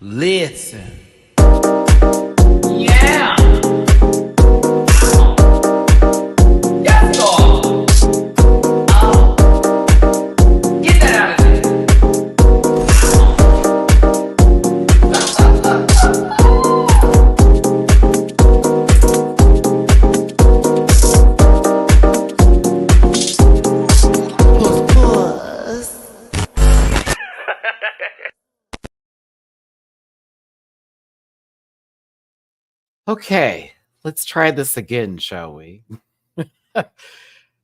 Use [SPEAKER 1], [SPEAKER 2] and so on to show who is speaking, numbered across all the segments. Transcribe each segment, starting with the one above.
[SPEAKER 1] Listen. Yeah. Yes, dog. Get that out of here.
[SPEAKER 2] Okay, let's try this again, shall we?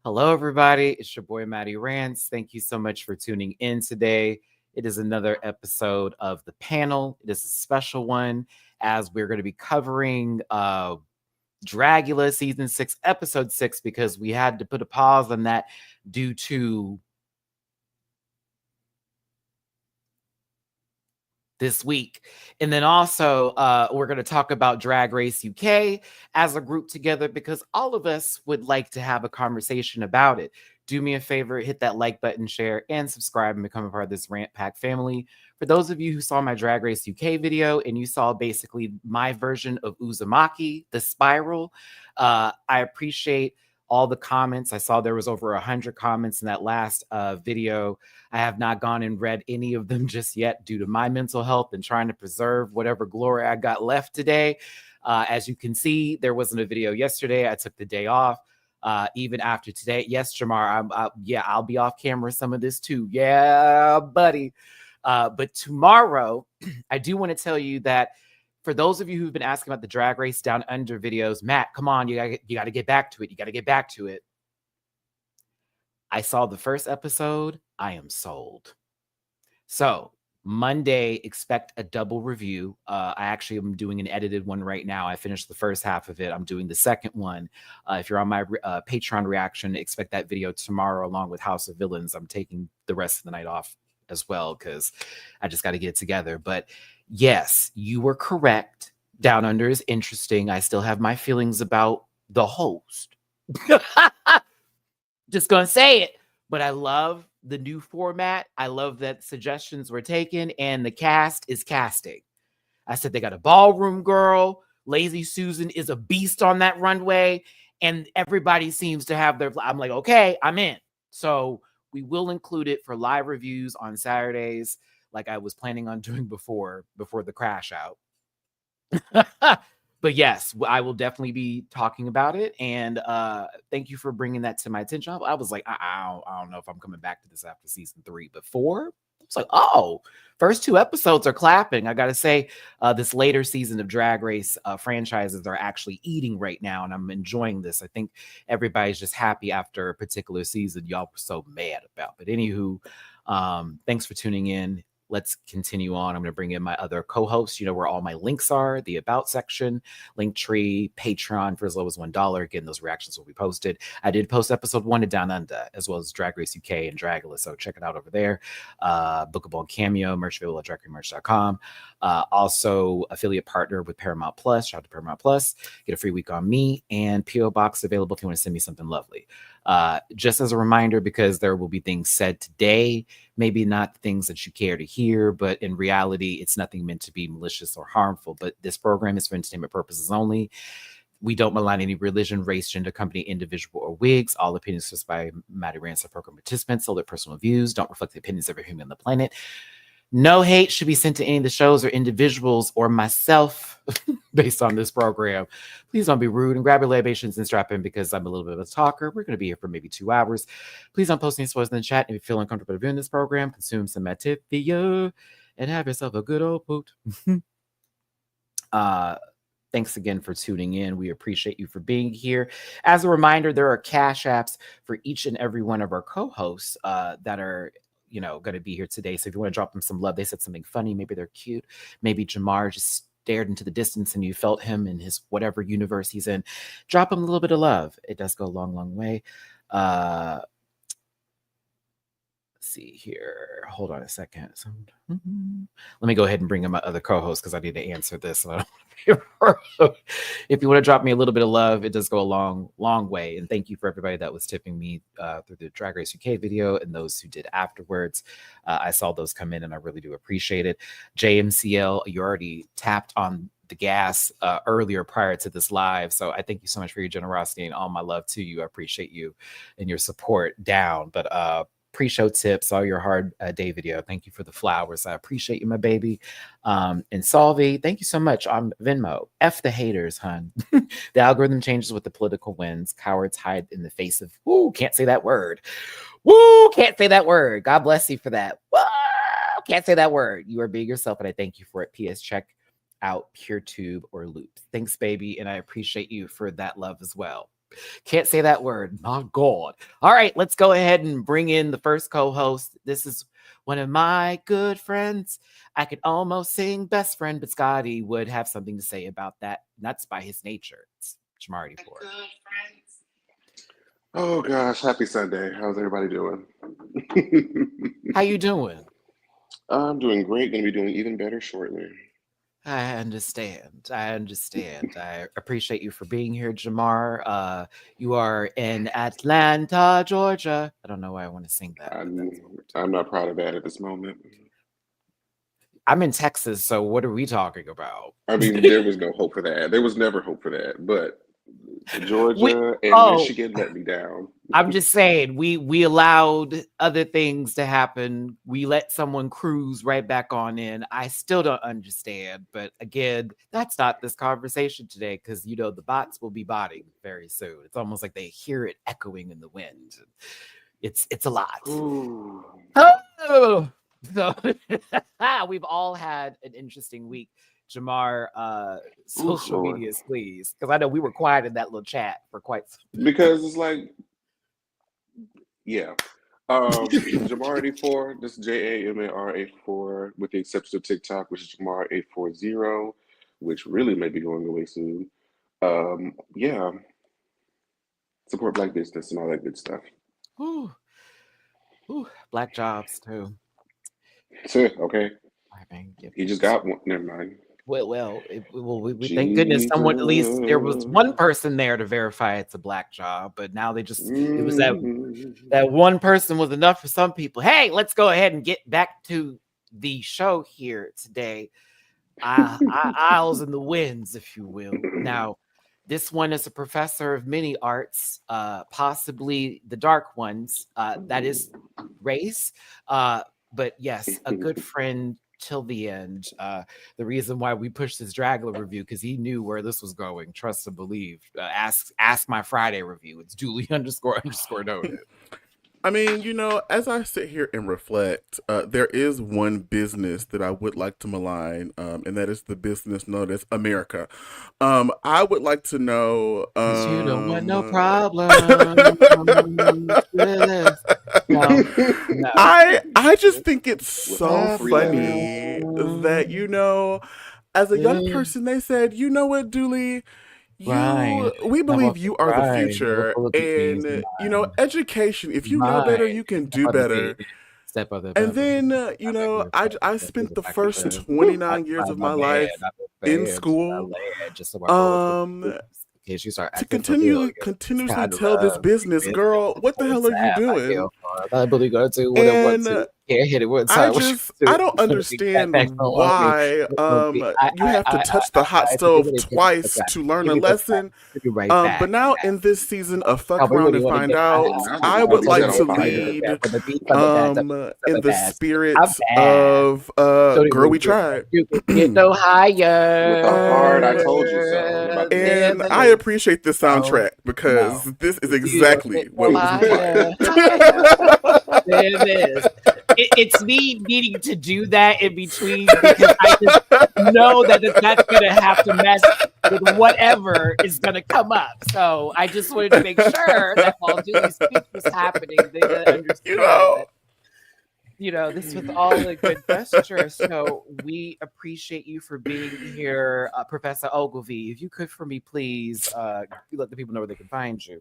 [SPEAKER 2] Hello, everybody. It's your boy, Matty Rants. Thank you so much for tuning in today. It is another episode of The Panel. It is a special one as we're going to be covering Dragula Season 6, Episode 6, because we had to put a pause on that due to this week. And then also we're going to talk about Drag Race UK as a group together because all of us would like to have a conversation about it. Do me a favor, hit that like button, share, and subscribe and become a part of this Rant Pack family. For those of you who saw my Drag Race UK video and you saw basically my version of Uzumaki, the spiral, I appreciate all the comments. I saw there was over 100 comments in that last video. I have not gone and read any of them just yet due to my mental health and trying to preserve whatever glory I got left today. As you can see, there wasn't a video yesterday. I took the day off. Even after today, yes, Jamar, I'll be off camera some of this too. Yeah, buddy. But tomorrow, I do want to tell you that for those of you who've been asking about the Drag Race Down Under videos, Matt, come on, you got to get back to it. You got to get back to it. I saw the first episode. I am sold. So Monday, expect a double review. I actually am doing an edited one right now. I finished the first half of it. I'm doing the second one. If you're on my Patreon reaction, expect that video tomorrow along with House of Villains. I'm taking the rest of the night off as well because I just got to get it together. But yes, you were correct. Down Under is interesting. I still have my feelings about the host. Just gonna say it. But I love the new format. I love that suggestions were taken and the cast is casting. I said they got a ballroom girl. Lazy Susan is a beast on that runway. And everybody seems to have their... I'm like, okay, I'm in. So we will include it for live reviews on Saturdays, like I was planning on doing before the crash out. But yes, I will definitely be talking about it. And thank you for bringing that to my attention. I was like, I don't know if I'm coming back to this after season 3. But 4, it's like, oh, first 2 episodes are clapping. I got to say, this later season of Drag Race franchises are actually eating right now. And I'm enjoying this. I think everybody's just happy after a particular season y'all were so mad about. But anywho, thanks for tuning in. Let's continue on. I'm going to bring in my other co-hosts. You know where all my links are: the About section, Linktree, Patreon for as low as $1. Again, those reactions will be posted. I did post episode 1 of Down Under, as well as Drag Race UK and Dragula, so check it out over there. Bookable on Cameo, merch available at dragmerch.com. Also, affiliate partner with Paramount Plus. Shout out to Paramount Plus. Get a free week on me, and P.O. Box available if you want to send me something lovely. Just as a reminder, because there will be things said today, maybe not things that you care to hear, but in reality, it's nothing meant to be malicious or harmful. But this program is for entertainment purposes only. We don't malign any religion, race, gender, company, individual, or wigs. All opinions expressed by Matty Rants or program participants, so their personal views don't reflect the opinions of every human on the planet. No hate should be sent to any of the shows or individuals or myself based on this program. Please don't be rude and grab your libations and strap in because I'm a little bit of a talker. We're going to be here for maybe 2 hours. Please don't post any spoilers in the chat. If you feel uncomfortable viewing this program, consume some Mativia and have yourself a good old poot. Thanks again for tuning in. We appreciate you for being here. As a reminder, there are cash apps for each and every one of our co-hosts that are going to be here today. So if you want to drop them some love, they said something funny, maybe they're cute, maybe Jamar just stared into the distance and you felt him in his whatever universe he's in, drop him a little bit of love. It does go a long, long way. see here. Hold on a second. Let me go ahead and bring in my other co-host because I need to answer this. So I don't if you want to drop me a little bit of love, it does go a long way. And thank you for everybody that was tipping me through the Drag Race UK video and those who did afterwards. I saw those come in and I really do appreciate it. JMCL, you already tapped on the gas earlier prior to this live. So I thank you so much for your generosity and all my love to you. I appreciate you and your support down. But pre-show tips, all your hard day video. Thank you for the flowers. I appreciate you, my baby. And Salvi, thank you so much on Venmo. F the haters, hun. The algorithm changes with the political winds. Cowards hide in the face of, woo, can't say that word. Woo, can't say that word. God bless you for that. Woo, can't say that word. You are being yourself, and I thank you for it. P.S. Check out PureTube or Loop. Thanks, baby. And I appreciate you for that love as well. Can't say that word. My God. All right, let's go ahead and bring in the first co-host. This is one of my good friends. I could almost sing best friend, but Scotty would have something to say about that. That's by his nature. It's Jamar 84.
[SPEAKER 3] Oh gosh, happy Sunday. How's everybody doing?
[SPEAKER 2] How you doing?
[SPEAKER 3] I'm doing great. Gonna be doing even better shortly.
[SPEAKER 2] I understand. I appreciate you for being here, Jamar. You are in Atlanta, Georgia. I don't know why I want to sing that.
[SPEAKER 3] I'm not proud of that at this moment.
[SPEAKER 2] I'm in Texas, so what are we talking about?
[SPEAKER 3] I mean, there was no hope for that. There was never hope for that. But Georgia and Michigan let me down.
[SPEAKER 2] I'm just saying, we allowed other things to happen. We let someone cruise right back on in. I still don't understand. But again, that's not this conversation today because, you know, the bots will be botting very soon. It's almost like they hear it echoing in the wind. It's a lot.
[SPEAKER 3] Ooh.
[SPEAKER 2] Oh! So we've all had an interesting week. Jamar, social medias, please, because I know we were quiet in that little chat for quite some.
[SPEAKER 3] Because it's like, yeah, Jamar 84. This is JAMAR 84, with the exception of TikTok, which is Jamar 840, which really may be going away soon. Yeah, support Black business and all that good stuff.
[SPEAKER 2] Ooh, Black jobs too.
[SPEAKER 3] Okay. He just got one. Never mind.
[SPEAKER 2] Well, we thank goodness someone, at least there was one person there to verify it's a Black job, but now they just, it was that one person was enough for some people. Hey, let's go ahead and get back to the show here today. Isles in the winds, if you will. Now, this one is a professor of many arts, possibly the dark ones. That is race. But yes, a good friend till the end. The reason why we pushed this Dragula review, because he knew where this was going. Trust and believe. Ask my Friday review. It's Julie __ noted.
[SPEAKER 4] I mean, you know, as I sit here and reflect, there is one business that I would like to malign, and that is the business known as America. I would like to know...
[SPEAKER 2] you don't want no problem. No.
[SPEAKER 4] I just think it's so funny that, you know, as a young person, they said, you know what, Dooley? We believe you are the future, and you know, education. If you know better, you can do better. And then, you know, I spent the first 29 years of my life in school. To continuously tell this business, girl, what the hell are you doing? And I don't understand why you have to touch the hot stove twice to learn a lesson. But now in this season of Fuck Around and Find Out, I would like to lead in the spirit of Girl We Tried.
[SPEAKER 2] Get no higher.
[SPEAKER 3] With a hard I told you so.
[SPEAKER 4] And I appreciate this soundtrack because this is exactly what was required.
[SPEAKER 2] There it is. It's me needing to do that in between because I just know that that's going to have to mess with whatever is going to come up. So I just wanted to make sure that while Julie's speech was happening, they understood that, you know, this was all a good gesture. So we appreciate you for being here, Professor Ogilvy. If you could, for me, please, let the people know where they can find you.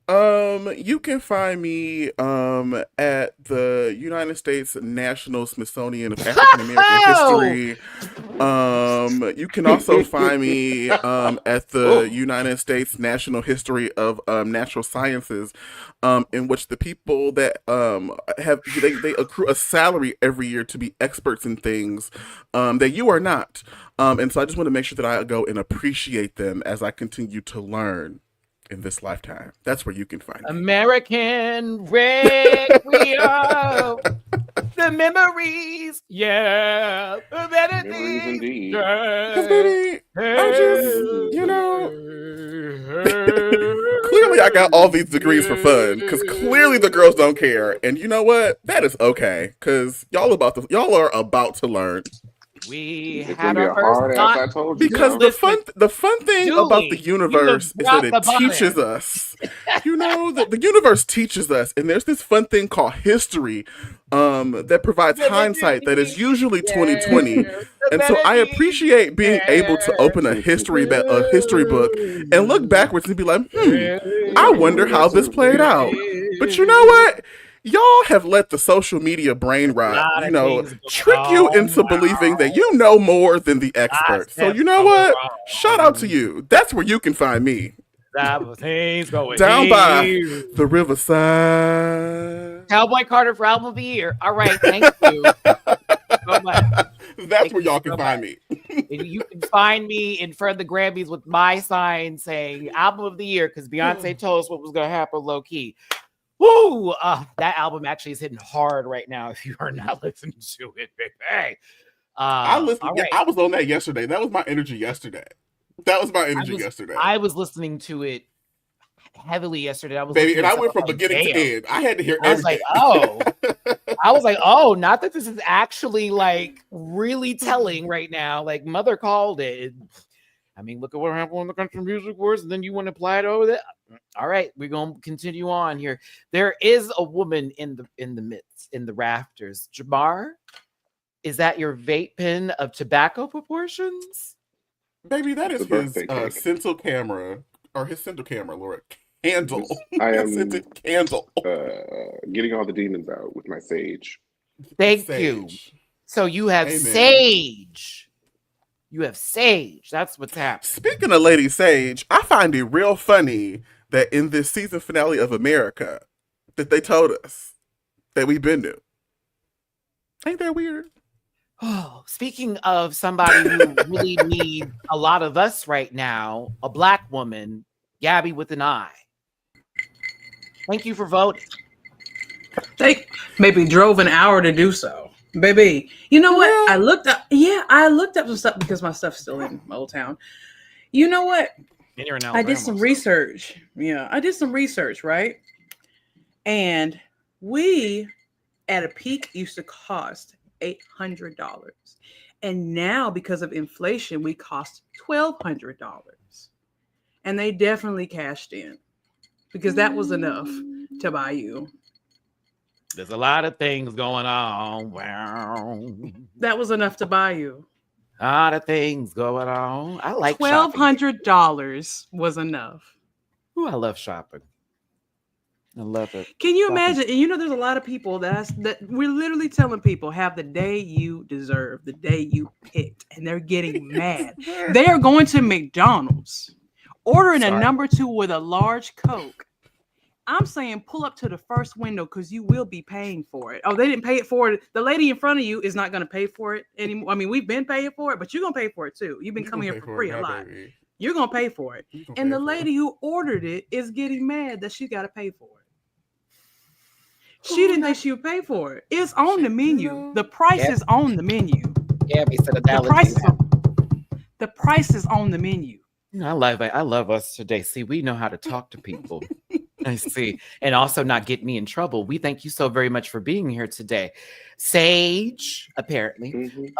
[SPEAKER 4] You can find me at the United States National Smithsonian of African American History. You can also find me at the United States National History of Natural Sciences, in which the people that have they accrue a salary every year to be experts in things that you are not. And so I just want to make sure that I go and appreciate them as I continue to learn in this lifetime. That's where you can find me.
[SPEAKER 2] American Radio. The memories, yeah.
[SPEAKER 3] Memories indeed.
[SPEAKER 4] Because baby, I just, clearly I got all these degrees for fun. Because clearly the girls don't care, and you know what? That is okay. Because y'all are about to learn.
[SPEAKER 2] We
[SPEAKER 3] It's
[SPEAKER 2] had
[SPEAKER 3] gonna be
[SPEAKER 2] our
[SPEAKER 3] a
[SPEAKER 2] first
[SPEAKER 3] hard
[SPEAKER 2] thought.
[SPEAKER 3] ass. I told you.
[SPEAKER 4] Because the fun thing
[SPEAKER 2] Julie,
[SPEAKER 4] about the universe is that it teaches us. The universe teaches us, and there's this fun thing called history, that provides hindsight that is usually 2020. And so I appreciate being able to open a history book and look backwards and be like, I wonder how this played out. But you know what? Y'all have let the social media brain rot, trick you into believing that you know more than the experts. So you know what? Shout out to you. That's where you can find me. Down by the riverside.
[SPEAKER 2] Cowboy Carter for Album of the Year. All right, thank you so much.
[SPEAKER 4] That's where y'all can find me.
[SPEAKER 2] You can find me in front of the Grammys with my sign saying Album of the Year, because Beyonce told us what was going to happen low key. Woo! That album actually is hitting hard right now. If you are not listening to it, baby.
[SPEAKER 4] I was on that yesterday. That was my energy yesterday. I
[SPEAKER 2] was listening to it heavily yesterday. I
[SPEAKER 4] went from beginning to end. I had to hear everything.
[SPEAKER 2] I was like, oh, not that this is actually like really telling right now. Like Mother called it. I mean, look at what happened on the Country Music Awards, and then you want to apply it over there. All right, we're gonna continue on here. There is a woman in the midst, in the rafters. Jamar, is that your vape pen of tobacco proportions?
[SPEAKER 4] Baby, that is his central camera, or his central camera, Laura. Candle.
[SPEAKER 3] I am
[SPEAKER 4] scented candle.
[SPEAKER 3] Getting all the demons out with my sage.
[SPEAKER 2] Thank you. So you have sage. You have sage. That's what's happening.
[SPEAKER 4] Speaking of Lady Sage, I find it real funny that in this season finale of America, that they told us that we've been to. Ain't that weird?
[SPEAKER 2] Oh, speaking of somebody who really needs a lot of us right now, a Black woman, Gabby with an I. Thank you for voting.
[SPEAKER 5] They maybe drove an hour to do so. Baby, you know what? I looked up some stuff because my stuff's still in Old Town. You know what? I did some research. Yeah, I did some research, right? And we, at a peak, used to cost $800. And now, because of inflation, we cost $1,200. And they definitely cashed in because that was enough to buy you.
[SPEAKER 2] There's a lot of things going on. Wow.
[SPEAKER 5] That was enough to buy you.
[SPEAKER 2] A lot of things going on. I like
[SPEAKER 5] $1,200 was enough.
[SPEAKER 2] Ooh, I love shopping. I love it.
[SPEAKER 5] Can you imagine? And there's a lot of people that we're literally telling people have the day you deserve, the day you picked, and they're getting mad. They are going to McDonald's, ordering a number 2 with a large Coke. I'm saying pull up to the first window because you will be paying for it. Oh, they didn't pay it for it. The lady in front of you is not going to pay for it anymore. I mean, we've been paying for it, but you're going to pay for it too. You've been coming here for free a lot. Baby. You're going to pay for it. And the lady who ordered it is getting mad that she got to pay for it. She didn't think she would pay for it. It's on the menu. The price is on the menu.
[SPEAKER 2] Gabby said
[SPEAKER 5] the price is on the menu.
[SPEAKER 2] I love us today. See, we know how to talk to people. I see. And also not get me in trouble. We thank you so very much for being here today. Sage, apparently,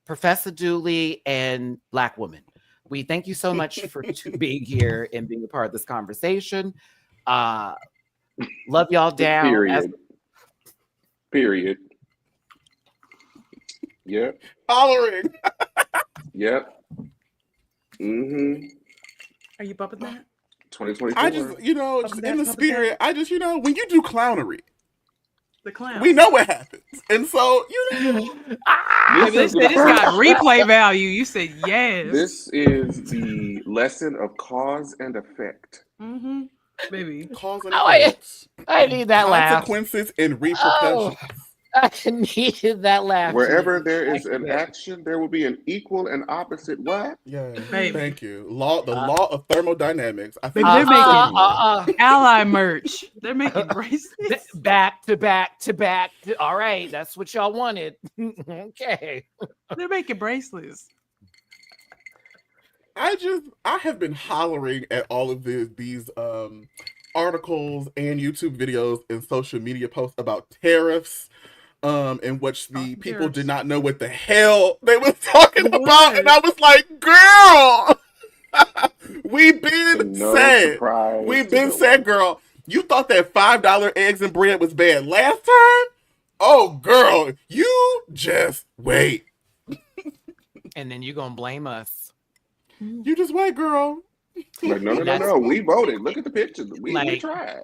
[SPEAKER 2] Professor Dooley, and Black woman. We thank you so much for being here and being a part of this conversation. Love y'all down.
[SPEAKER 3] Period. Yep.
[SPEAKER 4] Hollering.
[SPEAKER 3] Yep.
[SPEAKER 5] Are you bumping that?
[SPEAKER 3] 2024.
[SPEAKER 4] I just, you know,
[SPEAKER 5] Pump
[SPEAKER 4] just
[SPEAKER 5] that,
[SPEAKER 4] in the
[SPEAKER 5] pump
[SPEAKER 4] spirit,
[SPEAKER 5] that.
[SPEAKER 4] I just, you know, when you do clownery,
[SPEAKER 5] The clown.
[SPEAKER 4] we know what happens. And so, you know,
[SPEAKER 3] This
[SPEAKER 5] They
[SPEAKER 3] is
[SPEAKER 5] said
[SPEAKER 3] the
[SPEAKER 5] it's got
[SPEAKER 3] first.
[SPEAKER 5] replay value. You said yes.
[SPEAKER 3] This is the lesson of cause and effect.
[SPEAKER 5] Mm-hmm. Baby.
[SPEAKER 4] cause and
[SPEAKER 2] Oh,
[SPEAKER 4] effect,
[SPEAKER 2] I need that laugh.
[SPEAKER 4] consequences and
[SPEAKER 2] Oh,
[SPEAKER 4] repercussions.
[SPEAKER 2] I needed that laugh.
[SPEAKER 3] Wherever there is an action, there will be an equal and opposite what?
[SPEAKER 4] Yeah,
[SPEAKER 5] Baby.
[SPEAKER 4] thank you. The law of thermodynamics. I think
[SPEAKER 5] Baby, they're
[SPEAKER 4] that's
[SPEAKER 5] making
[SPEAKER 4] simple.
[SPEAKER 5] ally merch. They're making bracelets.
[SPEAKER 2] back to back to back. All right, that's what y'all wanted. Okay.
[SPEAKER 5] They're making bracelets.
[SPEAKER 4] I have been hollering at all of these articles and YouTube videos and social media posts about tariffs, in which the people
[SPEAKER 5] tariffs.
[SPEAKER 4] did not know what the hell they was talking
[SPEAKER 5] What?
[SPEAKER 4] about, and I was like, girl, we've been
[SPEAKER 3] No
[SPEAKER 4] said,
[SPEAKER 3] surprise
[SPEAKER 4] we've
[SPEAKER 3] to
[SPEAKER 4] been
[SPEAKER 3] no
[SPEAKER 4] said,
[SPEAKER 3] one.
[SPEAKER 4] girl, you thought that $5 eggs and bread was bad last time? Oh, girl, you just wait.
[SPEAKER 2] And then you're gonna blame us.
[SPEAKER 4] You just wait, girl.
[SPEAKER 3] Like, no. We voted. Look at the pictures. We tried.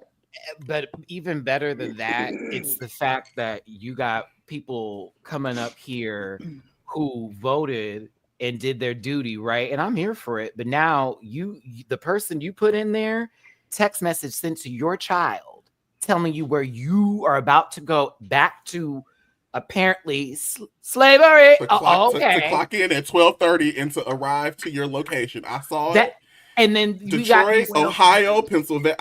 [SPEAKER 2] But even better than that, it's the fact that you got people coming up here who voted and did their duty, right? And I'm here for it. But now the person you put in there, text message sent to your child telling you where you are about to go back to apparently slavery.
[SPEAKER 4] To clock in at 12:30 and to arrive to your location. I saw it.
[SPEAKER 2] And then
[SPEAKER 4] Detroit, Ohio, Pennsylvania.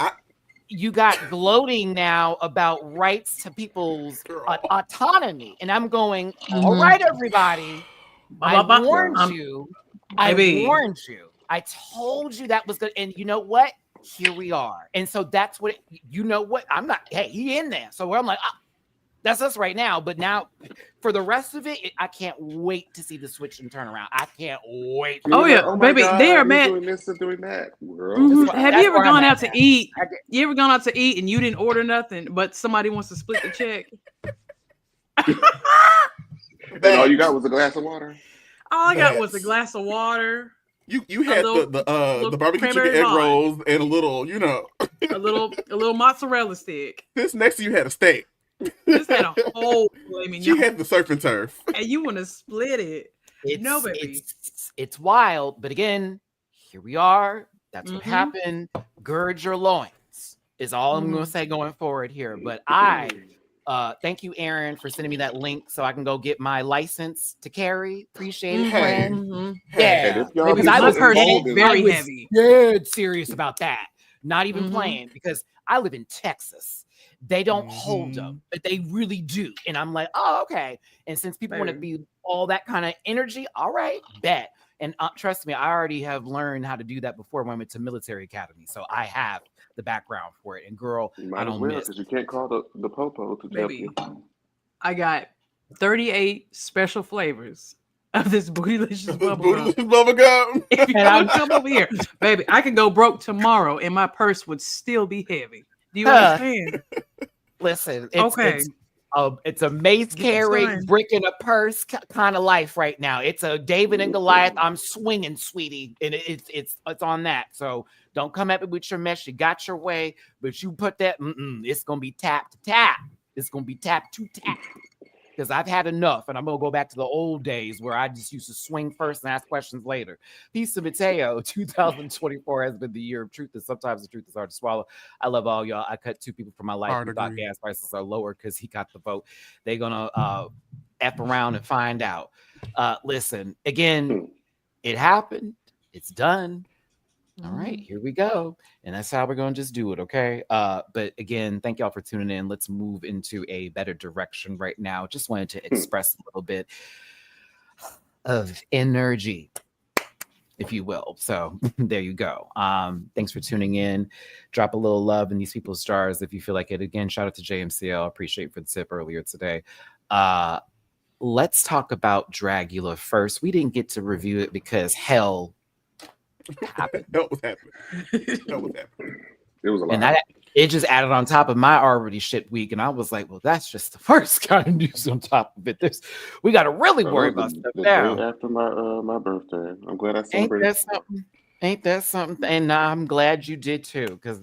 [SPEAKER 2] You got gloating now about rights to people's autonomy. And I'm going, all right, everybody. I warned you. I warned you. I told you that was good. And you know what? Here we are. And so that's what, you know what? I'm not, hey, he in there. So I'm like, that's us right now. But now for the rest of it, I can't wait to see the switch and turn around. I can't wait.
[SPEAKER 5] Oh, yeah.
[SPEAKER 3] Oh
[SPEAKER 5] baby,
[SPEAKER 3] God,
[SPEAKER 5] they are mad.
[SPEAKER 3] doing this and doing that. Girl.
[SPEAKER 5] Mm-hmm. Have you ever gone out to eat? You ever gone out to eat and you didn't order nothing, but somebody wants to split the check?
[SPEAKER 3] And all you got was a glass of water?
[SPEAKER 5] All I got was a glass of water.
[SPEAKER 4] You had the barbecue chicken egg rolls and a little, you know,
[SPEAKER 5] a little mozzarella stick.
[SPEAKER 4] This next to you had a steak.
[SPEAKER 5] This had a whole flaming.
[SPEAKER 4] She had the surf and turf,
[SPEAKER 5] and you want to split it? No, baby.
[SPEAKER 2] It's wild, but again, here we are. That's what happened. Gird your loins is all I'm going to say going forward here. But I thank you, Aaron, for sending me that link so I can go get my license to carry. Appreciate it, friend. Yeah,
[SPEAKER 5] because I was very heavy.
[SPEAKER 2] Dead serious about that. Not even playing, because I live in Texas. They don't hold them, but they really do. And I'm like, oh, okay. And since people want to be all that kind of energy, all right, bet. And trust me, I already have learned how to do that before when I went to military academy. So I have the background for it. And girl, I don't miss.
[SPEAKER 3] Because you can't call the popo to tell you.
[SPEAKER 5] I got 38 special flavors of this bootylicious bubble
[SPEAKER 4] gum.
[SPEAKER 5] If you don't come over here, baby, I could go broke tomorrow and my purse would still be heavy. Do you understand?
[SPEAKER 2] Listen, it's a mace carry, brick in a purse kind of life right now. It's a David and Goliath. I'm swinging, sweetie, and it's on that. So don't come at me with your mess. You got your way, but you put that. It's gonna be tap to tap. It's gonna be tap to tap. Because I've had enough, and I'm gonna go back to the old days where I just used to swing first and ask questions later. Peace to Mateo. 2024 has been the year of truth, and sometimes the truth is hard to swallow. I love all y'all. I cut 2 people from my life who thought gas prices are lower because he got the vote. They're gonna F around and find out. Listen, again, it happened. It's done. All right, here we go. And that's how we're going to just do it, okay? But again, thank y'all for tuning in. Let's move into a better direction right now. Just wanted to express a little bit of energy, if you will. So there you go. Thanks for tuning in. Drop a little love in these people's stars if you feel like it. Again, shout out to JMCL. Appreciate for the tip earlier today. Let's talk about Dragula first. We didn't get to review it because hell happened.
[SPEAKER 4] That was happening.
[SPEAKER 3] It was a lot.
[SPEAKER 2] And it just added on top of my already shit week. And I was like, well, that's just the first kind of news on top of it. We got to really worry about stuff now.
[SPEAKER 3] Day after my birthday. I'm glad I
[SPEAKER 2] Ain't
[SPEAKER 3] celebrated.
[SPEAKER 2] Ain't that something? And I'm glad you did too, because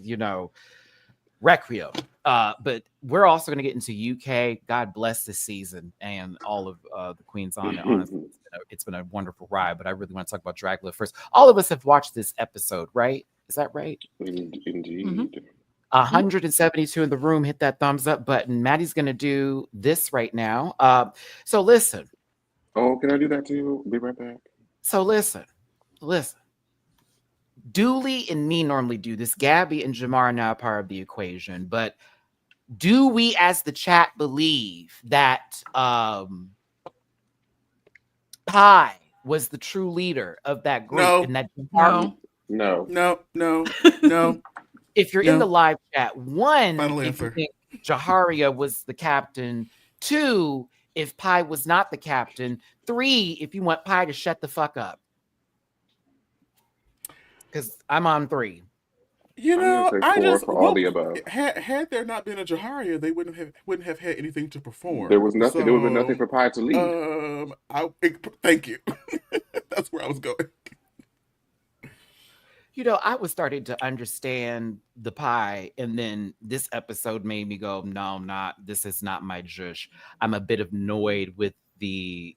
[SPEAKER 2] Requiem. But we're also going to get into UK. God bless this season and all of the queens on it. Honestly, it's been a wonderful ride. But I really want to talk about Dragula first. All of us have watched this episode, right? Is that right?
[SPEAKER 3] Indeed.
[SPEAKER 5] Mm-hmm.
[SPEAKER 2] 172 in the room. Hit that thumbs up button. Maddie's going to do this right now. So listen.
[SPEAKER 3] Oh, can I do that too? Be right back.
[SPEAKER 2] So listen. Dooley and me normally do this. Gabby and Jamar are now part of the equation. But do we, as the chat, believe that Pie was the true leader of that group?
[SPEAKER 4] No.
[SPEAKER 2] And that
[SPEAKER 3] No.
[SPEAKER 2] If you're in the live chat, one,
[SPEAKER 4] Final
[SPEAKER 2] if
[SPEAKER 4] answer.
[SPEAKER 2] you think Jaharia was the captain. Two, if Pie was not the captain. Three, if you want Pie to shut the fuck up. Because I'm on 3.
[SPEAKER 3] I just for all the above.
[SPEAKER 4] Had there not been a Jaharia, they wouldn't have had anything to perform.
[SPEAKER 3] There was nothing. There would have been nothing for Pie to lead.
[SPEAKER 4] Thank you. That's where I was going.
[SPEAKER 2] I was starting to understand the Pie, and then this episode made me go, no, this is not my jush. I'm a bit annoyed with the,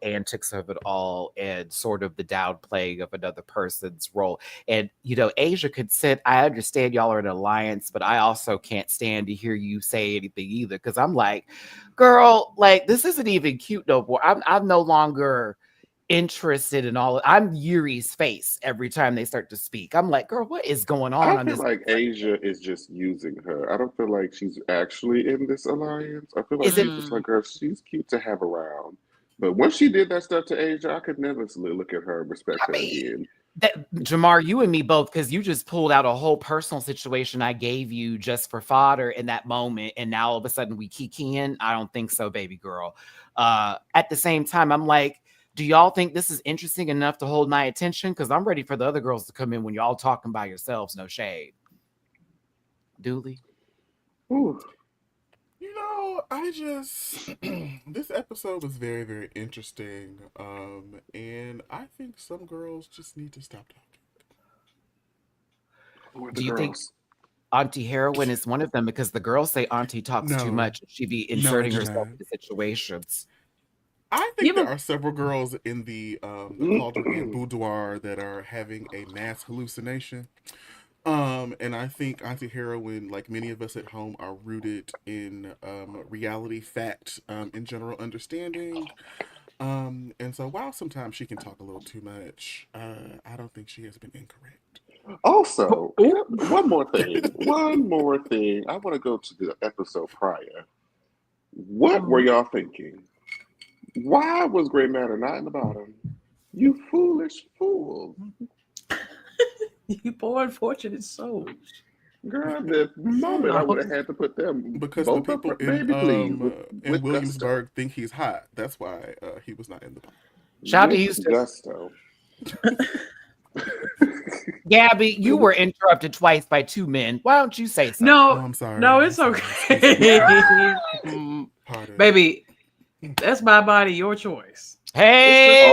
[SPEAKER 2] antics of it all and sort of the downplaying of another person's role. And, Asia could sit, I understand y'all are an alliance, but I also can't stand to hear you say anything either. Cause I'm like, girl, like, this isn't even cute no more. I'm no longer interested in all. I'm Yuri's face every time they start to speak. I'm like, girl, what is going on?
[SPEAKER 3] I feel like Asia is just using her. I don't feel like she's actually in this alliance. I feel like she's just like, girl, she's cute to have around. But once she did that stuff to Asia, I could never look at her and respect her again.
[SPEAKER 2] Jamar, you and me both, because you just pulled out a whole personal situation I gave you just for fodder in that moment, and now all of a sudden we kikiing. I don't think so, baby girl. At the same time, I'm like, do y'all think this is interesting enough to hold my attention? Because I'm ready for the other girls to come in when y'all talking by yourselves. No shade. Dooley?
[SPEAKER 3] Ooh.
[SPEAKER 4] This episode was very, very interesting. And I think some girls just need to stop talking.
[SPEAKER 2] Do you think Auntie Heroine is one of them? Because the girls say Auntie talks too much. She be inserting herself into situations.
[SPEAKER 4] I think there are several girls in the cauldron and boudoir that are having a mass hallucination. And I think Auntie Heroine, like many of us at home, are rooted in reality, fact, and general understanding. And so while sometimes she can talk a little too much, I don't think she has been incorrect.
[SPEAKER 3] Also, one more thing. I want to go to the episode prior. What were y'all thinking? Why was Grey Matter not in the bottom? You foolish fool.
[SPEAKER 5] You poor unfortunate souls.
[SPEAKER 3] Girl, the moment I would have had to put them
[SPEAKER 4] because
[SPEAKER 3] both
[SPEAKER 4] the people
[SPEAKER 3] up, baby, please,
[SPEAKER 4] in Williamsburg think he's hot. That's why he was not in the bottom.
[SPEAKER 2] Shout out to Houston.
[SPEAKER 3] Gusto.
[SPEAKER 2] Gabby, you were interrupted twice by 2 men. Why don't you say something?
[SPEAKER 5] No,
[SPEAKER 4] I'm sorry.
[SPEAKER 5] No, it's okay. Baby, that's my body, your choice.
[SPEAKER 2] Hey!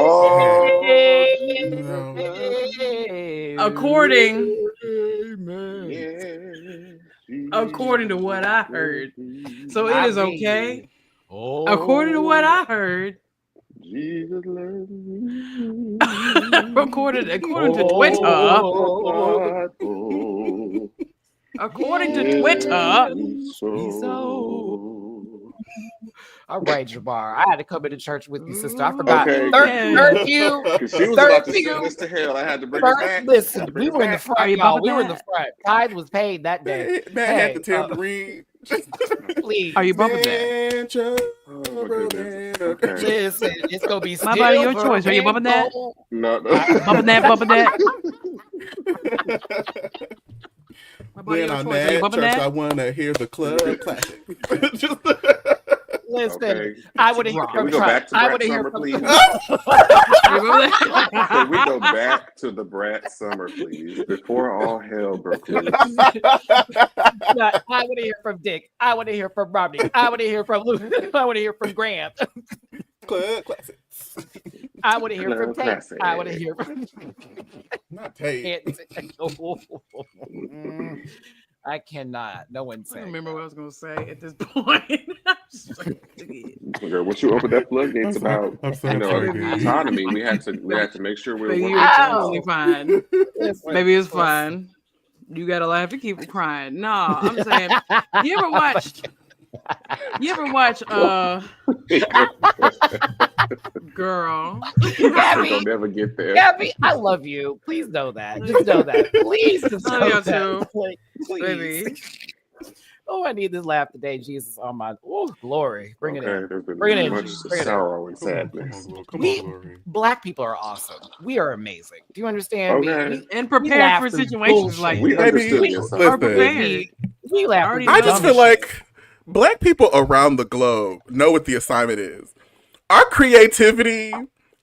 [SPEAKER 5] According to what I heard. So it is okay. According to what I heard.
[SPEAKER 3] Jesus loves me.
[SPEAKER 5] according to Twitter. According to Twitter.
[SPEAKER 2] All right, Jabbar. I had to come into church with you, sister. I forgot.
[SPEAKER 3] Okay.
[SPEAKER 2] Third you.
[SPEAKER 3] She was about to send this to hell. I had to bring it back.
[SPEAKER 2] Listen, we were in the front, y'all. We were in the front. Tithe was paid that day.
[SPEAKER 4] Man had the tambourine.
[SPEAKER 2] Please.
[SPEAKER 5] Are you bumping that?
[SPEAKER 3] Okay.
[SPEAKER 2] Listen, it's gonna be
[SPEAKER 5] my body, your choice. Are you bumping that?
[SPEAKER 3] No.
[SPEAKER 5] Bumping that.
[SPEAKER 4] When I'm at church, I want to hear the club classic.
[SPEAKER 2] Listen,
[SPEAKER 3] Okay.
[SPEAKER 2] I would have heard
[SPEAKER 3] Can
[SPEAKER 2] from
[SPEAKER 3] we go back to Brat Summer, please? Can we go back to the Brat Summer, please? Before all hell broke loose.
[SPEAKER 2] I want to hear from Dick. I want to hear from Rodney. I want to hear from Luke. I want to hear from Graham.
[SPEAKER 4] Club classics.
[SPEAKER 2] I want to hear from Tate.
[SPEAKER 3] Classic.
[SPEAKER 2] I want to hear from
[SPEAKER 4] Not Tate.
[SPEAKER 2] I cannot. No one
[SPEAKER 5] I
[SPEAKER 2] said.
[SPEAKER 5] don't remember what I was gonna say at this point. I'm just like,
[SPEAKER 3] Girl, once you open that floodgates about
[SPEAKER 4] I'm sorry, baby.
[SPEAKER 3] autonomy, we had to make sure we were
[SPEAKER 5] baby,
[SPEAKER 3] one
[SPEAKER 5] you're
[SPEAKER 3] percent.
[SPEAKER 5] totally fine. Baby, it's fine. You gotta laugh to keep crying. No, I'm saying, you ever watch girl?
[SPEAKER 3] Don't never get there.
[SPEAKER 2] Gabby, I love you. Please know that. Just know that. Please just
[SPEAKER 5] Love
[SPEAKER 2] know
[SPEAKER 5] you
[SPEAKER 2] that.
[SPEAKER 5] too.
[SPEAKER 2] Like, please.
[SPEAKER 5] Baby.
[SPEAKER 2] Oh, I need this laugh today, Jesus. Oh my, oh glory. Bring it in.
[SPEAKER 3] There's been
[SPEAKER 2] Bring it in,
[SPEAKER 3] much
[SPEAKER 2] Jesus. Bring it in.
[SPEAKER 3] sorrow and
[SPEAKER 4] Come on,
[SPEAKER 3] sadness.
[SPEAKER 4] Glory.
[SPEAKER 2] Black people are awesome. We are amazing. Do you understand?
[SPEAKER 3] Okay.
[SPEAKER 5] And
[SPEAKER 2] we
[SPEAKER 5] prepared
[SPEAKER 2] laugh
[SPEAKER 5] for
[SPEAKER 2] through
[SPEAKER 5] situations
[SPEAKER 2] bullshit.
[SPEAKER 5] like
[SPEAKER 3] We
[SPEAKER 5] this.
[SPEAKER 3] understood
[SPEAKER 4] Baby,
[SPEAKER 3] the
[SPEAKER 5] Are
[SPEAKER 3] assignment.
[SPEAKER 5] prepared.
[SPEAKER 2] We laugh.
[SPEAKER 5] Already
[SPEAKER 2] through
[SPEAKER 4] I
[SPEAKER 5] know.
[SPEAKER 4] just
[SPEAKER 2] dumb
[SPEAKER 4] feel
[SPEAKER 2] shit.
[SPEAKER 4] like Black people around the globe know what the assignment is. Our creativity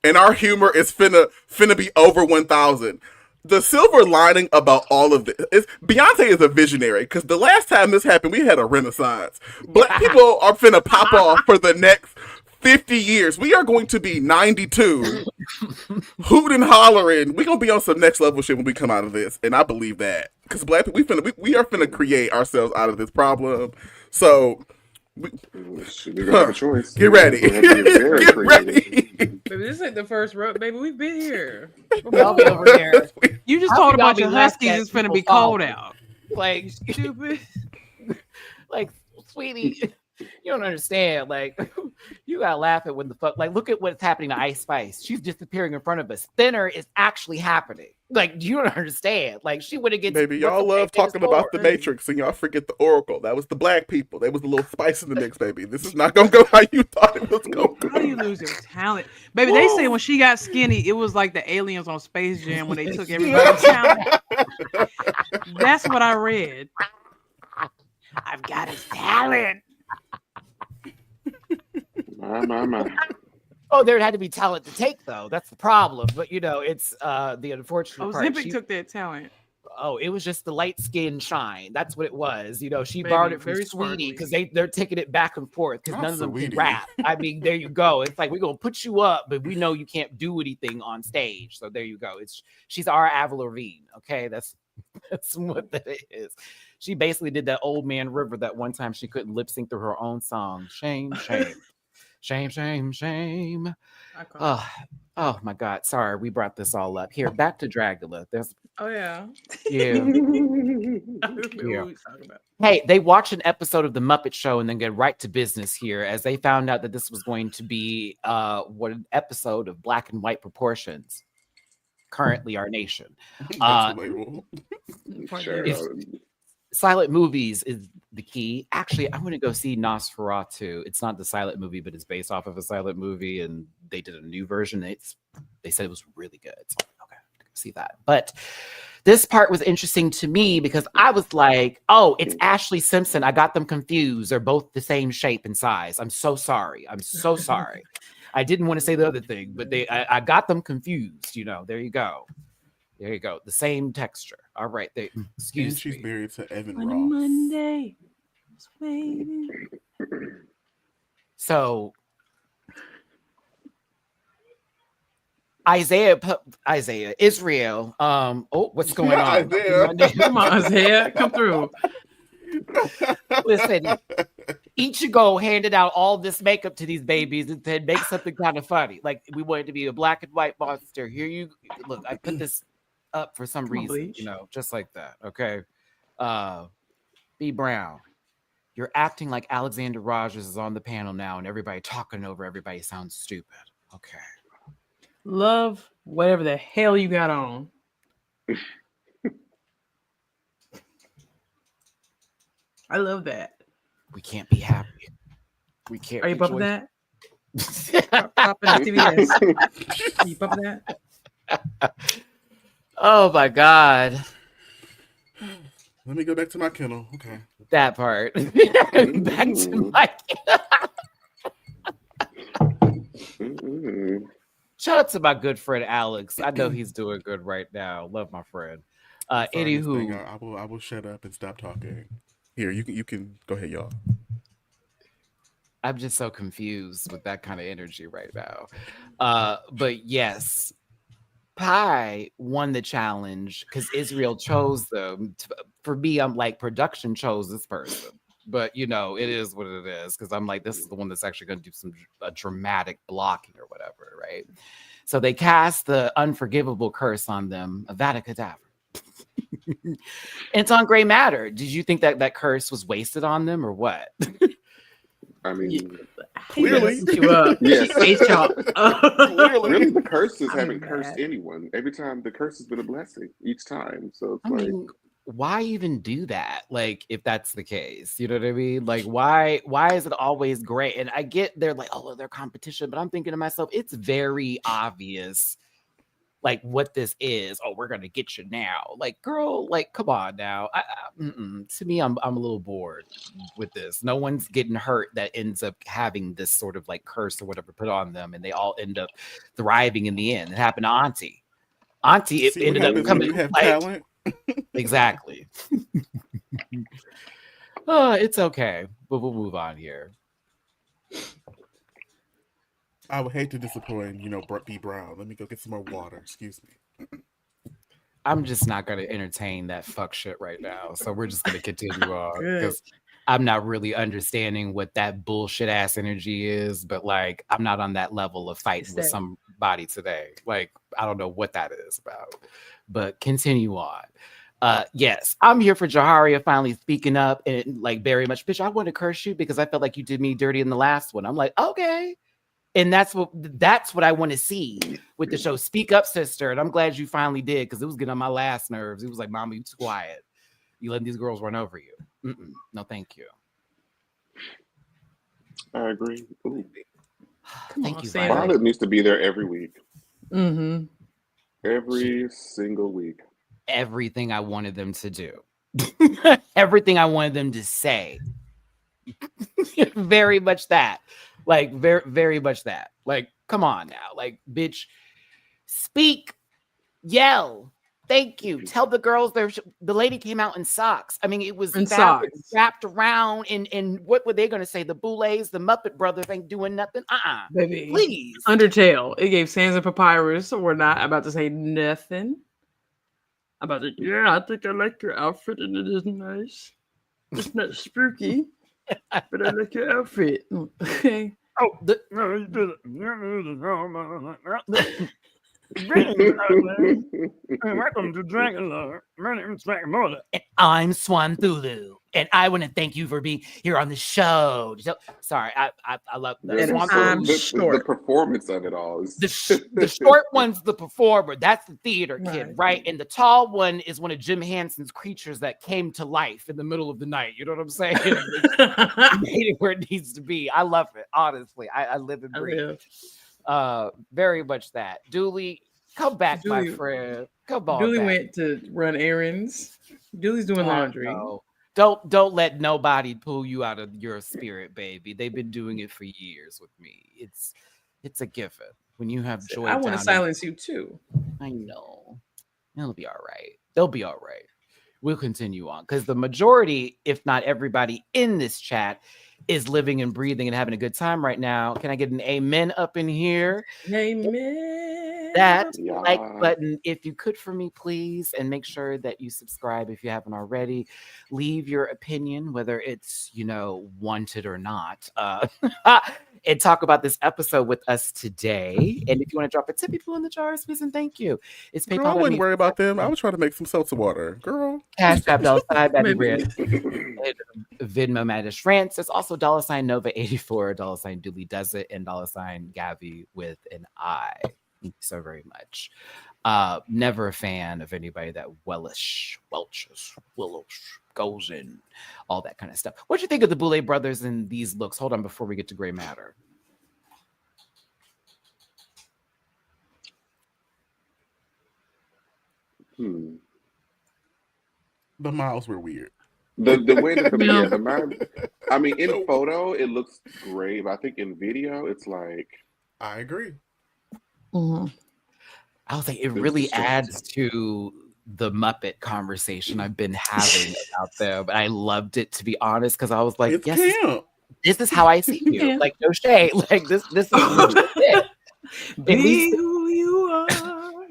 [SPEAKER 4] and our humor is finna be over 1,000. The silver lining about all of this is Beyonce is a visionary, because the last time this happened, we had a renaissance. Black people are finna pop off for the next 50 years. We are going to be 92, hooting and hollering. We're going to be on some next level shit when we come out of this. And I believe that. Because Black people, we are finna create ourselves out of this problem. So,
[SPEAKER 3] We don't have a choice.
[SPEAKER 4] get ready.
[SPEAKER 3] We have to be very
[SPEAKER 4] Get
[SPEAKER 3] creative.
[SPEAKER 4] ready.
[SPEAKER 5] Baby, this ain't the first road, baby. We've been here.
[SPEAKER 2] Y'all be over there.
[SPEAKER 5] You just
[SPEAKER 2] How
[SPEAKER 5] told
[SPEAKER 2] can y'all
[SPEAKER 5] about
[SPEAKER 2] be
[SPEAKER 5] your
[SPEAKER 2] laughed
[SPEAKER 5] huskies
[SPEAKER 2] at
[SPEAKER 5] it's finna
[SPEAKER 2] people
[SPEAKER 5] be cold
[SPEAKER 2] falling?
[SPEAKER 5] out.
[SPEAKER 2] Like,
[SPEAKER 5] Stupid.
[SPEAKER 2] like, sweetie, you don't understand. Like, you gotta laugh at when the fuck. Like, look at what's happening to Ice Spice. She's disappearing in front of us. Thinner is actually happening. Like, you don't understand. Like, she would have get.
[SPEAKER 4] Baby, y'all love talking about the Matrix and y'all forget the Oracle. That was the Black people. They was a little spice in the mix, baby. This is not gonna go how you thought it was gonna go.
[SPEAKER 5] How do you lose your talent? Baby, they say when she got skinny, it was like the aliens on Space Jam when they took everybody's talent. That's what I read. I've got his talent.
[SPEAKER 3] My.
[SPEAKER 2] Oh, there had to be talent to take, though. That's the problem. But you know, it's the unfortunate
[SPEAKER 5] Oh,
[SPEAKER 2] part.
[SPEAKER 5] Ozempic took that talent.
[SPEAKER 2] Oh, it was just the light skin shine. That's what it was. You know, she
[SPEAKER 5] Baby,
[SPEAKER 2] borrowed it from
[SPEAKER 5] very
[SPEAKER 2] Sweetie
[SPEAKER 5] sparkly.
[SPEAKER 2] because they're taking it back and forth because
[SPEAKER 4] Not
[SPEAKER 2] none of them can
[SPEAKER 4] Sweetie.
[SPEAKER 2] rap. I mean, there you go. It's like we're gonna put you up, but we know you can't do anything on stage. So there you go. She's our Avril Lavigne. Okay, that's what that is. She basically did that Old Man River that one time she couldn't lip sync through her own song. Shame, shame, shame, shame, shame. Oh my God. Sorry, we brought this all up. Here, back to Dragula. There's
[SPEAKER 5] Oh yeah.
[SPEAKER 2] yeah.
[SPEAKER 5] What we talking about?
[SPEAKER 2] Hey, they watched an episode of The Muppet Show and then get right to business here as they found out that this was going to be an episode of Black and White Proportions. Currently our nation.
[SPEAKER 3] Sure.
[SPEAKER 2] Silent movies is the key. Actually, I'm going to go see Nosferatu. It's not the silent movie, but it's based off of a silent movie, and they did a new version. They said it was really good. So, okay, see that. But this part was interesting to me because I was like, oh, it's Ashley Simpson. I got them confused. They're both the same shape and size. I'm so sorry. I'm so sorry. I didn't want to say the other thing, but I got them confused. You know, there you go. There you go. The same texture. All right. Excuse
[SPEAKER 4] And she's
[SPEAKER 2] me.
[SPEAKER 4] married to Evan
[SPEAKER 5] On a
[SPEAKER 4] Ross.
[SPEAKER 5] Monday. It's waiting.
[SPEAKER 2] So Israel. Oh, what's going on?
[SPEAKER 4] Isaiah.
[SPEAKER 5] Come on, Isaiah. Come through.
[SPEAKER 2] Listen, Ichigo handed out all this makeup to these babies and said, make something kind of funny. Like, we wanted to be a black and white monster. Here you look, I put this up for some reason,
[SPEAKER 5] Bleach.
[SPEAKER 2] you know, just like that. Okay. B Brown, you're acting like Alexander Rogers is on the panel now and everybody talking over everybody sounds stupid. Okay.
[SPEAKER 5] Love whatever the hell you got on. I love that.
[SPEAKER 2] We can't be happy. We can't.
[SPEAKER 5] Are you
[SPEAKER 2] be
[SPEAKER 5] bumping
[SPEAKER 2] joyful.
[SPEAKER 5] that? Popping the TVS. Are you bumping that?
[SPEAKER 2] Oh my God.
[SPEAKER 4] Let me go back to my kennel. Okay.
[SPEAKER 2] That part. Back to my shout out to my good friend Alex. I know he's doing good right now. Love my friend.
[SPEAKER 4] Sorry, Miss
[SPEAKER 2] Anywho,
[SPEAKER 4] Thing, I will shut up and stop talking. Here, you can go ahead, y'all.
[SPEAKER 2] I'm just so confused with that kind of energy right now. But yes, Pi won the challenge because Israel chose them. For me, I'm like, production chose this person. But you know, it is what it is because I'm like, this is the one that's actually going to do some dramatic blocking or whatever, right? So they cast the unforgivable curse on them, Avada Kedavra. It's on Gray Matter. Did you think that that curse was wasted on them or what?
[SPEAKER 3] I mean,
[SPEAKER 4] Clearly.
[SPEAKER 3] yes.
[SPEAKER 4] Clearly.
[SPEAKER 3] Really, the curses
[SPEAKER 5] I'm
[SPEAKER 3] haven't
[SPEAKER 5] mad.
[SPEAKER 3] cursed anyone. Every time, the curse has been a blessing each time. So it's
[SPEAKER 2] I
[SPEAKER 3] like,
[SPEAKER 2] mean, why even do that? Like, if that's the case, you know what I mean? Like, why is it always great? And I get they're like, oh, they're competition, but I'm thinking to myself, it's very obvious, like what this is. Oh, we're gonna get you now. Like, girl, like, come on now. To me, I'm a little bored with this. No one's getting hurt that ends up having this sort of like curse or whatever put on them, and they all end up thriving in the end. It happened to Auntie. Auntie, it
[SPEAKER 4] See what
[SPEAKER 2] ended up
[SPEAKER 4] happens when
[SPEAKER 2] coming
[SPEAKER 4] you have
[SPEAKER 2] like
[SPEAKER 4] talent?
[SPEAKER 2] exactly. It's okay, but we'll move on here.
[SPEAKER 4] I would hate to disappoint, B. Brown. Let me go get some more water. Excuse me.
[SPEAKER 2] I'm just not going to entertain that fuck shit right now. So we're just going to continue on
[SPEAKER 5] Good.
[SPEAKER 2] because I'm not really understanding what that bullshit ass energy is. But like, I'm not on that level of fighting with somebody today. Like, I don't know what that is about. But continue on. Yes, I'm here for Jaharia finally speaking up and like very much, bitch, I want to curse you because I felt like you did me dirty in the last one. I'm like, okay. And that's what I want to see with the show. Speak up, sister. And I'm glad you finally did because it was getting on my last nerves. It was like, Mama, you too quiet. You letting these girls run over you. No, thank you.
[SPEAKER 3] I agree. Ooh.
[SPEAKER 2] Thank you,
[SPEAKER 5] Sam.
[SPEAKER 2] Violet.
[SPEAKER 3] Violet needs to be there every week.
[SPEAKER 5] Mm-hmm.
[SPEAKER 3] Every single week.
[SPEAKER 2] Everything I wanted them to do. Everything I wanted them to say. Very much that. Like, very, very much that. Like, come on now. Like, bitch, speak, yell. Thank you. Tell the girls the lady came out in socks. I mean, it was wrapped around. And what were they going to say? The Boulets, the Muppet Brothers ain't doing nothing.
[SPEAKER 5] Baby.
[SPEAKER 2] Please.
[SPEAKER 5] Undertale. It gave Sans and Papyrus. So we're not about to say nothing. About it. Yeah, I think I like your outfit and it is nice. It's not spooky, but I like your outfit. Okay.
[SPEAKER 2] Oh,
[SPEAKER 6] Welcome to Dragula. My name is Dragula.
[SPEAKER 2] And I'm Swan Thulu. And I want to thank you for being here on the show. So, sorry, I love that.
[SPEAKER 5] And
[SPEAKER 2] Swan
[SPEAKER 5] I'm
[SPEAKER 2] Thulu.
[SPEAKER 5] short.
[SPEAKER 3] The performance of it all is
[SPEAKER 2] The short one's the performer. That's the theater kid, right? And the tall one is one of Jim Henson's creatures that came to life in the middle of the night. You know what I'm saying? Made it where it needs to be. I love it. Honestly, I live and breathe. Very much that. Dooley, come back, my friend. Come on.
[SPEAKER 5] Dooley
[SPEAKER 2] back.
[SPEAKER 5] went to run errands. Dooley's doing laundry.
[SPEAKER 2] No. Don't let nobody pull you out of your spirit, baby. They've been doing it for years with me. It's a given. When you have joy.
[SPEAKER 5] I want to silence you too.
[SPEAKER 2] I know. It'll be all right. They'll be all right. We'll continue on because the majority, if not everybody in this chat, is living and breathing and having a good time right now. Can I get an amen up in here?
[SPEAKER 5] Amen.
[SPEAKER 2] That like button, if you could for me, please, and make sure that you subscribe if you haven't already. Leave your opinion, whether it's, wanted or not. And talk about this episode with us today. And if you want to drop a tippy poo in the jars, please and thank you. It's PayPal.
[SPEAKER 4] Girl, I wouldn't worry about them. I was trying to make some seltzer water. Girl.
[SPEAKER 2] Cash App, $, Matty Rants, Venmo, MattyRants. There's also $, Nova 84, $, Dooley Does It, and $, Gavi with an I. Thank you so very much. Never a fan of anybody that welches, goes in, all that kind of stuff. What do you think of the Boulay brothers in these looks? Hold on before we get to Gray Matter.
[SPEAKER 3] The
[SPEAKER 4] miles were weird.
[SPEAKER 3] The way that the mind, I mean, in photo it looks great, but I think in video it's like.
[SPEAKER 4] I agree.
[SPEAKER 5] Mm-hmm.
[SPEAKER 2] I was like, it really adds to the Muppet conversation I've been having about them. But I loved it, to be honest, because I was like,
[SPEAKER 4] it's
[SPEAKER 2] yes,
[SPEAKER 4] camp.
[SPEAKER 2] this is how I see you.
[SPEAKER 5] Yeah.
[SPEAKER 2] Like no shade. Like this is it.
[SPEAKER 5] Be who you are.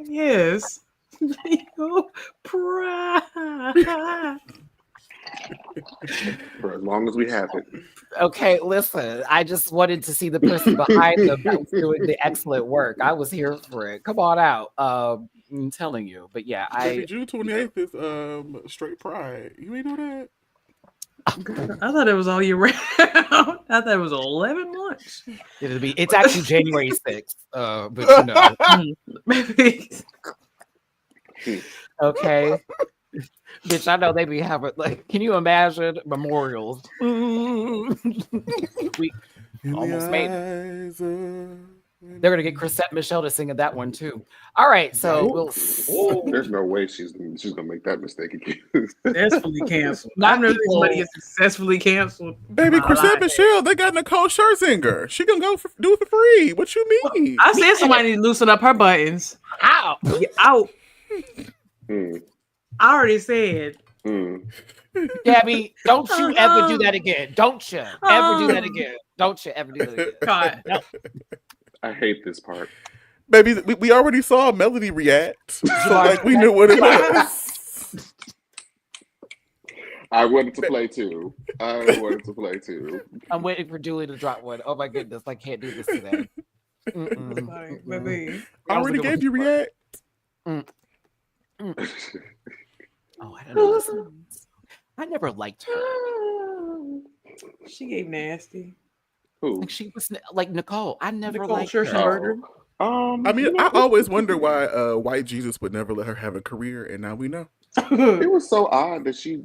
[SPEAKER 5] Yes. Your pride.
[SPEAKER 3] For as long as we have it.
[SPEAKER 2] Okay, listen. I just wanted to see the person behind them that was doing the excellent work. I was here for it. Come on out. I'm telling you. But yeah,
[SPEAKER 4] Baby, June 28th is straight pride. You ain't know that?
[SPEAKER 5] I thought it was all year round. I thought it was 11 months.
[SPEAKER 2] It's actually January 6th. But you know.
[SPEAKER 5] Maybe.
[SPEAKER 2] Okay. Bitch, I know they be having like, can you imagine memorials? We almost made it. They're gonna get Chrisette Michelle to sing at that one too. All right, so
[SPEAKER 3] there's no way she's gonna make that mistake again.
[SPEAKER 5] Successfully canceled.
[SPEAKER 2] Not
[SPEAKER 5] I've never seen
[SPEAKER 2] people-
[SPEAKER 5] somebody get successfully canceled.
[SPEAKER 4] Baby, Chrisette Michelle, they got Nicole Scherzinger. She gonna do it for free. What you mean?
[SPEAKER 5] I said somebody need to loosen up her buttons.
[SPEAKER 2] Ow.
[SPEAKER 5] Get out.
[SPEAKER 3] Mm,
[SPEAKER 5] I already said.
[SPEAKER 3] mm.
[SPEAKER 2] Gabby, don't you ever do that again. Don't you ever do that again. Don't you ever do that again.
[SPEAKER 5] God.
[SPEAKER 2] No.
[SPEAKER 3] I hate this part.
[SPEAKER 4] Baby, we already saw Melody react. So like we knew what it was.
[SPEAKER 3] I wanted to play too.
[SPEAKER 2] I'm waiting for Julie to drop one. Oh my goodness, I can't do this today.
[SPEAKER 5] Sorry, baby.
[SPEAKER 4] I already gave you react.
[SPEAKER 2] Oh, I don't know. This I never liked her.
[SPEAKER 5] She gave nasty.
[SPEAKER 3] Who?
[SPEAKER 2] Like she was like Nicole. I never
[SPEAKER 5] Nicole
[SPEAKER 2] liked her.
[SPEAKER 5] Scherzinger.
[SPEAKER 4] I mean, I always wonder why White Jesus would never let her have a career, and now we know.
[SPEAKER 3] It was so odd that she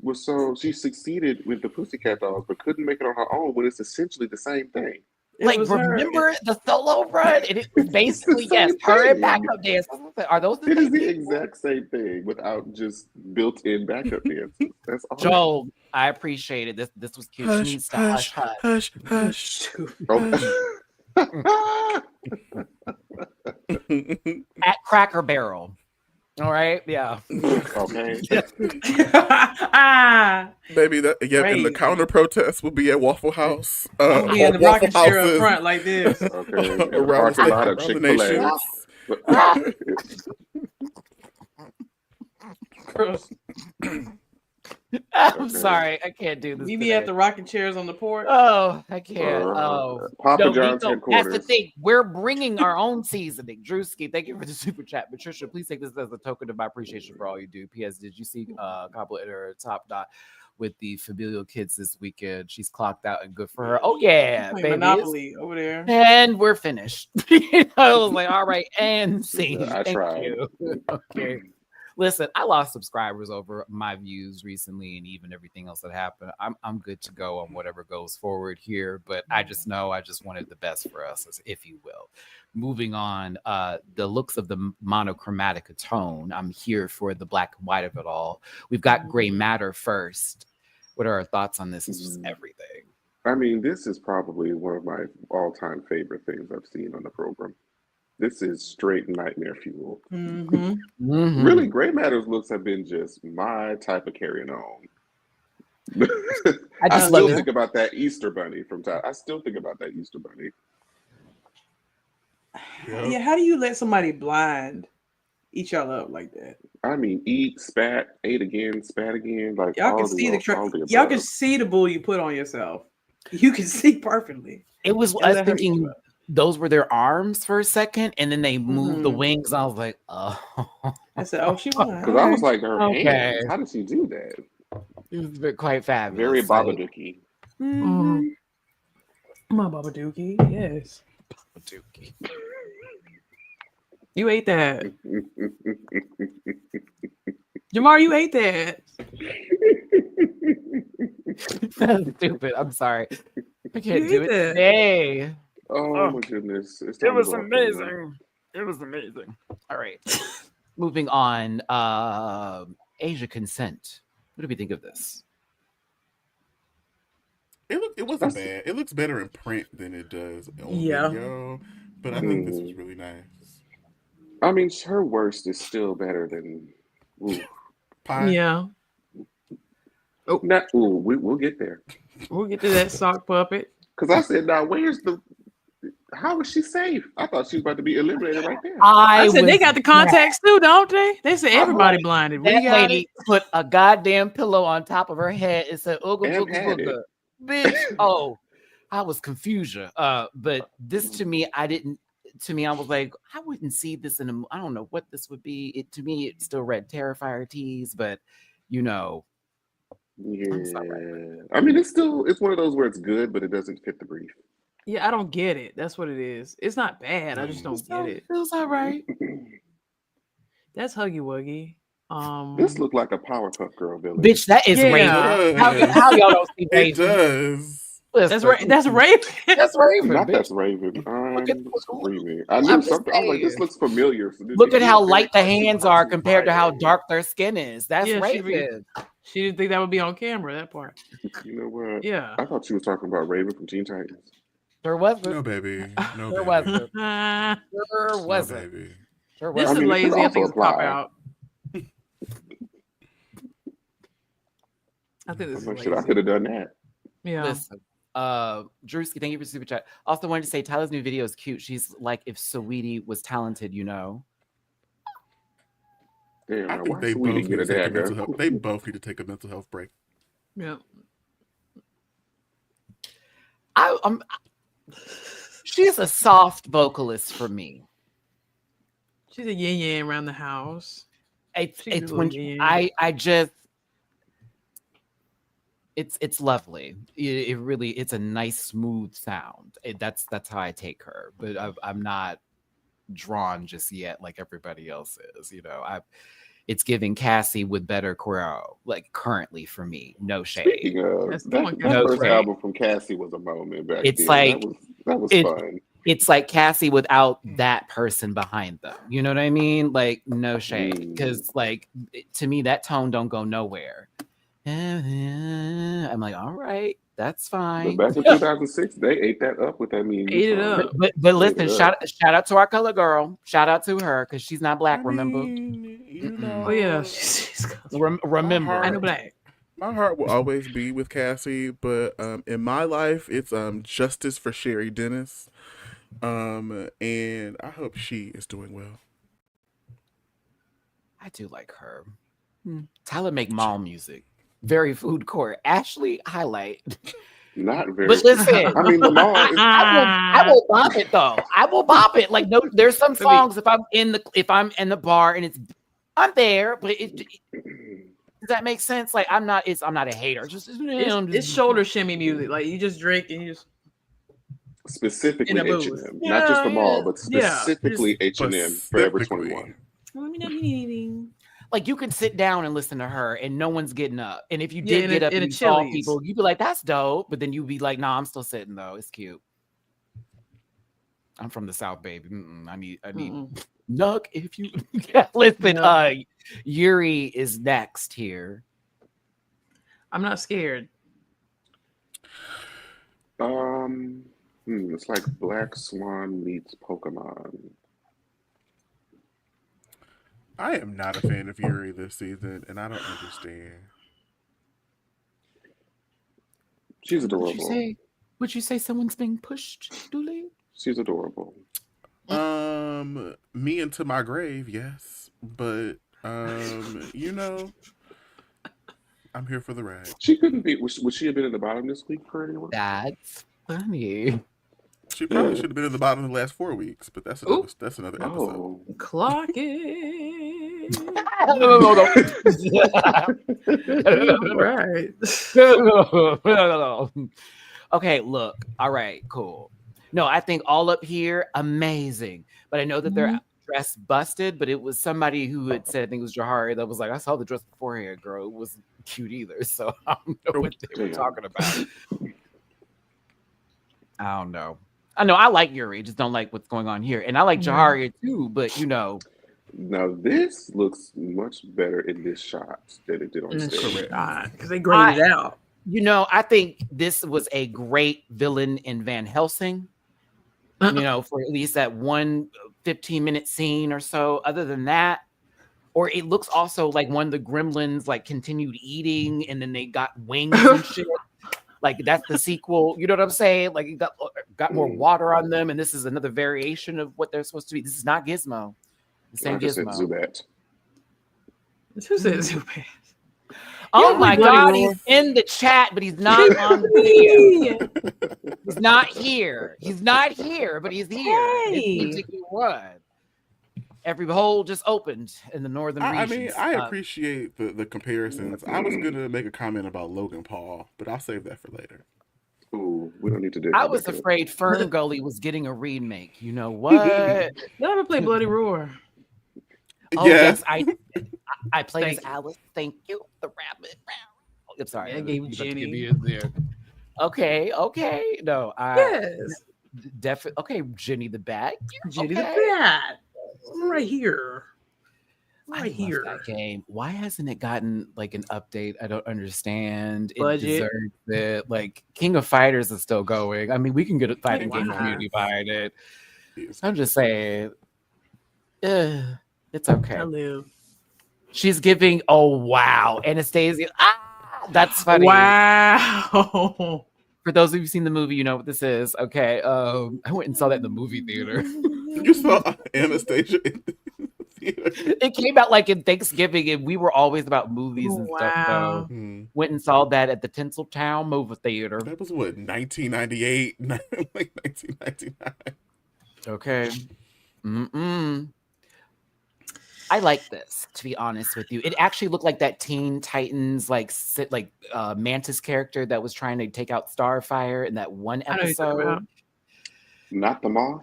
[SPEAKER 3] succeeded with the Pussycat Dolls, but couldn't make it on her own when it's essentially the same thing.
[SPEAKER 2] Like, remember the solo run? And it was basically, yes, her and backup dancers. Are those the
[SPEAKER 3] It
[SPEAKER 2] same
[SPEAKER 3] is the
[SPEAKER 2] thing?
[SPEAKER 3] exact same thing without just built-in backup dances. That's all.
[SPEAKER 2] Joel, I appreciate it. This was cute. She needs to hush.
[SPEAKER 4] Hush.
[SPEAKER 3] Oh.
[SPEAKER 2] At Cracker Barrel. All right, yeah.
[SPEAKER 3] Okay.
[SPEAKER 4] Baby, and the counter protest will be at Waffle House.
[SPEAKER 5] I'll be in the rocking chair up front like this.
[SPEAKER 3] Okay.
[SPEAKER 4] Around
[SPEAKER 3] Around
[SPEAKER 4] the nation.
[SPEAKER 5] Gross.
[SPEAKER 2] I'm sorry, I can't do this.
[SPEAKER 5] You be
[SPEAKER 2] today.
[SPEAKER 5] at the rocking chairs on the porch.
[SPEAKER 2] Oh, I can't. Oh,
[SPEAKER 3] Papa
[SPEAKER 2] no,
[SPEAKER 3] John's
[SPEAKER 2] Nico,
[SPEAKER 3] headquarters.
[SPEAKER 2] that's the thing. We're bringing our own seasoning. Drewski, thank you for the super chat. Patricia, please take this as a token of my appreciation for all you do. P.S. Did you see Cobble at her top dot with the familial kids this weekend? She's clocked out and good for her. Oh yeah,
[SPEAKER 5] Like
[SPEAKER 2] baby.
[SPEAKER 5] Monopoly over there.
[SPEAKER 2] And we're finished. I was like, all right, and scene.
[SPEAKER 3] I
[SPEAKER 2] Thank
[SPEAKER 3] tried.
[SPEAKER 2] you. Okay. Listen, I lost subscribers over my views recently and even everything else that happened. I'm good to go on whatever goes forward here, but I just know I just wanted the best for us, if you will. Moving on, the looks of the monochromatic tone. I'm here for the black and white of it all. We've got gray matter first. What are our thoughts on this? This is everything.
[SPEAKER 3] I mean, this is probably one of my all-time favorite things I've seen on the program. This is straight nightmare fuel.
[SPEAKER 5] Mm-hmm.
[SPEAKER 2] Mm-hmm.
[SPEAKER 3] Really, Gray Matter's looks have been just my type of carrying on. I still think about that Easter bunny from time. I still think about that Easter bunny.
[SPEAKER 5] Yeah, how do you let somebody blind eat y'all up like that?
[SPEAKER 3] I mean, eat, spat, ate again, spat again. Like
[SPEAKER 5] Y'all can see y'all can see the bull you put on yourself. You can see perfectly.
[SPEAKER 2] It was. I was thinking those were their arms for a second, and then they moved the wings. I was like, oh.
[SPEAKER 5] I said, oh, she won.
[SPEAKER 3] Because I was like, her hands. How did she do that?
[SPEAKER 2] It was quite fabulous.
[SPEAKER 3] Very Babadookie.
[SPEAKER 5] Mm-hmm. My Babadookie, yes.
[SPEAKER 2] Babadookie.
[SPEAKER 5] You ate that. Jamar, you ate that.
[SPEAKER 2] That's stupid. I'm sorry. I can't do it today.
[SPEAKER 3] Oh my goodness.
[SPEAKER 6] It was amazing. It was amazing.
[SPEAKER 2] All right. Moving on. Asia Consent. What do we think of this?
[SPEAKER 4] It wasn't bad. It looks better in print than it does on video. But I think this was really nice.
[SPEAKER 3] I mean, her worst is still better than
[SPEAKER 4] Pie.
[SPEAKER 5] Yeah.
[SPEAKER 3] Oh, we'll get there.
[SPEAKER 5] We'll get to that sock puppet.
[SPEAKER 3] Because I said, now where's the? How is she safe? I thought she was about to be eliminated right there.
[SPEAKER 5] I said they got the contacts too, don't they? They said everybody blinded. We
[SPEAKER 2] That
[SPEAKER 5] got
[SPEAKER 2] lady put a goddamn pillow on top of her head and said, "Ooga
[SPEAKER 3] And
[SPEAKER 2] booga
[SPEAKER 3] had
[SPEAKER 2] booga."
[SPEAKER 3] it.
[SPEAKER 2] Bitch, oh, I was confusion. But this to me, I was like, I wouldn't see this in a. I don't know what this would be. It to me, it still read Terrifier tease, but you know,
[SPEAKER 3] Yeah,
[SPEAKER 2] I'm sorry.
[SPEAKER 3] I mean, it's one of those where it's good, but it doesn't fit the brief.
[SPEAKER 5] Yeah, I don't get it. That's what it is. It's not bad. I just don't get it.
[SPEAKER 2] It was all right.
[SPEAKER 5] That's Huggy Wuggy.
[SPEAKER 3] This looked like a Powerpuff Girl villain.
[SPEAKER 2] Bitch, that is
[SPEAKER 5] Yeah.
[SPEAKER 2] Raven. How y'all don't see
[SPEAKER 4] It
[SPEAKER 2] Raven?
[SPEAKER 4] does.
[SPEAKER 5] That's right. That's Raven.
[SPEAKER 2] That's Raven.
[SPEAKER 3] Not
[SPEAKER 2] Bitch.
[SPEAKER 3] that's Raven.
[SPEAKER 2] Look at-
[SPEAKER 3] Screaming. I
[SPEAKER 2] I'm
[SPEAKER 3] knew
[SPEAKER 2] just
[SPEAKER 3] something. I was like, this
[SPEAKER 2] saying.
[SPEAKER 3] looks familiar. So
[SPEAKER 2] Look at how light the hands are compared to how dark their skin is. That's
[SPEAKER 5] Yeah,
[SPEAKER 2] Raven.
[SPEAKER 5] She didn't think that would be on camera, that part.
[SPEAKER 3] You know what?
[SPEAKER 5] Yeah.
[SPEAKER 3] I thought she was talking about Raven from Teen Titans.
[SPEAKER 2] Sure wasn't.
[SPEAKER 4] No, baby. No,
[SPEAKER 2] Sure
[SPEAKER 4] baby.
[SPEAKER 2] wasn't.
[SPEAKER 5] this
[SPEAKER 2] Sure
[SPEAKER 4] No,
[SPEAKER 2] wasn't.
[SPEAKER 4] baby.
[SPEAKER 2] Sure
[SPEAKER 5] is
[SPEAKER 2] wasn't.
[SPEAKER 3] mean, it could
[SPEAKER 5] lazy. I
[SPEAKER 3] also
[SPEAKER 5] think it's a cop
[SPEAKER 3] apply.
[SPEAKER 5] out. I think this is
[SPEAKER 3] I'm like, shit, I
[SPEAKER 5] lazy.
[SPEAKER 3] could have done that.
[SPEAKER 5] Yeah.
[SPEAKER 2] Listen, Drewski, thank you for super chat. Also wanted to say Tyler's new video is cute. She's like if Saweetie was talented, you know.
[SPEAKER 3] Damn,
[SPEAKER 4] I
[SPEAKER 3] now,
[SPEAKER 4] think
[SPEAKER 3] why
[SPEAKER 4] they
[SPEAKER 3] Sweetie
[SPEAKER 4] both need
[SPEAKER 3] get
[SPEAKER 4] to
[SPEAKER 3] a
[SPEAKER 4] take a
[SPEAKER 3] dagger?
[SPEAKER 4] mental health. They both need to take a mental health break.
[SPEAKER 5] Yeah.
[SPEAKER 2] She's a soft vocalist for me.
[SPEAKER 5] She's a yin yang around the house.
[SPEAKER 2] It's
[SPEAKER 5] She's a
[SPEAKER 2] it's when
[SPEAKER 5] little yin.
[SPEAKER 2] I just it's lovely. It really it's a nice smooth sound. That's how I take her. But I'm not drawn just yet like everybody else is. You know, it's giving Cassie with better choreo like currently for me. No shade.
[SPEAKER 3] Speaking of,
[SPEAKER 5] That's
[SPEAKER 3] that
[SPEAKER 2] no
[SPEAKER 3] first
[SPEAKER 2] shade.
[SPEAKER 3] album from Cassie was a moment back
[SPEAKER 2] It's
[SPEAKER 3] then.
[SPEAKER 2] like-
[SPEAKER 3] that was
[SPEAKER 2] it-
[SPEAKER 3] fun.
[SPEAKER 2] It's like Cassie without that person behind them. You know what I mean? Like no shade, because like to me that tone don't go nowhere. I'm like, all right, that's
[SPEAKER 3] But
[SPEAKER 2] fine.
[SPEAKER 3] back in 2006, they ate that up with that mean.
[SPEAKER 5] Ate it up.
[SPEAKER 2] But listen,
[SPEAKER 3] Yeah.
[SPEAKER 2] shout out to our color girl. Shout out to her because she's not black.
[SPEAKER 4] I
[SPEAKER 2] Remember?
[SPEAKER 4] mean, you know,
[SPEAKER 5] Oh yeah. She's
[SPEAKER 2] Remember?
[SPEAKER 5] I know black.
[SPEAKER 4] my heart will always be with Cassie, but in my life, it's justice for Sherry Dennis. And I hope she is doing well.
[SPEAKER 2] I do like her. Tyler make mall music. Very food court. Ashley highlight.
[SPEAKER 3] Not very.
[SPEAKER 2] But listen,
[SPEAKER 3] I mean, the mall. Is,
[SPEAKER 2] I will bop it though. I will bop it. Like no, there's some songs if I'm in the bar and I'm there, but does that make sense? Like I'm not a hater.
[SPEAKER 5] It's shoulder shimmy music. Like you just drink and you just
[SPEAKER 3] specifically
[SPEAKER 5] In a
[SPEAKER 3] H&M,
[SPEAKER 5] booth.
[SPEAKER 3] not just the
[SPEAKER 5] Yeah,
[SPEAKER 3] mall, but
[SPEAKER 5] yeah.
[SPEAKER 3] specifically H&M Forever 21.
[SPEAKER 2] like you could sit down and listen to her and no one's getting up. And if you
[SPEAKER 5] Yeah,
[SPEAKER 2] did get up
[SPEAKER 5] in
[SPEAKER 2] and
[SPEAKER 5] a
[SPEAKER 2] you saw
[SPEAKER 5] Chili's.
[SPEAKER 2] people, you'd be like, that's dope. But then you'd be like, nah, I'm still sitting though. It's cute. I'm from the South, baby. I need Nuck if you listen.
[SPEAKER 5] No.
[SPEAKER 2] Yuri is next here.
[SPEAKER 5] I'm not scared.
[SPEAKER 3] It's like Black Swan meets Pokemon.
[SPEAKER 4] I am not a fan of Yuri this season, and I don't understand.
[SPEAKER 3] She's adorable.
[SPEAKER 2] Would you say someone's being pushed, Dooley?
[SPEAKER 3] She's adorable.
[SPEAKER 4] Me into my grave, yes, but you know, I'm here for the ride.
[SPEAKER 3] She couldn't be. Would she have been at the bottom this week for anyone?
[SPEAKER 2] That's funny.
[SPEAKER 4] She probably should have been in the bottom of the last 4 weeks, but that's another episode.
[SPEAKER 3] Oh.
[SPEAKER 5] Clock it.
[SPEAKER 2] Right. Okay, look. All right, cool. No, I think all up here, amazing. But I know that their dress busted, but it was somebody who had said, I think it was Jahari, that was like, I saw the dress beforehand, girl. It wasn't cute either. So I don't know what they were talking about. I don't know. I know I like Yuri, just don't like what's going on here. And I like Jahari too, but you know.
[SPEAKER 3] Now this looks much better in this shot than it did on stage.
[SPEAKER 5] Because they graded it out.
[SPEAKER 2] You know, I think this was a great villain in Van Helsing. You know, for at least that 1 15-minute scene or so. Other than that, or it looks also like one of the gremlins like continued eating and then they got wings and shit. Like that's the sequel. You know what I'm saying? Like it got more water on them, and this is another variation of what they're supposed to be. This is not Gizmo. This ain't
[SPEAKER 3] I just said
[SPEAKER 2] Gizmo.
[SPEAKER 3] Zubat.
[SPEAKER 5] Who said Zubat?
[SPEAKER 2] Oh
[SPEAKER 5] Yeah,
[SPEAKER 2] my
[SPEAKER 5] Bloody
[SPEAKER 2] God,
[SPEAKER 5] Roar.
[SPEAKER 2] he's in the chat, but he's not on the video. He's not here. He's not here, but he's here. This
[SPEAKER 5] Hey.
[SPEAKER 2] particular one. Every hole just opened in the northern
[SPEAKER 4] I
[SPEAKER 2] regions.
[SPEAKER 4] mean, I appreciate the comparisons. I was gonna make a comment about Logan Paul, but I'll save that for later.
[SPEAKER 3] Ooh, we don't need to do.
[SPEAKER 2] I was afraid Fern Gully was getting a remake. You know what?
[SPEAKER 5] Did I ever play Bloody Roar?
[SPEAKER 2] Oh yes, I played
[SPEAKER 5] Thank
[SPEAKER 2] as Alice. Thank you, the rabbit. I'm sorry.
[SPEAKER 5] Yeah, I gave
[SPEAKER 2] You got to
[SPEAKER 5] Jenny.
[SPEAKER 2] give me in there. Okay. No,
[SPEAKER 5] Yes.
[SPEAKER 2] definitely. Okay, Jenny the Bat.
[SPEAKER 5] Jenny
[SPEAKER 2] okay.
[SPEAKER 5] the Bat. Right here.
[SPEAKER 2] I
[SPEAKER 5] Right
[SPEAKER 2] love
[SPEAKER 5] here.
[SPEAKER 2] that game. Why hasn't it gotten like an update? I don't understand. It
[SPEAKER 5] Budget.
[SPEAKER 2] deserves it. Like King of Fighters is still going. I mean, we can get a fighting game
[SPEAKER 5] Wow.
[SPEAKER 2] community behind it. I'm just saying, it's okay.
[SPEAKER 5] I live.
[SPEAKER 2] She's giving. Oh wow, Anastasia. That's funny.
[SPEAKER 5] Wow.
[SPEAKER 2] For those of you who've seen the movie, you know what this is. Okay. I went and saw that in the movie theater.
[SPEAKER 4] You saw Anastasia in the theater.
[SPEAKER 2] It came out like in Thanksgiving, and we were always about movies and stuff.
[SPEAKER 5] Wow.
[SPEAKER 2] So went and saw that at the Tinseltown movie theater.
[SPEAKER 4] That was what, 1998, like 1999.
[SPEAKER 2] Okay. I like this, to be honest with you. It actually looked like that Teen Titans Mantis character that was trying to take out Starfire in that one
[SPEAKER 5] I know you're talking
[SPEAKER 2] episode.
[SPEAKER 5] about.
[SPEAKER 3] Not the moth.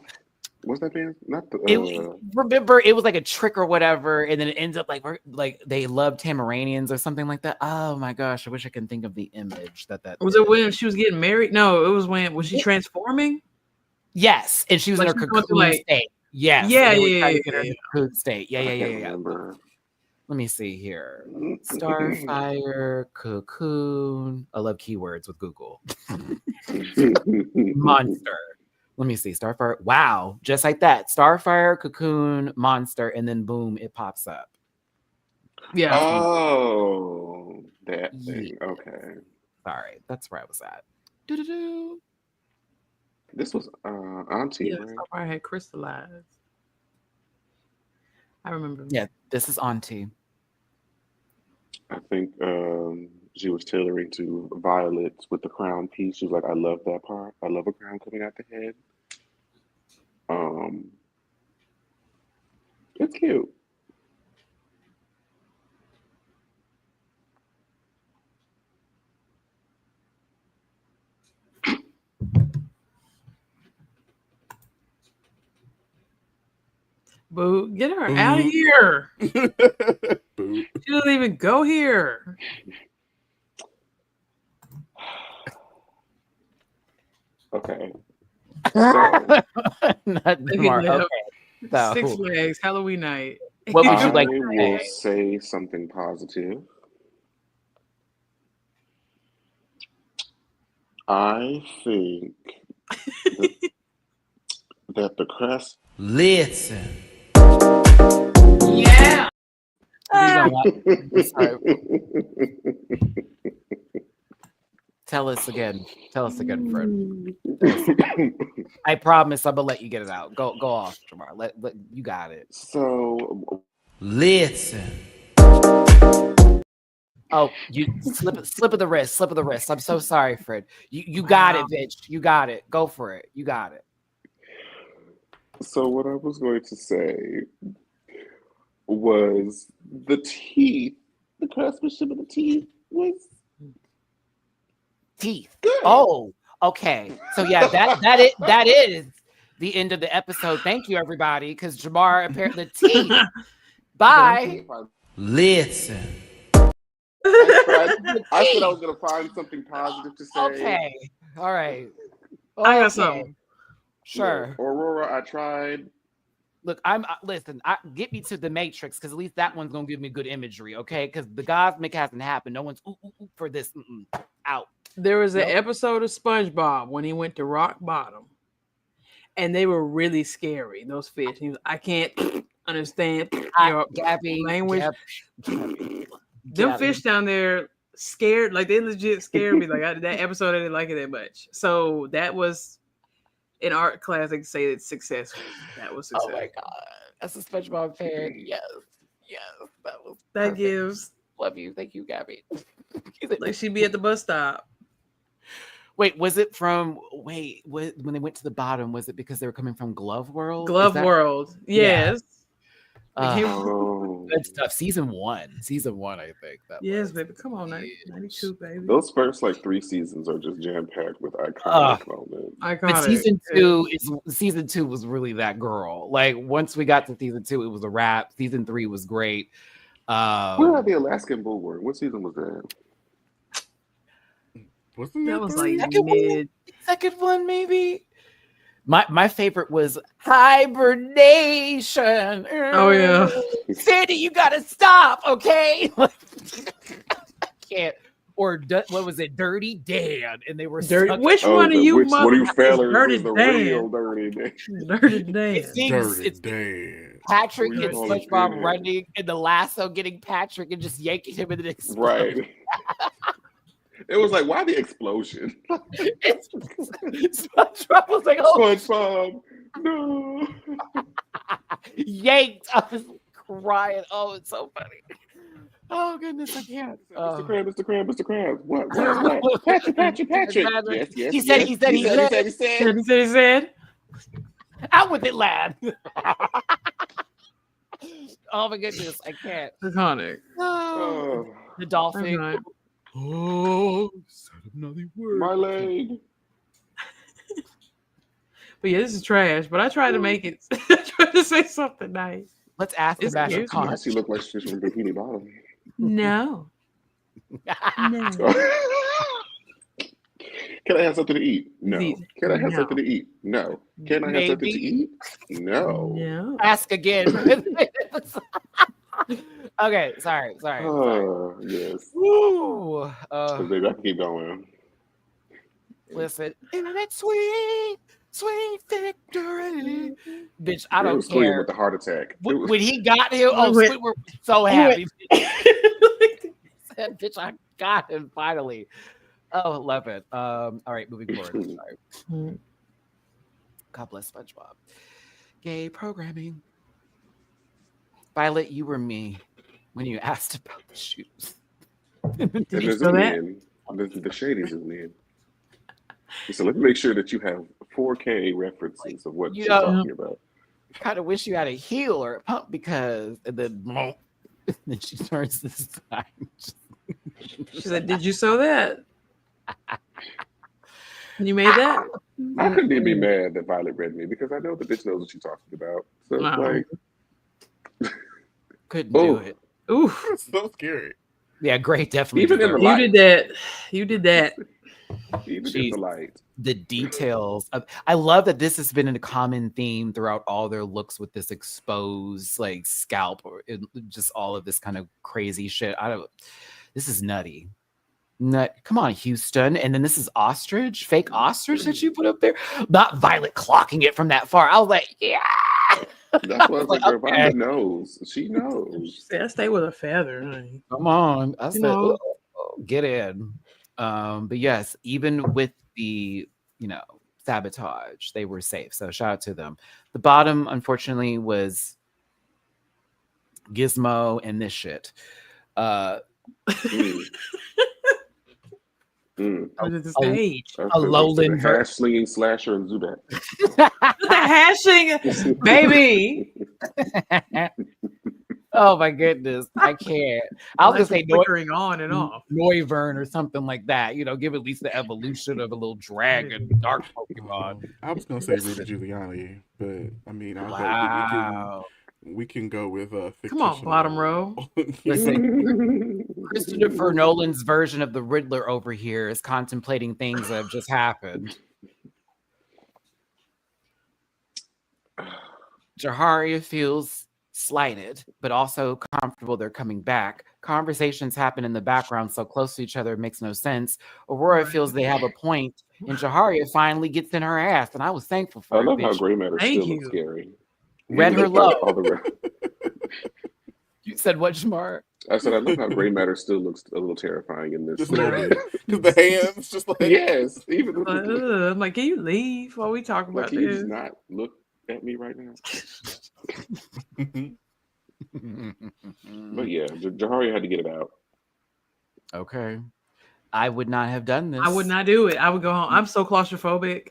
[SPEAKER 3] What's that band? Not the.
[SPEAKER 2] Remember, it was like a trick or whatever, and then it ends up like they love Tamaranians or something like that. Oh my gosh, I wish I can think of the image that
[SPEAKER 5] Was it when she was getting married? No, it was when was she transforming?
[SPEAKER 2] Yes, and she was
[SPEAKER 5] Like
[SPEAKER 2] in her
[SPEAKER 5] she was going
[SPEAKER 2] cocoon
[SPEAKER 5] through, like-
[SPEAKER 2] state. Yes,
[SPEAKER 5] Yeah,
[SPEAKER 2] and they were
[SPEAKER 5] yeah,
[SPEAKER 2] trying to
[SPEAKER 5] yeah,
[SPEAKER 2] get her in
[SPEAKER 5] yeah.
[SPEAKER 2] her cocoon state. Yeah.
[SPEAKER 3] Remember.
[SPEAKER 2] Let me see here. Starfire, cocoon. I love keywords with Google. Monster. Let me see. Starfire. Wow. Just like that. Starfire, cocoon, monster, and then boom, it pops up.
[SPEAKER 5] Yeah.
[SPEAKER 3] Oh, that thing. Okay.
[SPEAKER 2] Sorry. That's where I was at. Do-do-do.
[SPEAKER 3] This was Auntie,
[SPEAKER 5] Yeah,
[SPEAKER 3] right?
[SPEAKER 5] Starfire had crystallized. I remember.
[SPEAKER 2] Yeah, this is Auntie.
[SPEAKER 3] I think she was tailoring to Violet with the crown piece. She was like, I love that part. I love a crown coming out the head. It's cute.
[SPEAKER 5] Boo, get her out of here.
[SPEAKER 4] Boo.
[SPEAKER 5] She doesn't even go here.
[SPEAKER 3] Okay.
[SPEAKER 2] Not
[SPEAKER 5] Look
[SPEAKER 2] tomorrow.
[SPEAKER 5] at
[SPEAKER 2] Okay. So,
[SPEAKER 5] Six Flags, Halloween night.
[SPEAKER 2] What would
[SPEAKER 3] I
[SPEAKER 2] you like to
[SPEAKER 3] will
[SPEAKER 2] say?
[SPEAKER 3] say something positive. I think that the crest.
[SPEAKER 1] Listen.
[SPEAKER 2] Yeah. You know what? Sorry. Tell us again, Fred. I promise I'm gonna let you get it out. Go off, Jamar. Let you got it.
[SPEAKER 3] So
[SPEAKER 1] Listen.
[SPEAKER 2] Oh, you slip of the wrist. I'm so sorry, Fred. You got it, bitch. You got it. Go for it. You got it.
[SPEAKER 3] So what I was going to say was the teeth, the craftsmanship of the teeth was
[SPEAKER 2] Teeth.
[SPEAKER 3] good.
[SPEAKER 2] Oh, okay. So yeah, that is the end of the episode. Thank you, everybody, because Jamar apparently teeth. Bye.
[SPEAKER 1] Listen.
[SPEAKER 3] I said I was going to find something positive to say.
[SPEAKER 2] Okay. All right.
[SPEAKER 5] I got
[SPEAKER 2] Okay.
[SPEAKER 5] something.
[SPEAKER 2] Sure.
[SPEAKER 3] Yeah, Aurora, I tried.
[SPEAKER 2] Look, listen. Get me to the Matrix because at least that one's gonna give me good imagery, okay? Because the Cosmic hasn't happened. No one's for this. Out.
[SPEAKER 5] There was an
[SPEAKER 2] Yep.
[SPEAKER 5] episode of SpongeBob when he went to rock bottom, and they were really scary. Those fish. He was, I can't understand your
[SPEAKER 2] Gabby,
[SPEAKER 5] language.
[SPEAKER 2] Gabby,
[SPEAKER 5] Them fish down there scared. Like they legit scared me. Like that episode, I didn't like it that much. So that was in art class. They could say it's successful. That was successful.
[SPEAKER 2] Oh my god, that's a SpongeBob fan. Yes, that was.
[SPEAKER 5] That
[SPEAKER 2] perfect.
[SPEAKER 5] gives.
[SPEAKER 2] Love you, thank you, Gabby.
[SPEAKER 5] Like she'd be at the bus stop.
[SPEAKER 2] Wait, was it from? Wait, when they went to the bottom, was it because they were coming from Glove World?
[SPEAKER 5] World, yes.
[SPEAKER 2] Good stuff. Season one, I think.
[SPEAKER 5] Yes, baby. Come on, 92, baby.
[SPEAKER 3] Those first like 3 seasons are just jam packed with iconic moments.
[SPEAKER 2] But season two was really that girl. Like once we got to season 2, it was a wrap. Season 3 was great.
[SPEAKER 3] Where had the Alaskan Bulwark? What season was that?
[SPEAKER 4] Wasn't
[SPEAKER 5] that was
[SPEAKER 4] three?
[SPEAKER 5] like
[SPEAKER 2] second one maybe. My favorite was hibernation.
[SPEAKER 5] Oh yeah,
[SPEAKER 2] Sandy, you gotta stop, okay? I can't. Or what was it? Dirty Dan, and they were
[SPEAKER 5] dirty. Which one of you?
[SPEAKER 3] What are you fellas?
[SPEAKER 5] Dirty
[SPEAKER 3] The
[SPEAKER 5] Dan.
[SPEAKER 3] real Dirty Dan.
[SPEAKER 5] Dirty Dan.
[SPEAKER 2] It's
[SPEAKER 4] Dan.
[SPEAKER 2] Patrick and SpongeBob running, and the lasso getting Patrick and just yanking him in the explosion.
[SPEAKER 3] Right. It was like, why the explosion?
[SPEAKER 2] SpongeBob was like, oh,
[SPEAKER 3] SpongeBob, no.
[SPEAKER 2] Yanked. I was crying. Oh, it's so funny. Oh goodness, I can't.
[SPEAKER 3] Mr. Krabs. What? Patrick. Yes.
[SPEAKER 2] He said. Out with it, lad. Oh my goodness, I can't.
[SPEAKER 5] Iconic.
[SPEAKER 2] Oh, the dolphin.
[SPEAKER 5] Right.
[SPEAKER 2] Oh, said another word.
[SPEAKER 3] My leg.
[SPEAKER 5] But yeah, this is trash. But I tried to make it. I tried to say something nice.
[SPEAKER 2] Let's ask the Master Con.
[SPEAKER 3] She looked like she's from Bikini Bottom.
[SPEAKER 5] No. No.
[SPEAKER 3] Can I have something to eat? No. Can I have something to eat? No. Can I have something to eat? No.
[SPEAKER 5] No.
[SPEAKER 2] Ask again. Okay, sorry.
[SPEAKER 3] Oh, yes.
[SPEAKER 2] Woo.
[SPEAKER 3] Baby, I can keep going.
[SPEAKER 2] Listen, isn't it sweet victory? Bitch, I don't
[SPEAKER 3] Squid
[SPEAKER 2] care.
[SPEAKER 3] with the heart attack.
[SPEAKER 2] When he got him, Squid were so happy. Said, bitch, I got him finally. Oh, love it. All right, moving forward. Sorry. God bless SpongeBob. Gay programming. Violet, you were me when you asked about the shoes.
[SPEAKER 5] Did you feel that?
[SPEAKER 3] The shadies is men. So let's make sure that you have 4K references of what you're talking about.
[SPEAKER 2] I kind of wish you had a heel or a pump because, and then she turns this time.
[SPEAKER 5] She said, "Did you sew that? You made that?"
[SPEAKER 3] I couldn't even be mad that Violet read me because I know the bitch knows what she's talking about. So it's like,
[SPEAKER 2] couldn't do it.
[SPEAKER 5] Ooh,
[SPEAKER 4] so scary.
[SPEAKER 2] Yeah, great. Definitely.
[SPEAKER 3] Even in the light.
[SPEAKER 5] You did that.
[SPEAKER 3] Even in the light.
[SPEAKER 2] The details of, I love that this has been a common theme throughout all their looks with this exposed like scalp or just all of this kind of crazy shit. This is nutty. Come on, Houston. And then this is ostrich, fake ostrich that you put up there. Not Violet clocking it from that far. I was like, yeah.
[SPEAKER 3] That's what I was like, okay. Violet knows. She knows.
[SPEAKER 5] She said, I stay with a feather, honey.
[SPEAKER 2] Come on. I said, get in. But yes, even with the, sabotage, they were safe. So shout out to them. The bottom, unfortunately, was Gizmo and this shit. A lowland
[SPEAKER 3] hash slinging Slasher and Zubat.
[SPEAKER 5] The hashing, baby.
[SPEAKER 2] Oh my goodness, I can't. I was gonna say
[SPEAKER 5] flickering on and off,
[SPEAKER 2] Noivern or something like that. Give at least the evolution of a little dragon, dark Pokemon.
[SPEAKER 4] I was gonna say Rudy Giuliani, but I mean, we can go with
[SPEAKER 5] come on, bottom row.
[SPEAKER 2] Listen, Christopher Nolan's version of the Riddler over here is contemplating things that have just happened. Jaharia feels slighted, but also comfortable they're coming back. Conversations happen in the background so close to each other it makes no sense. Aurora feels they have a point, and Jaharia finally gets in her ass, and I was thankful for it.
[SPEAKER 3] I love how Gray Matter still looks scary.
[SPEAKER 2] Read her love. You said what, Jamar?
[SPEAKER 3] I said I love how gray matter still looks a little terrifying in this.
[SPEAKER 4] Just because the hands, just like
[SPEAKER 3] yes, even
[SPEAKER 5] I'm like, can you leave while we talk
[SPEAKER 3] like,
[SPEAKER 5] about
[SPEAKER 3] can you
[SPEAKER 5] this?
[SPEAKER 3] just not look at me right now? But yeah, Jahari had to get it out.
[SPEAKER 2] Okay. I would not have done this.
[SPEAKER 5] I would not do it. I would go home. I'm so claustrophobic.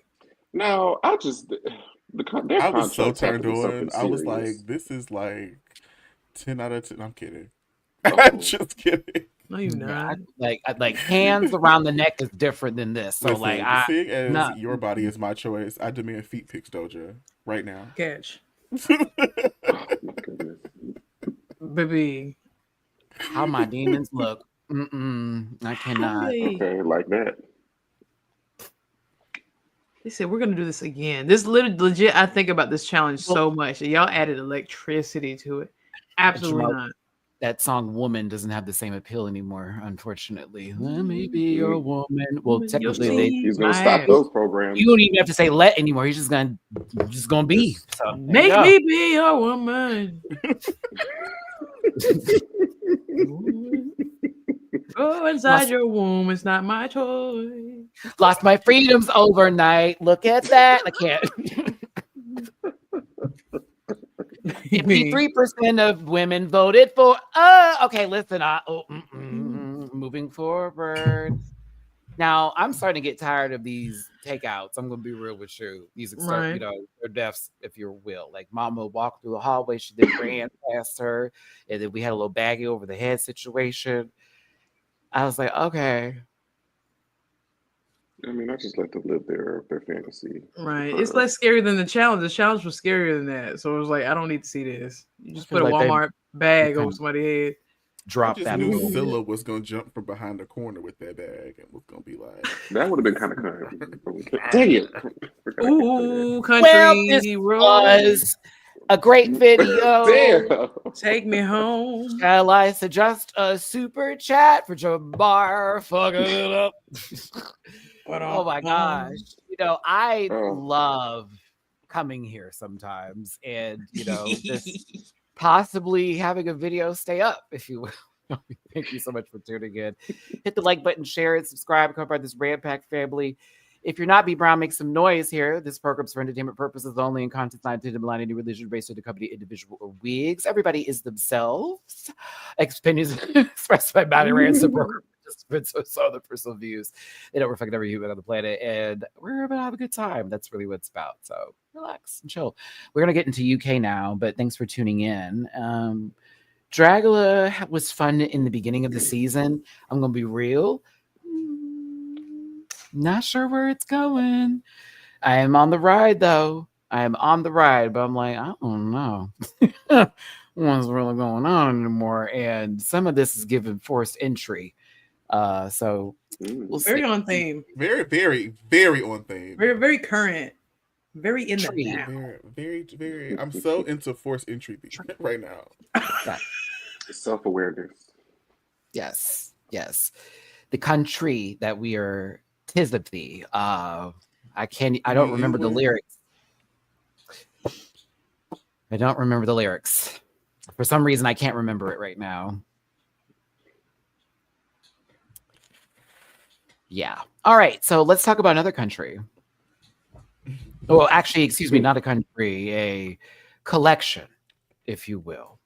[SPEAKER 3] No, I just
[SPEAKER 4] I was so
[SPEAKER 3] contracts have to
[SPEAKER 4] turned
[SPEAKER 3] be
[SPEAKER 4] on.
[SPEAKER 3] something
[SPEAKER 4] I was
[SPEAKER 3] serious.
[SPEAKER 4] like, this is like 10 out of 10. I'm kidding.
[SPEAKER 3] Oh.
[SPEAKER 4] I'm just kidding.
[SPEAKER 5] No, you're not.
[SPEAKER 2] Like hands around the neck is different than this. So
[SPEAKER 4] Listen,
[SPEAKER 2] like, I
[SPEAKER 4] seeing as
[SPEAKER 2] no.
[SPEAKER 4] your body is my choice, I demand feet pics, Doja, right now.
[SPEAKER 5] Catch.
[SPEAKER 3] Oh my goodness.
[SPEAKER 5] Baby.
[SPEAKER 2] How my demons look. I cannot.
[SPEAKER 3] Okay, like that.
[SPEAKER 5] They said we're gonna do this again. This legit. I think about this challenge so much. Y'all added electricity to it. Absolutely
[SPEAKER 2] Jamal,
[SPEAKER 5] not.
[SPEAKER 2] That song "Woman" doesn't have the same appeal anymore, unfortunately. Let me be your woman. Well, technically,
[SPEAKER 3] He's gonna stop those programs.
[SPEAKER 2] you don't even have to say "let" anymore. He's just gonna be. So,
[SPEAKER 5] Make me be your woman. Go inside your womb. It's not my choice.
[SPEAKER 2] Lost my freedoms overnight. Look at that. I can't. 53% of women voted for. Okay, listen. Moving forward. Now I'm starting to get tired of these takeouts. I'm gonna be real with you. These
[SPEAKER 5] Right.
[SPEAKER 2] they're deaths, if you will. Like Mama walked through the hallway, she then ran past her, and then we had a little baggie over the head situation. I was like, okay.
[SPEAKER 3] I mean, I just let them live their fantasy.
[SPEAKER 5] Right. It's less scary than the challenge. The challenge was scarier than that. So it was like, I don't need to see this. You just put a Walmart bag over somebody's head.
[SPEAKER 2] Drop
[SPEAKER 4] I just
[SPEAKER 2] that.
[SPEAKER 4] knew Zilla was gonna jump from behind the corner with that bag and was gonna be like,
[SPEAKER 3] that would have been kind of kind. Dang it!
[SPEAKER 5] Ooh, country
[SPEAKER 2] this was a great video.
[SPEAKER 3] Damn.
[SPEAKER 5] Take me home.
[SPEAKER 2] Shall I suggest a super chat for Jabbar fucking it up? Oh my gosh. I love coming here sometimes and, just possibly having a video stay up, if you will. Thank you so much for tuning in. Hit the like button, share it, subscribe, become part of this Rant Pack family. If you're not B Brown, make some noise here. This program's for entertainment purposes only, and content not intended to malign any religion, race, or the company, individual, or wigs. Everybody is themselves. Opinions expressed by Matty Rants, the program participants, so other personal views. They don't reflect every human on the planet, and we're about to have a good time. That's really what it's about. So relax and chill. We're gonna get into UK now, but thanks for tuning in. Dragula was fun in the beginning of the season. I'm gonna be real. Not sure where it's going. I am on the ride, though. I am on the ride, but I'm like, I don't know what's really going on anymore. And some of this is given forced entry. So we'll
[SPEAKER 5] very
[SPEAKER 2] see.
[SPEAKER 5] on theme.
[SPEAKER 4] Very, very, very on theme.
[SPEAKER 5] Very, very current. Very in the now.
[SPEAKER 4] Very, very, very. I'm so into forced entry right now.
[SPEAKER 3] Self-awareness.
[SPEAKER 2] Yes. The country that we are. 'Tis of thee. I don't remember the lyrics. I don't remember the lyrics. For some reason, I can't remember it right now. Yeah. All right. So let's talk about another country. Well, actually, excuse me, not a country, a collection, if you will.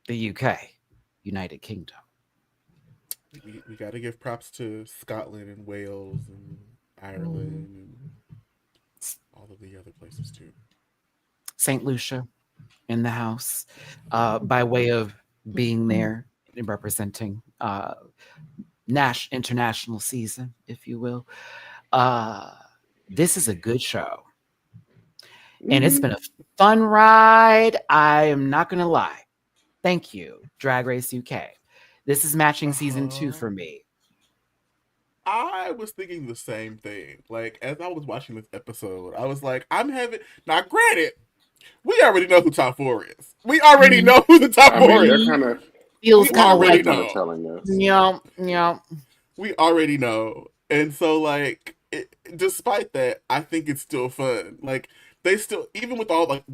[SPEAKER 2] The UK, United Kingdom.
[SPEAKER 4] We got to give props to Scotland and Wales and Ireland and all of the other places too.
[SPEAKER 2] St. Lucia in the house, by way of being there and representing international season, if you will. This is a good show. And it's been a fun ride. I am not going to lie. Thank you, Drag Race UK. This is matching season 2 for me.
[SPEAKER 4] I was thinking the same thing. Like, as I was watching this episode, I was like, now granted, we already know who top 4 is. We already know who the top 4 is.
[SPEAKER 2] Feels kind of like
[SPEAKER 3] telling us.
[SPEAKER 2] Yeah.
[SPEAKER 4] We already know. And so, like, despite that, I think it's still fun. Like, they still, even with all, like,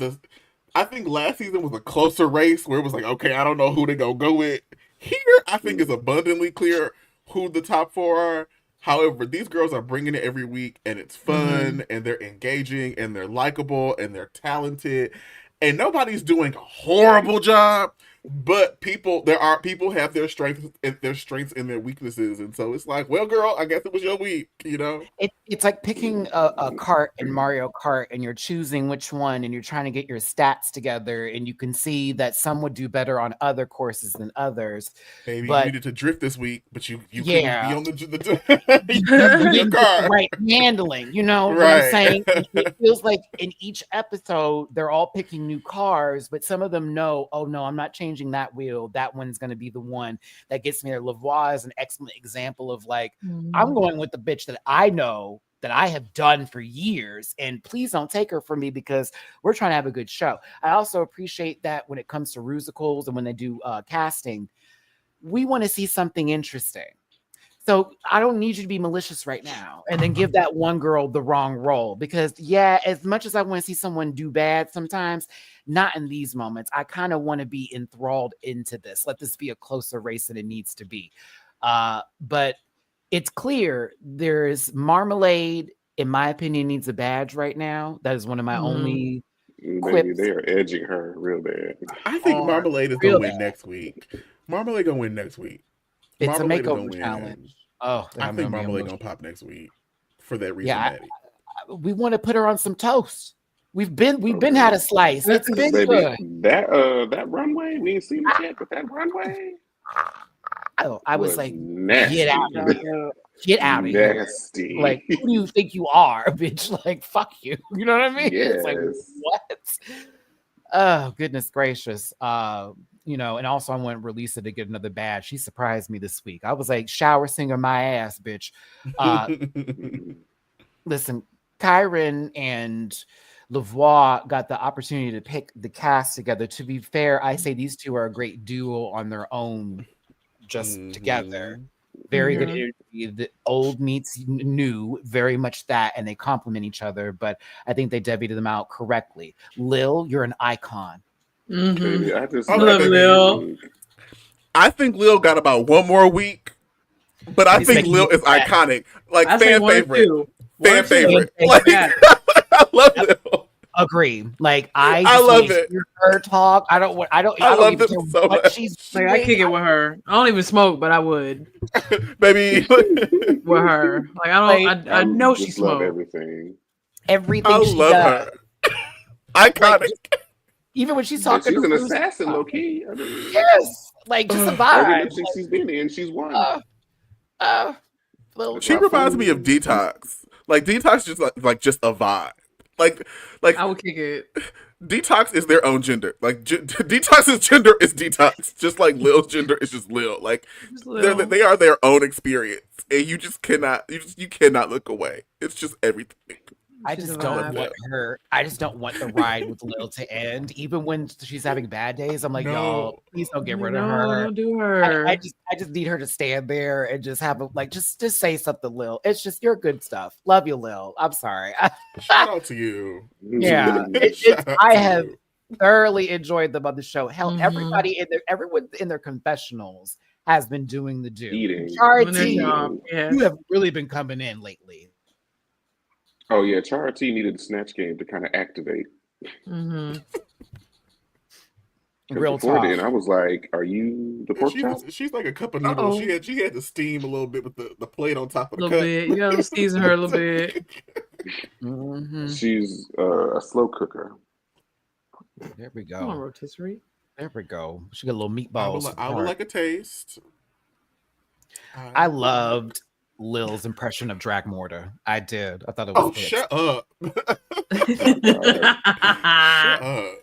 [SPEAKER 4] I think last season was a closer race where it was like, okay, I don't know who to go with. Here, I think it's abundantly clear who the top 4 are. However, these girls are bringing it every week, and it's fun, and they're engaging, and they're likable, and they're talented, and nobody's doing a horrible job. But people have their strengths and their weaknesses, and so it's like, well, girl, I guess it was your week, you know.
[SPEAKER 2] It's like picking a cart in Mario Kart, and you're choosing which one, and you're trying to get your stats together, and you can see that some would do better on other courses than others.
[SPEAKER 4] Maybe
[SPEAKER 2] but,
[SPEAKER 4] you needed to drift this week, but you couldn't be on
[SPEAKER 2] the
[SPEAKER 4] car.
[SPEAKER 2] Right, handling. You know what I'm saying? It feels like in each episode they're all picking new cars, but some of them know, oh no, I'm not changing that wheel. That one's going to be the one that gets me there. Lavoie is an excellent example of like, I'm going with the bitch that I know, that I have done for years, and please don't take her from me because we're trying to have a good show. I also appreciate that when it comes to musicals and when they do casting, we want to see something interesting. So I don't need you to be malicious right now and then give that one girl the wrong role, because yeah, as much as I want to see someone do bad sometimes, not in these moments. I kind of want to be enthralled into this. Let this be a closer race than it needs to be. But it's clear there's Marmalade, in my opinion, needs a badge right now. That is one of my only quips.
[SPEAKER 3] They are edging her real bad.
[SPEAKER 4] I think Marmalade is going to win next week. Marmalade going to win next week.
[SPEAKER 2] It's Marmalade a makeover challenge. Oh,
[SPEAKER 4] I think Marmalade gonna pop next week for that reason.
[SPEAKER 2] Yeah, we want to put her on some toast. We've been had a slice. It's been good.
[SPEAKER 3] That runway, me and see yet, but that runway.
[SPEAKER 2] Oh, I was like,
[SPEAKER 3] nasty.
[SPEAKER 2] Get out of here. Get out of here.
[SPEAKER 3] Nasty.
[SPEAKER 2] Like, who do you think you are, bitch? Like, fuck you. You know what I mean?
[SPEAKER 3] Yes.
[SPEAKER 2] It's like, what? Oh, goodness gracious. You know, and also I want Releasa to get another badge. She surprised me this week. I was like, shower singer my ass, bitch. Listen, Kyron and Lavoie got the opportunity to pick the cast together. To be fair, I say these two are a great duo on their own, just together. Very good energy. The old meets new, very much that, and they complement each other. But I think they debuted them out correctly. Lil, you're an icon.
[SPEAKER 3] I just
[SPEAKER 5] love Lil.
[SPEAKER 4] I think Lil got about one more week, but I think Lil is iconic. Like fan favorite. Fan favorite. Like, I love Lil.
[SPEAKER 2] Agree. Like I
[SPEAKER 4] love it.
[SPEAKER 2] Her talk. I love it so much.
[SPEAKER 5] She's like, I kick it with her. I don't even smoke, but I would.
[SPEAKER 4] Baby.
[SPEAKER 5] With her. Like I know she smokes.
[SPEAKER 3] Everything
[SPEAKER 4] I
[SPEAKER 2] she
[SPEAKER 4] love
[SPEAKER 2] does.
[SPEAKER 4] her. Iconic.
[SPEAKER 2] Like, even when she's talking,
[SPEAKER 3] she's an assassin, low key. I mean,
[SPEAKER 2] yes, like just a vibe.
[SPEAKER 3] Every lip she's been in, she's won.
[SPEAKER 4] She reminds me of Detox. Like Detox, just a vibe. Like
[SPEAKER 5] I would kick it.
[SPEAKER 4] Detox is their own gender. Like Detox's gender is Detox, just like Lil's gender is just Lil. Like they are their own experience, and you just cannot look away. It's just everything.
[SPEAKER 2] I just don't want her. I just don't want the ride with Lil to end. Even when she's having bad days, I'm like, y'all, please don't get rid of her.
[SPEAKER 5] Don't do her.
[SPEAKER 2] I just need her to stand there and just have just say something, Lil. It's just your good stuff. Love you, Lil. I'm sorry.
[SPEAKER 4] Shout out to you.
[SPEAKER 2] Yeah, I have thoroughly enjoyed them on the show. Hell, everyone in their confessionals has been doing the do. Charity, you have really been coming in lately.
[SPEAKER 3] Oh yeah, Charity needed the snatch game to kind of activate.
[SPEAKER 2] Real
[SPEAKER 3] before
[SPEAKER 2] talk.
[SPEAKER 3] then, I was like, "Are you the pork chop?"
[SPEAKER 4] She's like a cup of noodles. She had to steam a little bit with the plate on top of the cup.
[SPEAKER 5] A little bit. You gotta season her a little bit.
[SPEAKER 3] She's a slow cooker.
[SPEAKER 2] There we go.
[SPEAKER 5] Come on, rotisserie.
[SPEAKER 2] There we go. She got a little meatballs.
[SPEAKER 4] I would like a taste.
[SPEAKER 2] I loved Lil's impression of Drag Mortar. I did. I thought it was.
[SPEAKER 4] Oh, shut up! Shut up,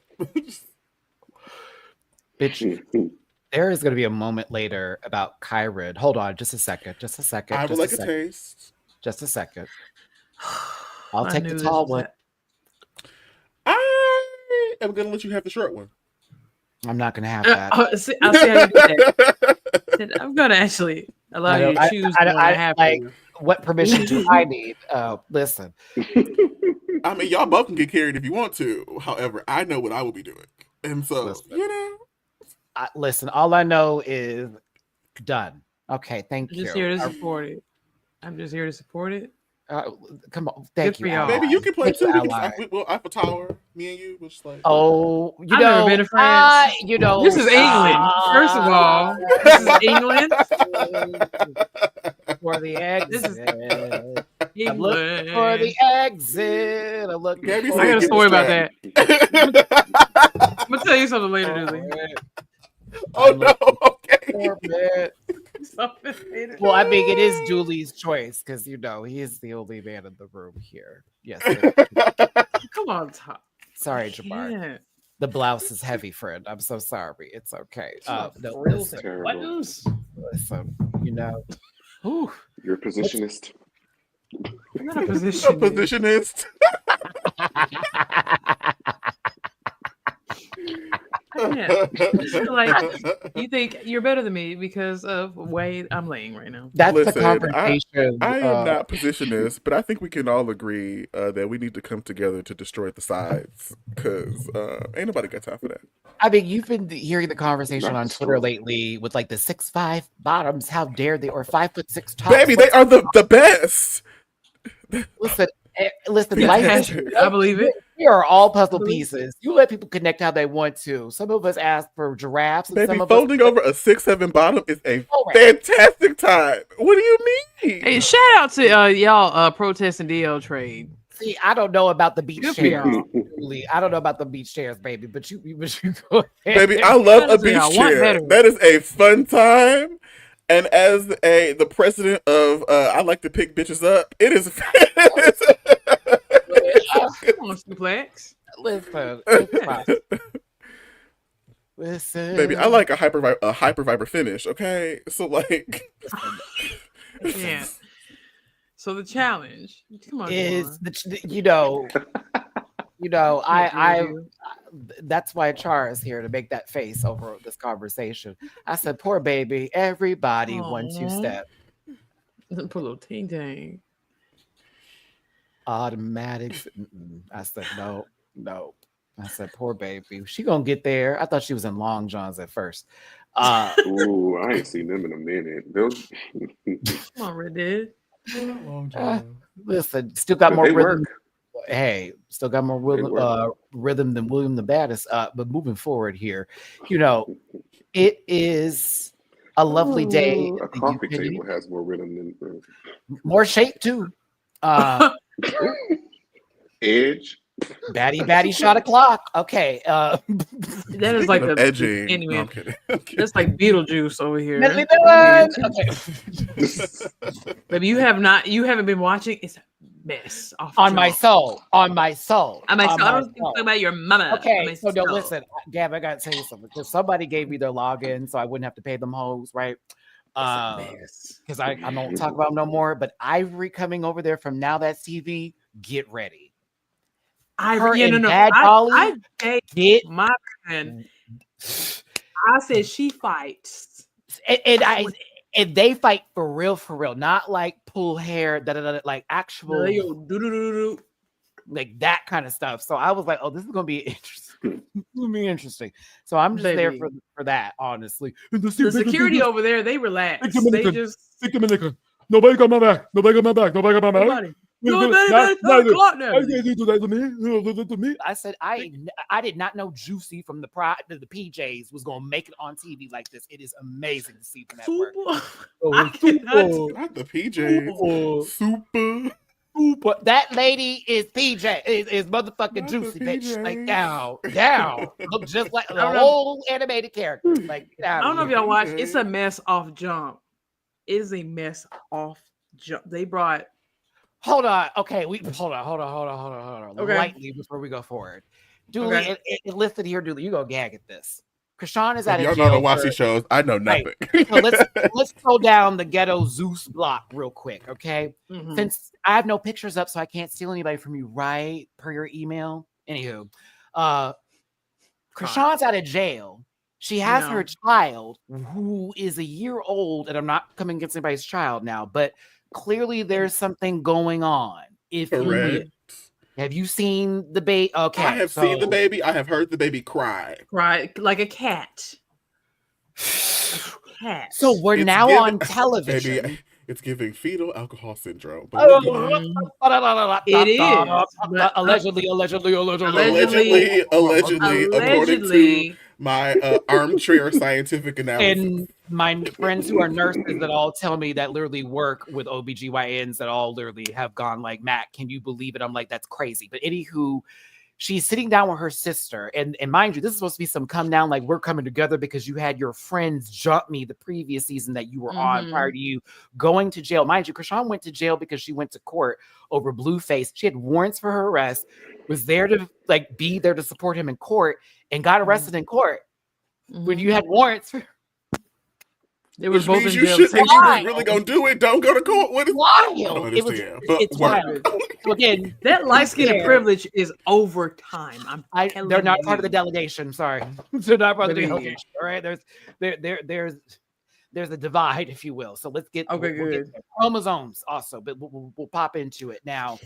[SPEAKER 2] bitch. There is going to be a moment later about Kyron. Hold on, just a second.
[SPEAKER 4] I would like a taste.
[SPEAKER 2] Just a second. I'll take the tall one.
[SPEAKER 4] I am going to let you have the short one.
[SPEAKER 2] I'm not going to have that.
[SPEAKER 5] I'll see how you do that. I'm going to actually allow you to choose.
[SPEAKER 2] What permission do I need? Listen.
[SPEAKER 4] I mean, y'all both can get carried if you want to. However, I know what I will be doing. And so,
[SPEAKER 2] listen, listen, all I know is done. Okay, thank you.
[SPEAKER 5] I'm just here to support it. I'm just here to support it.
[SPEAKER 2] Come on, thank you,
[SPEAKER 5] y'all.
[SPEAKER 4] Baby, you can play too. I have a tower. Me and you, which like.
[SPEAKER 2] Oh,
[SPEAKER 5] I've never been to France.
[SPEAKER 2] You know,
[SPEAKER 5] this is England. First of all, this is England.
[SPEAKER 2] For the exit. I'm
[SPEAKER 5] England.
[SPEAKER 2] looking for the exit. I'm looking.
[SPEAKER 5] I got a story about that. I'm gonna tell you something later, Dooley.
[SPEAKER 4] Oh no! Okay.
[SPEAKER 2] Well, I mean, it is Julie's choice because you know he is the only man in the room here. Yes.
[SPEAKER 5] Come on, Tom.
[SPEAKER 2] Sorry, Jamar. The blouse is heavy, friend. I'm so sorry. It's okay. No,
[SPEAKER 5] buttons.
[SPEAKER 2] Listen, you know. Whew.
[SPEAKER 3] You're a positionist.
[SPEAKER 5] I'm not a positionist.
[SPEAKER 4] A positionist.
[SPEAKER 5] Yeah. Like you think you're better than me because of the way I'm laying right now.
[SPEAKER 2] That's the conversation.
[SPEAKER 4] I am not positionist, but I think we can all agree that we need to come together to destroy the sides because ain't nobody got time for that.
[SPEAKER 2] I mean, you've been hearing the conversation on Twitter lately with like the 6'5" bottoms. How dare they? Or 5'6" tops.
[SPEAKER 4] Baby, they are the best.
[SPEAKER 2] Listen,
[SPEAKER 5] Yeah,
[SPEAKER 2] life.
[SPEAKER 5] I believe it.
[SPEAKER 2] We are all puzzle pieces. You let people connect how they want to. Some of us ask for giraffes. And
[SPEAKER 4] Baby,
[SPEAKER 2] some of
[SPEAKER 4] folding
[SPEAKER 2] us...
[SPEAKER 4] over a 6'7" bottom is a fantastic time. What do you mean?
[SPEAKER 5] Hey, shout out to y'all protesting DL trade.
[SPEAKER 2] See, I don't know about the beach
[SPEAKER 5] Good for
[SPEAKER 2] chairs.
[SPEAKER 5] y'all.
[SPEAKER 2] I don't know about the beach chairs, baby. But you go ahead.
[SPEAKER 4] Baby, I love a beach chair. That is a fun time. And as the president of I like to pick bitches up, it is.
[SPEAKER 5] Come on, Suplex.
[SPEAKER 2] Listen.
[SPEAKER 4] Baby, I like a hyper viper finish. Okay, so like.
[SPEAKER 5] Yeah. So the challenge, come on,
[SPEAKER 2] is I that's why Char is here to make that face over this conversation. I said, poor baby, everybody 1-2 step.
[SPEAKER 5] Poor little ting tang.
[SPEAKER 2] Automatic. I said, no. I said, poor baby. She gonna get there. I thought she was in Long Johns at first.
[SPEAKER 3] Ooh, I ain't seen them in a minute.
[SPEAKER 5] Come on, Red Dead.
[SPEAKER 2] Listen, still got more rhythm.
[SPEAKER 3] Work.
[SPEAKER 2] Hey, still got more rhythm than William the Baddest. But moving forward here, it is a lovely day.
[SPEAKER 3] A coffee table has more rhythm than
[SPEAKER 2] more shape too.
[SPEAKER 3] Edge.
[SPEAKER 2] Batty shot o'clock. Okay.
[SPEAKER 5] That is like the
[SPEAKER 4] edgy.
[SPEAKER 5] Anyway,
[SPEAKER 4] No, I'm kidding.
[SPEAKER 5] that's like Beetlejuice over here.
[SPEAKER 2] Okay.
[SPEAKER 5] Baby, you haven't been watching. It's a mess.
[SPEAKER 2] On my soul. I
[SPEAKER 5] don't think about your mama.
[SPEAKER 2] Okay, so no, listen, Gab, I gotta tell you something. Because somebody gave me their login, so I wouldn't have to pay them hoes, right? Because I don't talk about them no more. But Ivory coming over there from Now That's TV, get ready.
[SPEAKER 5] I my friend. I said she fights,
[SPEAKER 2] and they fight for real, not like pull hair, like actual, like that kind of stuff. So I was like, oh, this is gonna be interesting. So I'm just there for that, honestly.
[SPEAKER 5] The security over there, they relax. They just
[SPEAKER 6] nobody got my back. Nobody got my back.
[SPEAKER 2] I said I did not know Juicy from the PJs was gonna make it on TV like this. It is amazing to see them at work.
[SPEAKER 4] Not the PJs. Super.
[SPEAKER 2] That lady is PJ. Is motherfucking Juicy, bitch. Like down. Look just like the whole animated character. Like
[SPEAKER 5] I don't know if y'all watch. It's a mess off Jump. It is a mess off Jump. They brought.
[SPEAKER 2] Hold on. Okay, hold on. Okay. Lightly before we go forward. Dooley, it listed here, Dooley. You go gag at this. Krishan is out of jail.
[SPEAKER 4] Y'all know to watch these shows. I know nothing.
[SPEAKER 2] Right. So let's go down the ghetto Zeus block real quick, okay? Mm-hmm. Since I have no pictures up, so I can't steal anybody from you, right? Per your email. Anywho, Krishan's out of jail. She has her child, who is a year old, and I'm not coming against anybody's child now, but clearly there's something going on. If you Have you seen the baby? Okay,
[SPEAKER 4] I have seen the baby. I have heard the baby cry.
[SPEAKER 5] Cry like a cat.
[SPEAKER 2] So we're
[SPEAKER 4] It's
[SPEAKER 2] now
[SPEAKER 4] giving-
[SPEAKER 2] on television.
[SPEAKER 4] Baby, it's giving fetal alcohol syndrome.
[SPEAKER 5] It is. But
[SPEAKER 2] Allegedly,
[SPEAKER 4] Allegedly, according to my armchair scientific analysis.
[SPEAKER 2] and my friends who are nurses that all tell me that literally work with OBGYNs that all literally have gone like, Matt, can you believe it? I'm like, that's crazy. But anywho, she's sitting down with her sister. And mind you, this is supposed to be some come down, like we're coming together because you had your friends jump me the previous season that you were on prior to you going to jail. Mind you, Krishan went to jail because she went to court over Blueface. She had warrants for her arrest, was there to like be there to support him in court, and got arrested in court when you had warrants for.
[SPEAKER 5] They were
[SPEAKER 4] Which
[SPEAKER 5] both in
[SPEAKER 4] means you
[SPEAKER 5] jail.
[SPEAKER 4] should, if you was really gonna do it, don't go to court. What is
[SPEAKER 2] Wild. It's
[SPEAKER 4] work.
[SPEAKER 2] wild. So again,
[SPEAKER 5] That light skin privilege is over time.
[SPEAKER 2] They're not part of the delegation. Sorry, they're not part of the
[SPEAKER 5] Believe me.
[SPEAKER 2] delegation. All right, there's a divide, if you will. So let's get
[SPEAKER 5] Okay,
[SPEAKER 2] we'll
[SPEAKER 5] good.
[SPEAKER 2] get chromosomes also, but we'll pop into it now.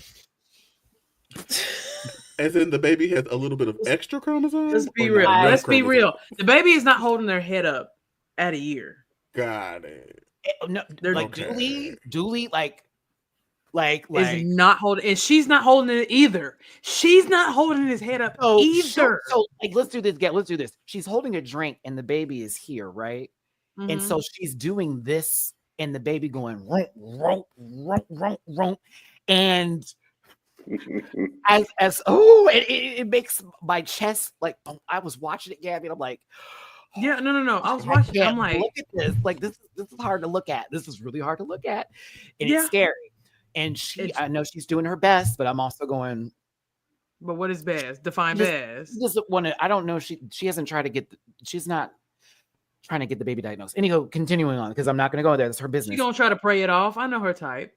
[SPEAKER 4] As in the baby has a little bit of extra chromosomes?
[SPEAKER 5] Let's be
[SPEAKER 4] or
[SPEAKER 5] real.
[SPEAKER 4] not enough
[SPEAKER 5] Let's be real.
[SPEAKER 4] chromosomes?
[SPEAKER 5] The baby is not holding their head up at a year.
[SPEAKER 4] Got it.
[SPEAKER 2] No,
[SPEAKER 5] They're
[SPEAKER 2] like
[SPEAKER 4] okay.
[SPEAKER 2] Dooley, like
[SPEAKER 5] is not holding, and she's not holding it either. She's not holding his head up either.
[SPEAKER 2] So like, let's do this. Let's do this. She's holding a drink, and the baby is here, right? And so she's doing this, and the baby going romp, romp, romp, romp, romp, and it makes my chest like. I was watching it, Gabby, and I'm like,
[SPEAKER 5] yeah, no. I was watching.
[SPEAKER 2] can't
[SPEAKER 5] I'm like,
[SPEAKER 2] look at this. Like this is hard to look at. This is really hard to look at, and
[SPEAKER 5] Yeah.
[SPEAKER 2] it's scary. And I know she's doing her best, but I'm also going.
[SPEAKER 5] but what is best? Define
[SPEAKER 2] Just-
[SPEAKER 5] best.
[SPEAKER 2] She doesn't want to. I don't know. She hasn't tried to get. She's not trying to get the baby diagnosed. Anyhow, continuing on because I'm not going to go there. That's her business.
[SPEAKER 5] She gonna try to pray it off. I know her type.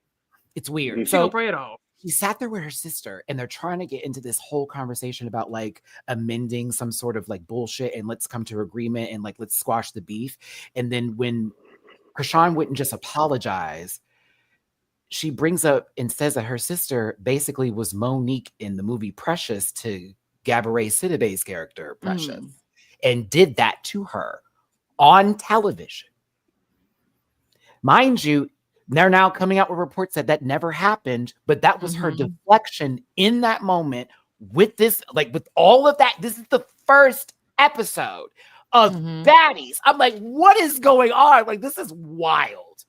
[SPEAKER 2] It's weird.
[SPEAKER 5] She
[SPEAKER 2] So
[SPEAKER 5] gonna pray it off.
[SPEAKER 2] she sat there with her sister, and they're trying to get into this whole conversation about like amending some sort of like bullshit, and let's come to agreement, and like let's squash the beef. And then when Krishan wouldn't just apologize, she brings up and says that her sister basically was Monique in the movie Precious to Gabourey Sidibe's character Precious, and did that to her on television. Mind you, they're now coming out with reports that never happened, but that was her deflection in that moment with this, like with all of that. This is the first episode of Baddies. I'm like, what is going on? Like, this is wild.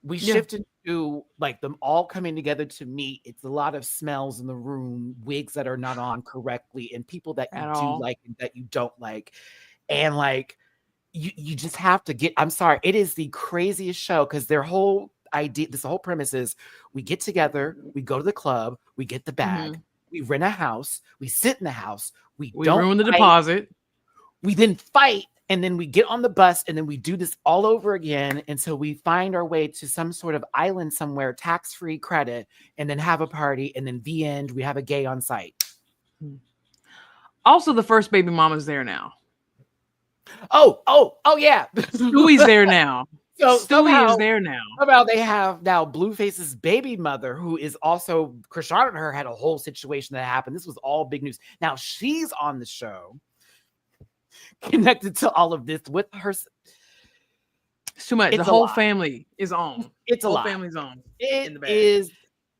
[SPEAKER 2] We shifted to like them all coming together to meet. It's a lot of smells in the room, wigs that are not on correctly, and people that you do like and that you don't like. And like, you just have to get, I'm sorry, it is the craziest show because their whole idea, this whole premise is we get together, we go to the club, we get the bag, we rent a house, we sit in the house, we don't
[SPEAKER 5] ruin the
[SPEAKER 2] fight,
[SPEAKER 5] deposit.
[SPEAKER 2] we then fight, and then we get on the bus, and then we do this all over again until we find our way to some sort of island somewhere, tax-free credit, and then have a party, and then the end, we have a gay on site.
[SPEAKER 5] Also, the first baby mama's there now.
[SPEAKER 2] Oh yeah.
[SPEAKER 5] Stewie's there now.
[SPEAKER 2] So
[SPEAKER 5] Stewie is there now.
[SPEAKER 2] Somehow they have now Blueface's baby mother, who is also Krishan and her had a whole situation that happened. This was all big news. Now she's on the show, connected to all of this with her.
[SPEAKER 5] It's too much.
[SPEAKER 2] It's
[SPEAKER 5] The
[SPEAKER 2] a
[SPEAKER 5] whole
[SPEAKER 2] lot.
[SPEAKER 5] family is on.
[SPEAKER 2] It's a
[SPEAKER 5] whole
[SPEAKER 2] lot.
[SPEAKER 5] family's on.
[SPEAKER 2] It
[SPEAKER 5] in the bag.
[SPEAKER 2] is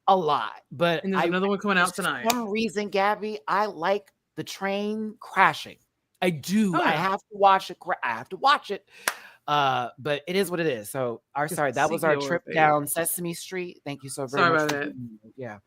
[SPEAKER 2] a lot, but
[SPEAKER 5] And there's another one coming out tonight.
[SPEAKER 2] For some reason, Gabby, I like the train crashing. I do.
[SPEAKER 5] Oh,
[SPEAKER 2] I
[SPEAKER 5] yeah.
[SPEAKER 2] have to watch it. I have to watch it. But it is what it is. So that was our
[SPEAKER 5] CPO
[SPEAKER 2] trip
[SPEAKER 5] thing.
[SPEAKER 2] down Sesame Street. Thank you so very
[SPEAKER 5] Sorry
[SPEAKER 2] much.
[SPEAKER 5] about
[SPEAKER 2] for
[SPEAKER 5] that.
[SPEAKER 2] being here.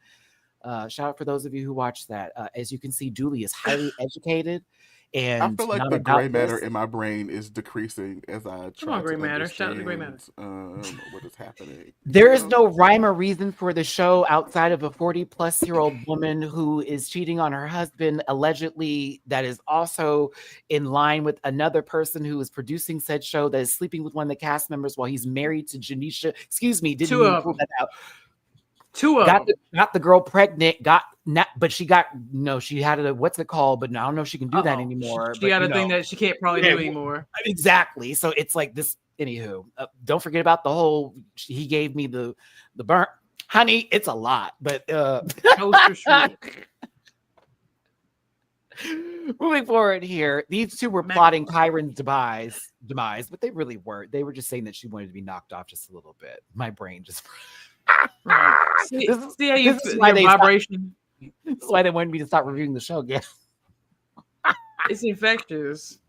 [SPEAKER 2] Yeah. Shout out for those of you who watched that. As you can see, Dooley is highly educated. And
[SPEAKER 4] I feel like
[SPEAKER 2] not
[SPEAKER 4] the
[SPEAKER 2] about
[SPEAKER 4] gray matter
[SPEAKER 2] this.
[SPEAKER 4] in my brain is decreasing as I try
[SPEAKER 5] on, gray
[SPEAKER 4] to
[SPEAKER 5] matter. Shout out to gray matter.
[SPEAKER 4] understand, what is happening.
[SPEAKER 2] There is no rhyme or reason for the show outside of a 40-plus-year-old woman who is cheating on her husband, allegedly, that is also in line with another person who is producing said show that is sleeping with one of the cast members while he's married to Janisha. Excuse me, didn't
[SPEAKER 5] Two
[SPEAKER 2] even
[SPEAKER 5] of
[SPEAKER 2] pull
[SPEAKER 5] them.
[SPEAKER 2] that out.
[SPEAKER 5] Two of
[SPEAKER 2] Got
[SPEAKER 5] them.
[SPEAKER 2] the girl pregnant, but she got, no, she had a, what's it called? But I don't know if she can do that
[SPEAKER 5] Uh-oh.
[SPEAKER 2] anymore.
[SPEAKER 5] She
[SPEAKER 2] but,
[SPEAKER 5] got
[SPEAKER 2] you
[SPEAKER 5] a thing
[SPEAKER 2] know.
[SPEAKER 5] that she can't probably
[SPEAKER 2] Yeah,
[SPEAKER 5] do anymore.
[SPEAKER 2] Exactly. So it's like this. Anywho, don't forget about the whole. He gave me the burn. Honey, it's a lot, but
[SPEAKER 5] Toaster strudel.
[SPEAKER 2] moving forward here, these two were plotting Kyron's demise, but they really weren't. They were just saying that she wanted to be knocked off just a little bit. My brain just
[SPEAKER 5] See how you
[SPEAKER 2] this is
[SPEAKER 5] feel
[SPEAKER 2] why
[SPEAKER 5] your
[SPEAKER 2] they
[SPEAKER 5] vibration.
[SPEAKER 2] That's why they wanted me to stop reviewing the show again.
[SPEAKER 5] It's infectious.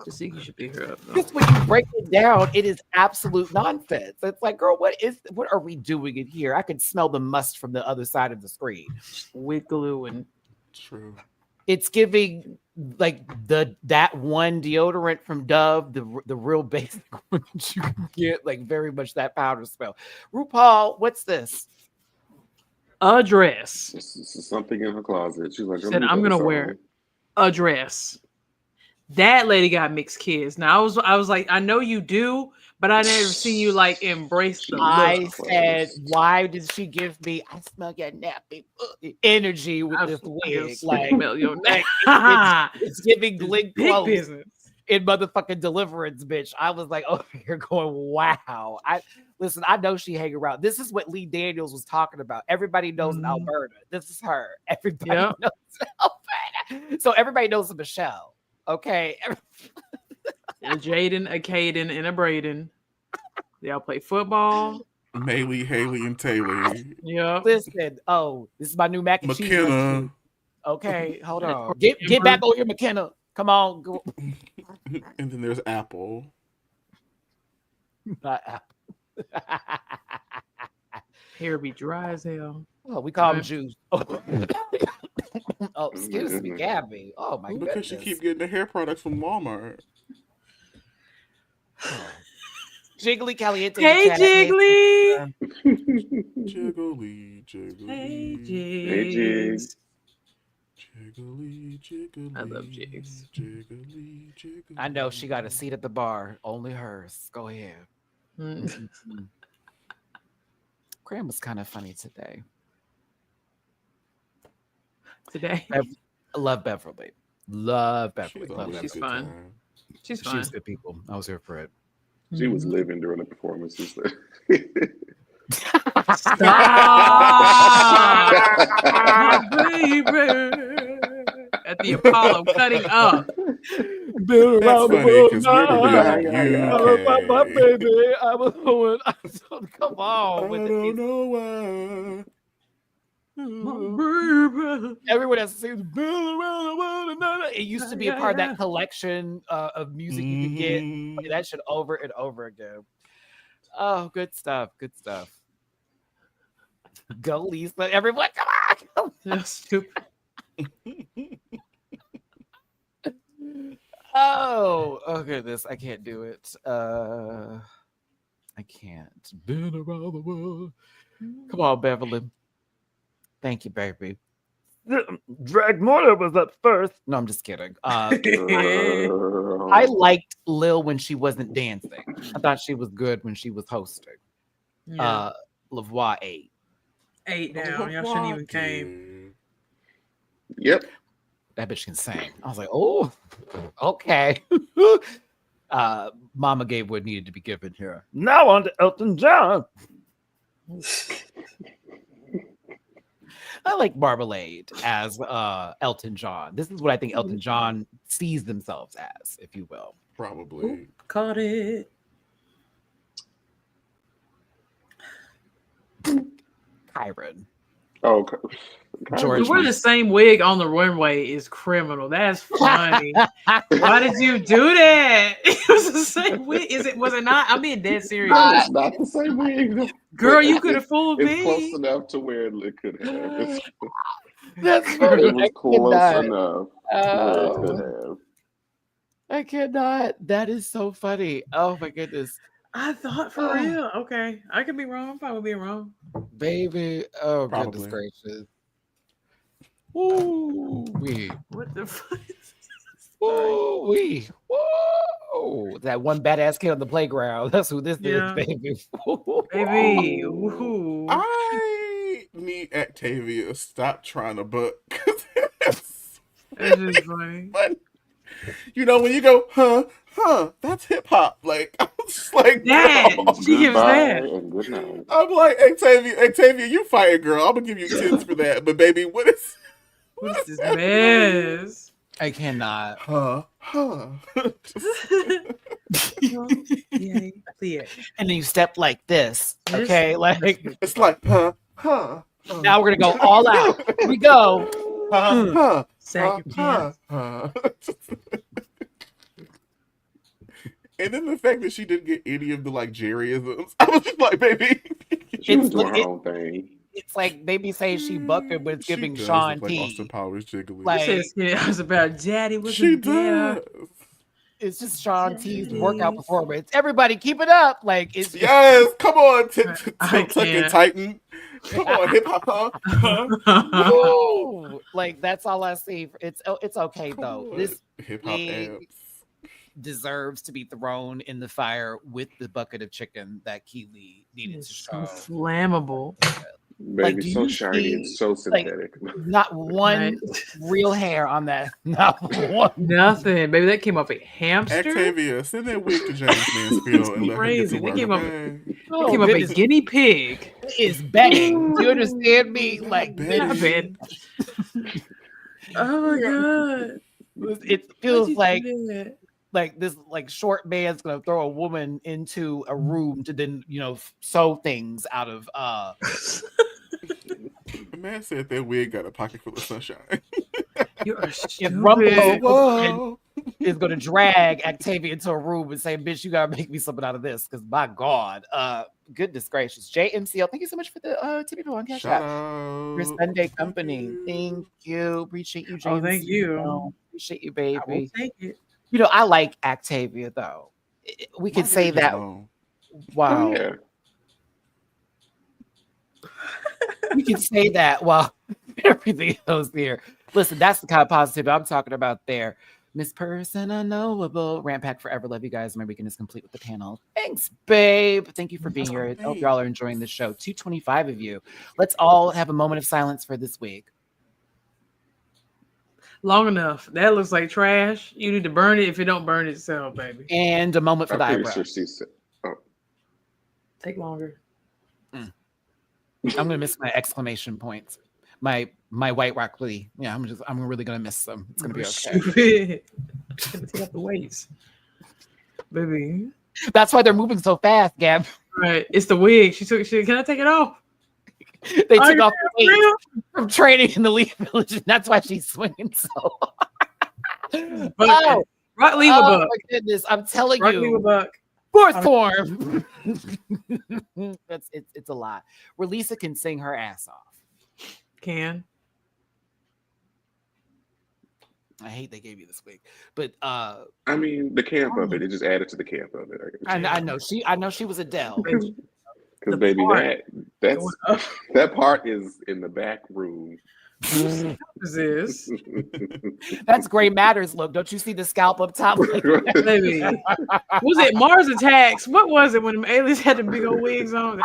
[SPEAKER 5] Jessica should be her up. Though.
[SPEAKER 2] Just when you break it down, it is absolute nonsense. It's like, girl, what are we doing in here? I can smell the must from the other side of the screen.
[SPEAKER 5] With glue and
[SPEAKER 4] True.
[SPEAKER 2] It's giving like that one deodorant from Dove, the real basic one that you can get, like very much that powder smell. RuPaul, what's this?
[SPEAKER 5] A dress.
[SPEAKER 3] This is something in her closet. She's like,
[SPEAKER 5] Said, I'm gonna wear a dress. That lady got mixed kids. Now I was like, I know you do, but I never seen you like embrace the look.
[SPEAKER 2] Said, why did she give me? I smell your nappy energy with this wig. Like, it's giving Glenn Close
[SPEAKER 5] business
[SPEAKER 2] in motherfucking Deliverance, bitch. I was like, oh, you're going, wow. Listen, I know she hang around. This is what Lee Daniels was talking about. Everybody knows Alberta. This is her. Everybody knows Alberta. So everybody knows Michelle. Okay.
[SPEAKER 5] A Jaden, a Caden, and a Braden. They all play football.
[SPEAKER 4] Maylee, Haley, and Taylor.
[SPEAKER 5] Yeah.
[SPEAKER 2] Listen, this is my new mac and cheese.
[SPEAKER 4] McKenna.
[SPEAKER 2] Okay, hold on. Get back over here, McKenna. Come on. Go.
[SPEAKER 4] And then there's Apple.
[SPEAKER 2] Not Apple.
[SPEAKER 5] Hair be dry as hell.
[SPEAKER 2] Oh, we call him Juice. Oh, excuse me, Gabby. Oh my god.
[SPEAKER 4] Because she keep getting the hair products from Walmart.
[SPEAKER 2] Jiggly Caliente.
[SPEAKER 5] Hey, Jiggly.
[SPEAKER 4] Jiggly, Jiggly.
[SPEAKER 5] Hey,
[SPEAKER 3] Hey,
[SPEAKER 5] Jigs.
[SPEAKER 4] Jiggly, Jiggly.
[SPEAKER 5] I love Jigs.
[SPEAKER 4] Jiggly, Jiggly.
[SPEAKER 2] I know she got a seat at the bar. Only hers. Go ahead. Graham was kind of funny today. I love Beverly. Love Beverly.
[SPEAKER 5] She's fun. She's fun.
[SPEAKER 2] She's good people. I was here for it.
[SPEAKER 3] She was living during the performances.
[SPEAKER 5] Stop, baby. At the Apollo, cutting up.
[SPEAKER 4] That's funny because
[SPEAKER 2] my baby. I was going. Come on.
[SPEAKER 4] I don't know why.
[SPEAKER 2] Everyone has to sing. It used to be a part of that collection of music you could get. Play that shit over and over again. Oh, good stuff. Good stuff. Go, Lisa. Everyone, come on.
[SPEAKER 5] That's stupid.
[SPEAKER 2] Oh, goodness. I can't do it. I can't. Been around the world. Come on, Beverly. Thank you, baby. Dragula was up first. No, I'm just kidding. I liked Lil when she wasn't dancing. I thought she was good when she was hosting.
[SPEAKER 5] Yeah.
[SPEAKER 2] Lavoie 8.
[SPEAKER 5] 8 down. Y'all shouldn't even came.
[SPEAKER 3] Yep.
[SPEAKER 2] That bitch can sing. I was like, oh, okay. Mama gave what needed to be given here. Now on to Elton John. I like Marmalade as Elton John. This is what I think Elton John sees themselves as, if you will.
[SPEAKER 4] Probably.
[SPEAKER 5] Ooh, caught it.
[SPEAKER 2] Kyron.
[SPEAKER 3] Oh,
[SPEAKER 2] George.
[SPEAKER 5] To wear the same wig on the runway is criminal. That's funny. Why did you do that? It was the same wig. Was it not? I'm being dead serious.
[SPEAKER 3] no, it's not the same wig.
[SPEAKER 5] Girl, you could have fooled
[SPEAKER 3] It's
[SPEAKER 5] me.
[SPEAKER 3] close enough to where it could have.
[SPEAKER 2] That's funny.
[SPEAKER 3] It was close enough where it
[SPEAKER 2] Oh,
[SPEAKER 3] could have.
[SPEAKER 2] I cannot. That is so funny. Oh my goodness.
[SPEAKER 5] I thought for real. Okay. I could be wrong. I'm probably being wrong.
[SPEAKER 2] Baby. Oh,
[SPEAKER 4] Probably.
[SPEAKER 2] goodness gracious. Ooh, wee.
[SPEAKER 5] What the fuck?
[SPEAKER 2] Ooh, wee. Whoa. That one badass kid on the playground. That's who this
[SPEAKER 5] Yeah.
[SPEAKER 2] is, baby.
[SPEAKER 5] Baby. Woohoo.
[SPEAKER 4] I need Octavia to stop trying to book.
[SPEAKER 5] That's just funny.
[SPEAKER 4] But, you know, when you go, huh, that's hip hop. Like, I was Like,
[SPEAKER 5] That
[SPEAKER 4] girl.
[SPEAKER 5] she gives
[SPEAKER 3] Goodbye
[SPEAKER 5] that.
[SPEAKER 3] and good night.
[SPEAKER 4] I'm like, Octavia, you fighting, girl. I'm gonna give you 10s for that. But baby, what is
[SPEAKER 5] this mess?
[SPEAKER 2] I cannot.
[SPEAKER 4] huh?
[SPEAKER 5] Yeah, clear.
[SPEAKER 2] And then you step like this, okay? Like
[SPEAKER 4] It's like,
[SPEAKER 2] now we're gonna go all out. Here we go.
[SPEAKER 5] Sack your pants.
[SPEAKER 4] And then the fact that she didn't get any of the like Jerryisms, I was just like, baby,
[SPEAKER 3] She was doing her own thing.
[SPEAKER 2] It's like they be saying she bucking, but it's
[SPEAKER 4] she
[SPEAKER 2] giving
[SPEAKER 4] does
[SPEAKER 2] Sean
[SPEAKER 4] look like Austin
[SPEAKER 2] T.
[SPEAKER 4] Powers jiggly.
[SPEAKER 2] Like-
[SPEAKER 5] I was about Daddy was
[SPEAKER 4] She
[SPEAKER 5] there.
[SPEAKER 4] does.
[SPEAKER 2] It's just Sean T's workout performance. Everybody keep it up. Like it's
[SPEAKER 4] Yes, come on,
[SPEAKER 5] I
[SPEAKER 4] Tuck and
[SPEAKER 5] can't.
[SPEAKER 4] Titan. Come on, hip hop, huh?
[SPEAKER 2] Woo! Like that's all I see. It's okay
[SPEAKER 4] Come
[SPEAKER 2] though.
[SPEAKER 4] on.
[SPEAKER 2] This
[SPEAKER 4] hip hop
[SPEAKER 2] big-
[SPEAKER 4] amps.
[SPEAKER 2] deserves to be thrown in the fire with the bucket of chicken that Keely needed to
[SPEAKER 5] It's
[SPEAKER 2] show.
[SPEAKER 5] so flammable.
[SPEAKER 3] Baby,
[SPEAKER 2] do
[SPEAKER 3] so
[SPEAKER 2] you
[SPEAKER 3] shiny and
[SPEAKER 2] see,
[SPEAKER 3] so synthetic.
[SPEAKER 2] Not one real hair on that. Not one.
[SPEAKER 5] Nothing, baby. That came off a hamster.
[SPEAKER 4] Octavia, send that wig to James Mansfield and let her get
[SPEAKER 5] Crazy.
[SPEAKER 4] to
[SPEAKER 5] They
[SPEAKER 4] work.
[SPEAKER 5] came up-
[SPEAKER 4] Okay?
[SPEAKER 2] Oh,
[SPEAKER 5] That came up a
[SPEAKER 2] goodness,
[SPEAKER 5] guinea pig.
[SPEAKER 2] is begging. Do you understand me? Like
[SPEAKER 4] Betty.
[SPEAKER 2] this,
[SPEAKER 5] Oh my god.
[SPEAKER 2] it feels like
[SPEAKER 5] that?
[SPEAKER 2] this like short man's gonna throw a woman into a room to then sew things out of
[SPEAKER 4] The man said that wig got a pocket full of sunshine.
[SPEAKER 5] You are
[SPEAKER 2] if Rumble
[SPEAKER 5] stupid.
[SPEAKER 4] Whoa.
[SPEAKER 2] is gonna drag Octavia into a room and say, "Bitch, you gotta make me something out of this." Because my God, goodness gracious, JMCL, thank you so much for the TP on Cash
[SPEAKER 4] Shout
[SPEAKER 2] App.
[SPEAKER 4] out.
[SPEAKER 2] Your Sunday
[SPEAKER 4] Thank
[SPEAKER 2] company.
[SPEAKER 4] you.
[SPEAKER 2] Thank you. Appreciate you,
[SPEAKER 5] Oh,
[SPEAKER 2] JMCL.
[SPEAKER 5] thank you.
[SPEAKER 2] Appreciate you,
[SPEAKER 5] I will
[SPEAKER 2] baby.
[SPEAKER 5] take it.
[SPEAKER 2] I like Octavia though. We could
[SPEAKER 4] My
[SPEAKER 2] say
[SPEAKER 4] hair just
[SPEAKER 2] that.
[SPEAKER 4] long.
[SPEAKER 2] Wow.
[SPEAKER 3] Oh, yeah.
[SPEAKER 2] We can say that while everything else there. Listen, that's the kind of positivity I'm talking about there. Miss Person Unknowable. Rant Pack Forever. Love you guys. My weekend is complete with the panel. Thanks, babe. Thank you for being here. I hope y'all are enjoying the show. 225 of you. Let's all have a moment of silence for this week.
[SPEAKER 5] Long enough. That looks like trash. You need to burn it. If it don't burn itself, baby.
[SPEAKER 2] And a moment for the
[SPEAKER 3] I'm pretty
[SPEAKER 2] eyebrow.
[SPEAKER 3] sure she said,
[SPEAKER 5] Take longer.
[SPEAKER 2] I'm gonna miss my exclamation points. My white rock hoodie. Yeah, I'm really gonna miss them. It's gonna be okay.
[SPEAKER 5] Stupid. Gonna take out the weights, baby.
[SPEAKER 2] That's why they're moving so fast, Gab.
[SPEAKER 5] Right. It's the wig. She can I take it off?
[SPEAKER 2] They
[SPEAKER 5] Are
[SPEAKER 2] took
[SPEAKER 5] you
[SPEAKER 2] off the weight
[SPEAKER 5] real?
[SPEAKER 2] from training in the Leaf Village, and that's why she's swinging so hard.
[SPEAKER 5] But
[SPEAKER 2] Oh,
[SPEAKER 5] Rock leave a
[SPEAKER 2] oh
[SPEAKER 5] buck.
[SPEAKER 2] my goodness! I'm telling
[SPEAKER 5] Rock leave a
[SPEAKER 2] you,
[SPEAKER 5] buck.
[SPEAKER 2] fourth form. It's a lot. Where Lisa can sing her ass off.
[SPEAKER 5] Can.
[SPEAKER 2] I hate they gave you this week, but
[SPEAKER 3] I mean, the camp of it just added to the camp of it.
[SPEAKER 2] I know she was Adele.
[SPEAKER 3] Because
[SPEAKER 5] The
[SPEAKER 3] baby,
[SPEAKER 5] part
[SPEAKER 3] that's
[SPEAKER 5] going up.
[SPEAKER 3] that part is in the back room.
[SPEAKER 5] What is this?
[SPEAKER 2] That's Gray Matters look. Don't you see the scalp up top?
[SPEAKER 5] Baby. Was it Mars Attacks? What was it when the aliens had the big old wigs on?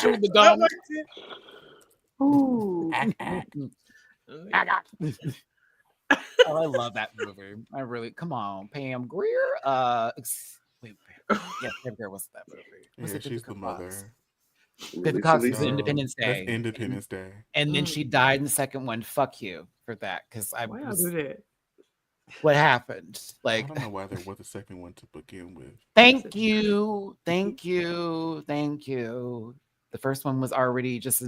[SPEAKER 2] Chewing the gum.
[SPEAKER 5] Ooh.
[SPEAKER 2] Oh, I love that movie. I really come on, Pam Grier. Wait, yeah, Pam Grier. What's that movie? Was
[SPEAKER 4] Yeah,
[SPEAKER 2] it
[SPEAKER 4] she's the
[SPEAKER 2] Vivica
[SPEAKER 4] mother.
[SPEAKER 2] Fox? Vivica Fox was
[SPEAKER 3] Lisa.
[SPEAKER 2] Independence
[SPEAKER 4] That's
[SPEAKER 2] Day.
[SPEAKER 4] Independence Day.
[SPEAKER 2] And then she died in the second one. Fuck you for that. Because I
[SPEAKER 5] Why y'all
[SPEAKER 2] was,
[SPEAKER 5] do that?
[SPEAKER 2] what happened?
[SPEAKER 4] I
[SPEAKER 2] Like,
[SPEAKER 4] don't know why there was a second one to begin with.
[SPEAKER 2] thank you. The first one was already just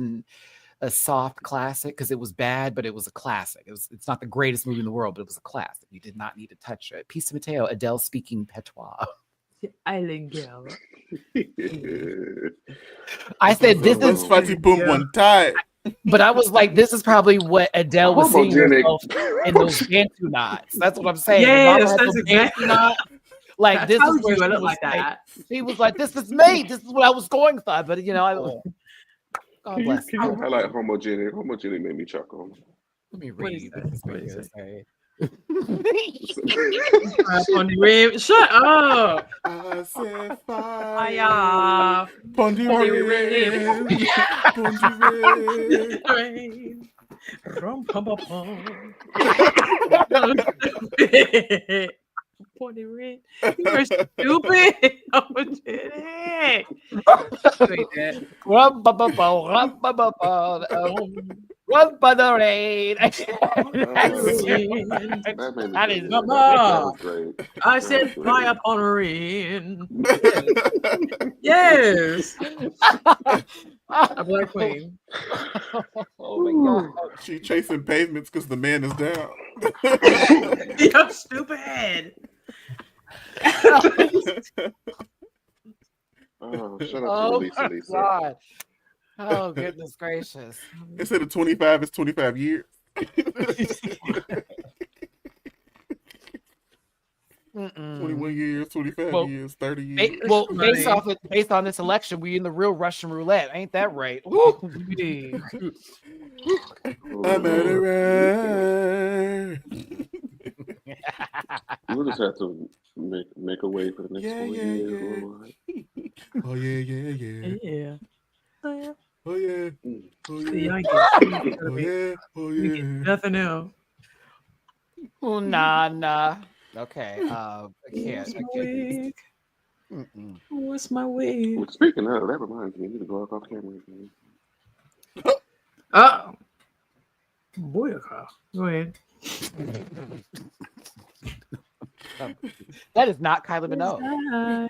[SPEAKER 2] a soft classic because it was bad, but it was a classic. It's not the greatest movie in the world, but it was a classic. You did not need to touch it. Peace to Mateo, Adele speaking patois.
[SPEAKER 5] Island girl.
[SPEAKER 2] I said this
[SPEAKER 4] Let's
[SPEAKER 2] is,
[SPEAKER 4] fight boom
[SPEAKER 5] Yeah.
[SPEAKER 4] one time.
[SPEAKER 2] but I was like, this is probably what Adele was seeing
[SPEAKER 3] Homogenic.
[SPEAKER 2] herself in those Bantu knots. That's what I'm saying.
[SPEAKER 5] Yes,
[SPEAKER 2] Mama had
[SPEAKER 5] that's
[SPEAKER 2] those
[SPEAKER 5] exactly-
[SPEAKER 2] Bantu knot. Like
[SPEAKER 5] I
[SPEAKER 2] this
[SPEAKER 5] told
[SPEAKER 2] is where
[SPEAKER 5] you I
[SPEAKER 2] she
[SPEAKER 5] look
[SPEAKER 2] was
[SPEAKER 5] like that.
[SPEAKER 2] She was like, this is me. This is what I was going for. But God bless.
[SPEAKER 3] Can you highlight homogenic? Homogenic made me chuckle.
[SPEAKER 2] Let me
[SPEAKER 5] What is
[SPEAKER 2] read.
[SPEAKER 5] that?
[SPEAKER 2] This
[SPEAKER 5] What is
[SPEAKER 2] video
[SPEAKER 5] it?
[SPEAKER 2] say.
[SPEAKER 5] On the rib. Shut up.
[SPEAKER 4] I said fire.
[SPEAKER 5] Fire.
[SPEAKER 4] Pondy
[SPEAKER 5] Pondy
[SPEAKER 4] red. Pondy red.
[SPEAKER 5] Rum, pum, pum, pum. pointed red. You are stupid. Oh, shit.
[SPEAKER 2] Run by the rain.
[SPEAKER 3] That made me
[SPEAKER 2] That
[SPEAKER 3] feel
[SPEAKER 2] is-
[SPEAKER 3] good.
[SPEAKER 5] Mama.
[SPEAKER 3] That was great.
[SPEAKER 5] I
[SPEAKER 3] That
[SPEAKER 5] said
[SPEAKER 3] was
[SPEAKER 5] fly
[SPEAKER 3] great.
[SPEAKER 5] upon rain. Yes. A black queen.
[SPEAKER 2] Oh my god.
[SPEAKER 4] She chasing pavements because the man is down.
[SPEAKER 5] You're stupid.
[SPEAKER 3] Oh, shut up
[SPEAKER 2] Oh
[SPEAKER 3] to
[SPEAKER 2] my
[SPEAKER 3] Lisa.
[SPEAKER 2] god. Oh goodness gracious.
[SPEAKER 4] Instead of 25, it's 25 years.
[SPEAKER 2] Mm-mm.
[SPEAKER 4] 21 years, 25
[SPEAKER 2] Well,
[SPEAKER 4] years, 30 years.
[SPEAKER 2] Well,
[SPEAKER 5] Funny.
[SPEAKER 2] based on this election, we in the real Russian roulette. Ain't that right?
[SPEAKER 5] Indeed.
[SPEAKER 4] I'm at a
[SPEAKER 3] We'll just have to make a way for the next
[SPEAKER 4] Yeah,
[SPEAKER 3] 4
[SPEAKER 4] yeah,
[SPEAKER 3] years,
[SPEAKER 4] yeah.
[SPEAKER 3] Lord.
[SPEAKER 4] Oh, yeah.
[SPEAKER 5] Yeah. Oh, yeah.
[SPEAKER 4] Oh, yeah. Oh,
[SPEAKER 5] See,
[SPEAKER 4] yeah.
[SPEAKER 5] y'all get,
[SPEAKER 4] Oh, yeah. Oh,
[SPEAKER 5] you get
[SPEAKER 4] yeah.
[SPEAKER 5] nothing else.
[SPEAKER 2] Oh, nah. Okay. I can't.
[SPEAKER 5] Where's my wig?
[SPEAKER 2] Mm-mm.
[SPEAKER 5] Where's my wig?
[SPEAKER 3] Well, speaking of, that reminds me, you need to go off camera again.
[SPEAKER 5] Oh. Boy, go ahead.
[SPEAKER 2] That is not Kylie Minogue.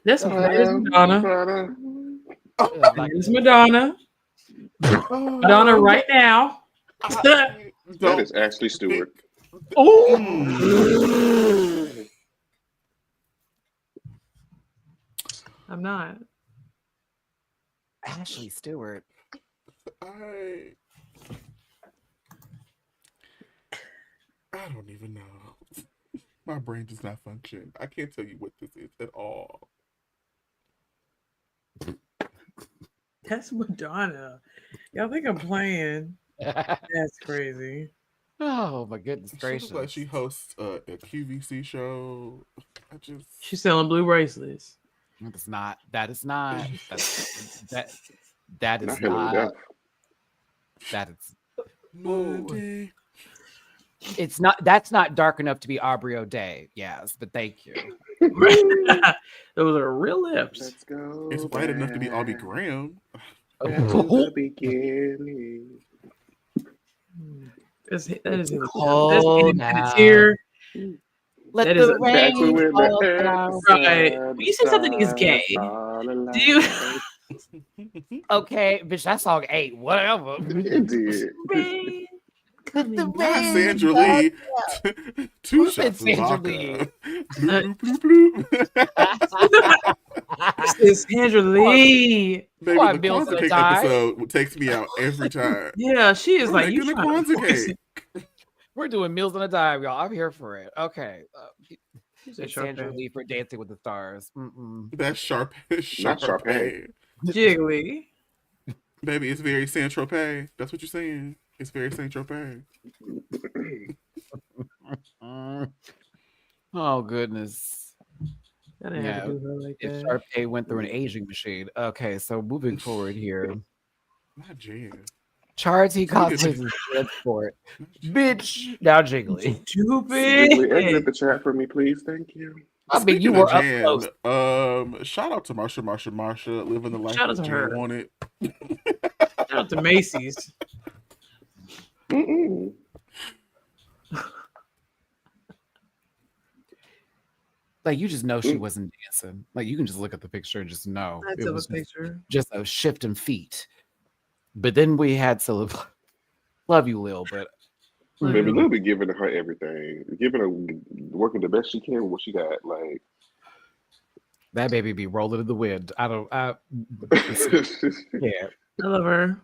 [SPEAKER 5] That's Madonna.
[SPEAKER 2] Like,
[SPEAKER 5] It's Madonna. Madonna right now.
[SPEAKER 3] That is Ashley Stewart.
[SPEAKER 5] I'm not.
[SPEAKER 2] Ashley Stewart.
[SPEAKER 4] I don't even know. My brain does not function. I can't tell you what this is at all.
[SPEAKER 5] That's Madonna. Y'all think I'm playing? That's crazy.
[SPEAKER 2] Oh my goodness
[SPEAKER 4] She
[SPEAKER 2] gracious.
[SPEAKER 4] looks like she hosts a QVC show.
[SPEAKER 5] She's selling blue bracelets.
[SPEAKER 2] That is not. That is not. That is
[SPEAKER 3] Not Hillary
[SPEAKER 2] not.
[SPEAKER 3] Duff.
[SPEAKER 2] That is.
[SPEAKER 4] Monday.
[SPEAKER 2] It's not. That's not dark enough to be Aubrey O'Day. Yes, but thank you.
[SPEAKER 5] Those are real lips.
[SPEAKER 3] Let's go.
[SPEAKER 4] It's white enough to be Aubrey Graham.
[SPEAKER 3] Back to the beginning.
[SPEAKER 5] That is him.
[SPEAKER 2] Oh,
[SPEAKER 5] That's here.
[SPEAKER 2] Let
[SPEAKER 5] That is
[SPEAKER 2] the
[SPEAKER 5] a-
[SPEAKER 3] Back to
[SPEAKER 2] rain
[SPEAKER 3] when
[SPEAKER 2] fall
[SPEAKER 3] the
[SPEAKER 2] down.
[SPEAKER 5] Right. When you say something is gay, do you?
[SPEAKER 2] Okay, bitch, that song ain't whatever.
[SPEAKER 3] It did.
[SPEAKER 5] Rain, coming
[SPEAKER 2] The
[SPEAKER 5] down.
[SPEAKER 4] Not
[SPEAKER 2] rain
[SPEAKER 4] Sandra
[SPEAKER 2] fall
[SPEAKER 4] Lee. Two
[SPEAKER 2] Who said
[SPEAKER 4] shots of
[SPEAKER 2] Sandra
[SPEAKER 4] vodka.
[SPEAKER 2] Lee?
[SPEAKER 4] Bloop, bloop, bloop.
[SPEAKER 5] It's Sandra Lee.
[SPEAKER 4] Baby,
[SPEAKER 2] Why,
[SPEAKER 4] the
[SPEAKER 2] Bill's
[SPEAKER 4] Kwanzaa
[SPEAKER 2] gonna
[SPEAKER 4] cake
[SPEAKER 2] die?
[SPEAKER 4] episode takes me out every time.
[SPEAKER 5] Yeah, she is
[SPEAKER 4] We're
[SPEAKER 5] like you
[SPEAKER 4] making a
[SPEAKER 5] trying to
[SPEAKER 4] Kwanzaa
[SPEAKER 5] force
[SPEAKER 4] cake.
[SPEAKER 5] it.
[SPEAKER 2] We're doing Meals on a Dime, y'all. I'm here for it. Okay.
[SPEAKER 5] She said
[SPEAKER 2] It's Sandra
[SPEAKER 5] Sharpay.
[SPEAKER 2] Lee for Dancing with the Stars. Mm-mm.
[SPEAKER 4] That's sharp.
[SPEAKER 3] Not Sharpay.
[SPEAKER 5] Jiggly.
[SPEAKER 4] Baby, it's very Saint Tropez. That's what you're saying. It's very Saint Tropez.
[SPEAKER 2] Oh, goodness.
[SPEAKER 5] I didn't have to do her like
[SPEAKER 2] If
[SPEAKER 5] that.
[SPEAKER 2] Sharpay went through an aging machine. Okay, so moving forward here.
[SPEAKER 4] Not Jan.
[SPEAKER 2] Charity
[SPEAKER 4] Look at
[SPEAKER 2] cosplays in sport. Bitch. Now Jiggly.
[SPEAKER 3] Jiggly, exit
[SPEAKER 5] Stupid.
[SPEAKER 3] the chat for me, please. Thank you.
[SPEAKER 2] I mean, you
[SPEAKER 4] Speaking
[SPEAKER 2] were
[SPEAKER 4] of
[SPEAKER 2] up
[SPEAKER 4] Jan,
[SPEAKER 2] close.
[SPEAKER 4] shout out to Marsha, living the life
[SPEAKER 5] Shout out
[SPEAKER 4] that
[SPEAKER 5] to
[SPEAKER 4] Jan
[SPEAKER 5] her.
[SPEAKER 4] wanted.
[SPEAKER 5] Shout out to Macy's.
[SPEAKER 3] Mm-mm.
[SPEAKER 2] Like, you just know she wasn't dancing. Like, you can just look at the picture and just know.
[SPEAKER 5] I
[SPEAKER 2] It
[SPEAKER 5] took a
[SPEAKER 2] was
[SPEAKER 5] picture.
[SPEAKER 2] just a shift in feet. But then we had to love you, Lil, but
[SPEAKER 3] Baby, Lil be giving her everything. Giving her, working the best she can with what she got. Like,
[SPEAKER 2] that baby be rolling in the wind. Yeah.
[SPEAKER 5] I love her.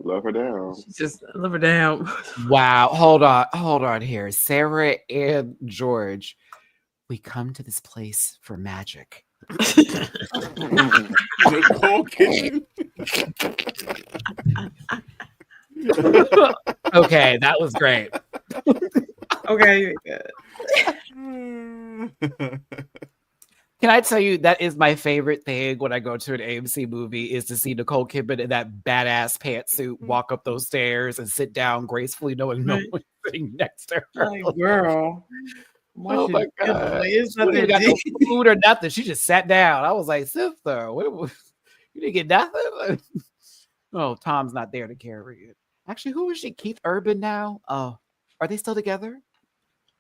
[SPEAKER 3] love her down.
[SPEAKER 5] She's just I love her down.
[SPEAKER 2] Wow. Hold on here. Sarah and George, we come to this place for magic.
[SPEAKER 4] Nicole Kitchen.
[SPEAKER 2] Okay, that was great.
[SPEAKER 5] Okay.
[SPEAKER 2] Can I tell you that is my favorite thing when I go to an AMC movie is to see Nicole Kidman in that badass pantsuit walk up those stairs and sit down gracefully, knowing no one's sitting next to her.
[SPEAKER 5] Like, girl.
[SPEAKER 2] Oh my God.
[SPEAKER 5] It's
[SPEAKER 2] She
[SPEAKER 5] not
[SPEAKER 2] didn't even
[SPEAKER 5] that
[SPEAKER 2] got no
[SPEAKER 5] deep.
[SPEAKER 2] food or nothing. She just sat down. I was like, sister, you didn't get nothing? Oh, Tom's not there to carry it. Actually, who is she? Keith Urban now? Oh, are they still together?